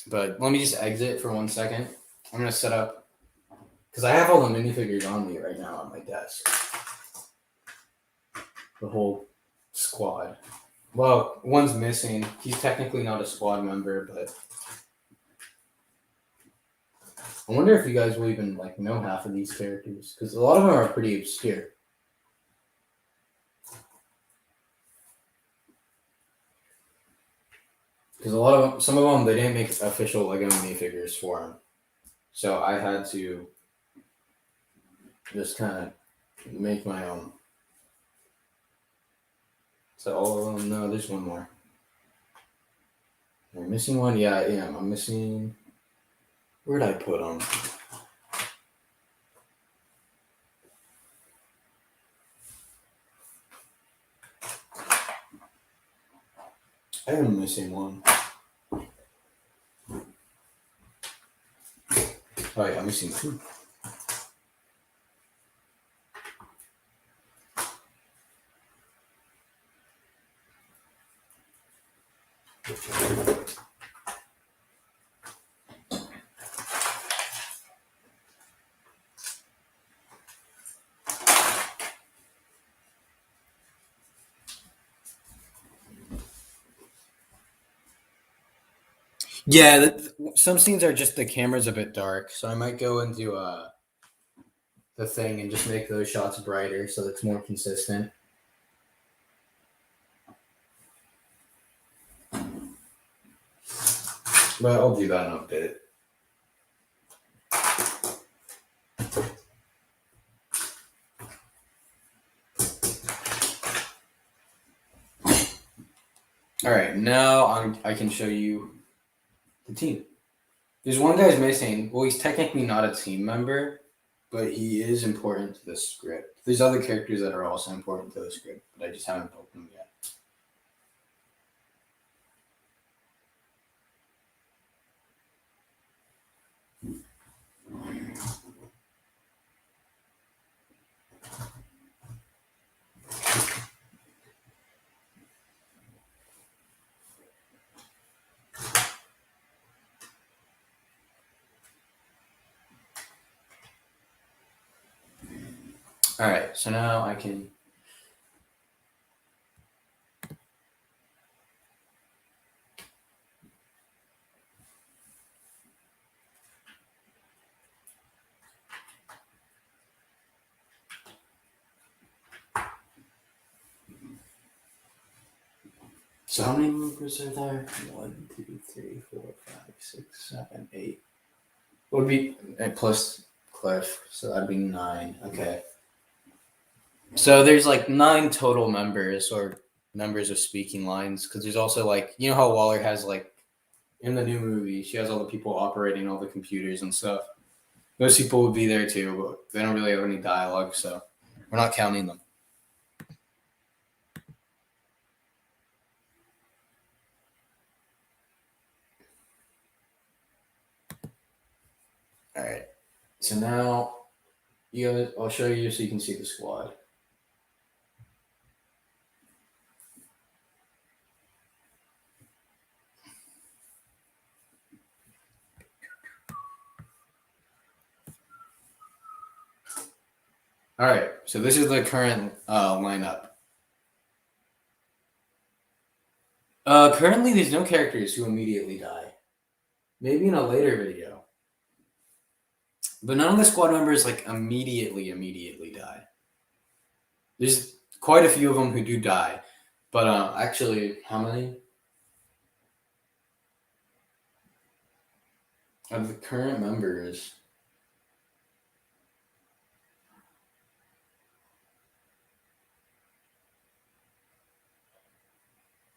But let me just exit for 1 second. I'm gonna set up because I have all the minifigures on me right now on my desk. The whole squad. Well, one's missing. He's technically not a squad member, but I wonder if you guys will even like know half of these characters because a lot of them are pretty obscure. Because a lot of them, some of them, they didn't make official Lego minifigures for them, so I had to just kind of make my own. So all of them, no, there's one more. Am I missing one? Yeah, I am. I'm missing. Where'd I put them? I am missing one. Oh yeah, I'm missing two. Yeah, some scenes are just the camera's a bit dark, so I might go into the thing and just make those shots brighter so it's more consistent. But I'll do that in a bit. All right, now I can show you the team. There's one guy's missing. Well, he's technically not a team member, but he is important to the script. There's other characters that are also important to the script, but I just haven't built them yet. All right, so now I can. So how many members are there? 1, 2, 3, 4, 5, 6, 7, 8. Would be plus Cliff, so that'd be 9. Okay. So there's like 9 total members or members of speaking lines because there's also like how Waller has like in the new movie she has all the people operating all the computers and stuff. Those people would be there too, but they don't really have any dialogue, so we're not counting them. All right. So now I'll show you so you can see the squad. All right, so this is the current lineup. Currently, there's no characters who immediately die. Maybe in a later video. But none of the squad members like immediately die. There's quite a few of them who do die. But actually, how many of the current members?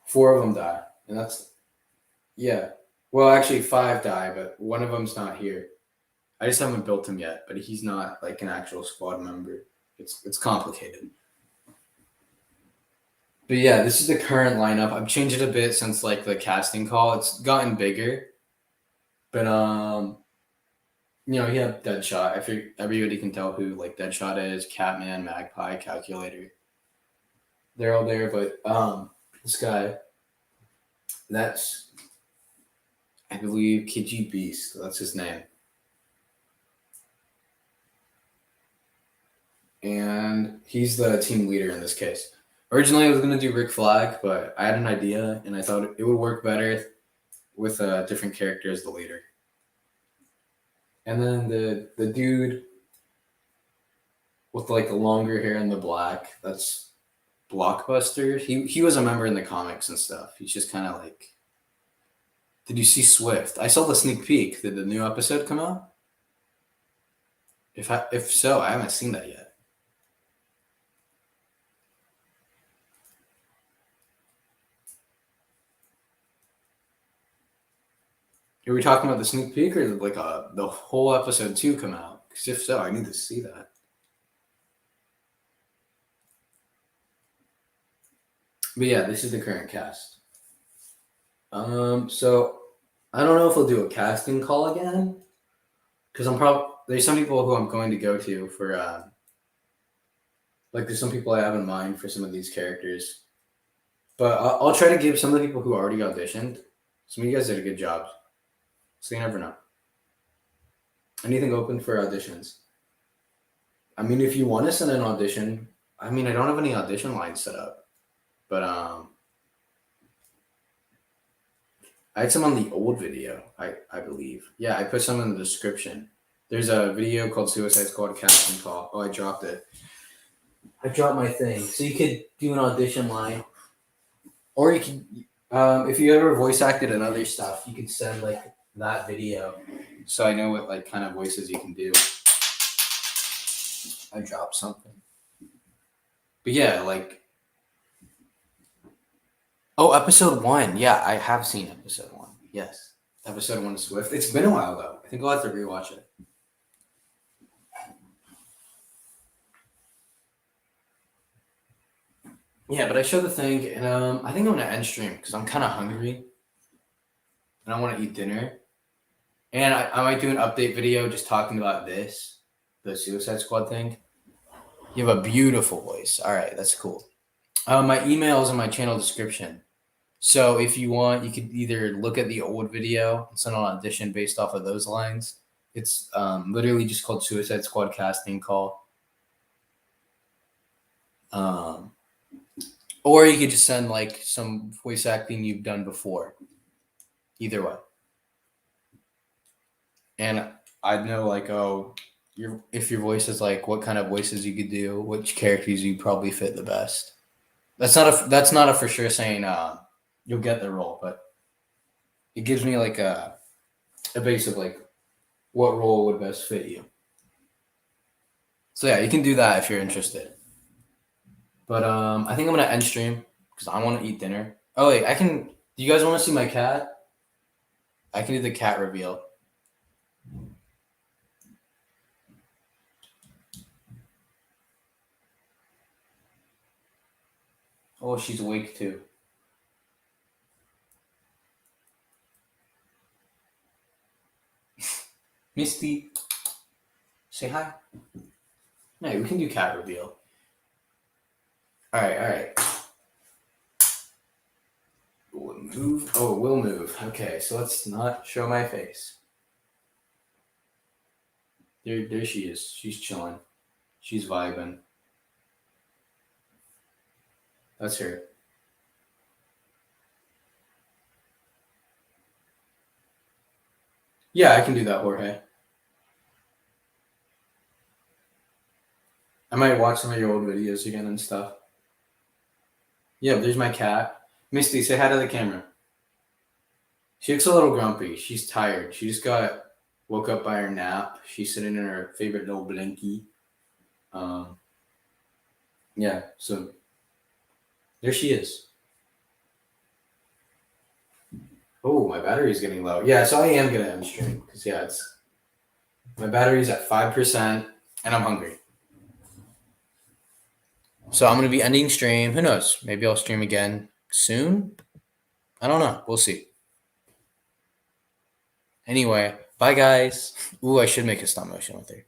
Four of them die, and that's yeah. Well, actually, five die, but one of them's not here. I just haven't built him yet, but he's not like an actual squad member. It's complicated. But yeah, this is the current lineup. I've changed it a bit since like the casting call. It's gotten bigger, but you know, you have Deadshot. I think everybody can tell who like Deadshot is. Catman, Magpie, Calculator. They're all there, but this guy, that's I believe Kiji Beast. That's his name. And he's the team leader in this case. Originally, I was going to do Rick Flag, but I had an idea, and I thought it would work better with a different character as the leader. And then the dude with like the longer hair and the black, that's Blockbuster. He was a member in the comics and stuff. He's just kind of like. Did you see Swift? I saw the sneak peek. Did the new episode come out? If so, I haven't seen that yet. Are we talking about the sneak peek or like the whole episode 2 come out? Because if so, I need to see that. But yeah, this is the current cast. So I don't know if we'll do a casting call again, because there's some people who I'm going to go to for like there's some people I have in mind for some of these characters, but I'll try to give some of the people who already auditioned. Some of you guys did a good job, so you never know. Anything open for auditions? I mean, if you want to send an audition, I mean, I don't have any audition lines set up, but I had some on the old video, I believe. Yeah, I put some in the description. There's a video called Suicide Squad Casting Call. Oh, I dropped it. I dropped my thing. So you could do an audition line. Or you can, if you ever voice acted in other stuff, you could send like that video. So I know what like kind of voices you can do. I dropped something. But yeah, like. Oh, episode 1. Yeah, I have seen episode 1. Yes. Episode 1 of Swift. It's been a while though. I think I'll have to rewatch it. Yeah, but I showed the thing, and I think I'm gonna end stream because I'm kind of hungry, and I want to eat dinner. And I might do an update video just talking about this, the Suicide Squad thing. You have a beautiful voice. All right, that's cool. My email is in my channel description. So if you want, you could either look at the old video and send an audition based off of those lines. It's literally just called Suicide Squad Casting Call. Or you could just send like some voice acting you've done before. Either way. And I'd know like, oh, if your voice is like what kind of voices you could do, which characters you probably fit the best. That's not a for sure saying you'll get the role, but it gives me like a base of like what role would best fit you. So yeah, you can do that if you're interested. But I think I'm gonna end stream because I want to eat dinner. Oh wait, I can. Do you guys want to see my cat? I can do the cat reveal. Oh, she's awake too. Misty, say hi. No, we can do cat reveal. All right. We'll move. Oh, we'll move. Okay, so let's not show my face. There she is. She's chilling. She's vibing. That's her. Yeah, I can do that, Jorge. I might watch some of your old videos again and stuff. Yeah, there's my cat. Misty, say hi to the camera. She looks a little grumpy. She's tired. She just woke up by her nap. She's sitting in her favorite little blankie. Yeah, so there she is. Oh, my battery's getting low. Yeah, so I am gonna end stream because it's my battery's at 5% and I'm hungry. So I'm gonna be ending stream. Who knows? Maybe I'll stream again soon. I don't know. We'll see. Anyway, bye guys. Ooh, I should make a stop motion with her.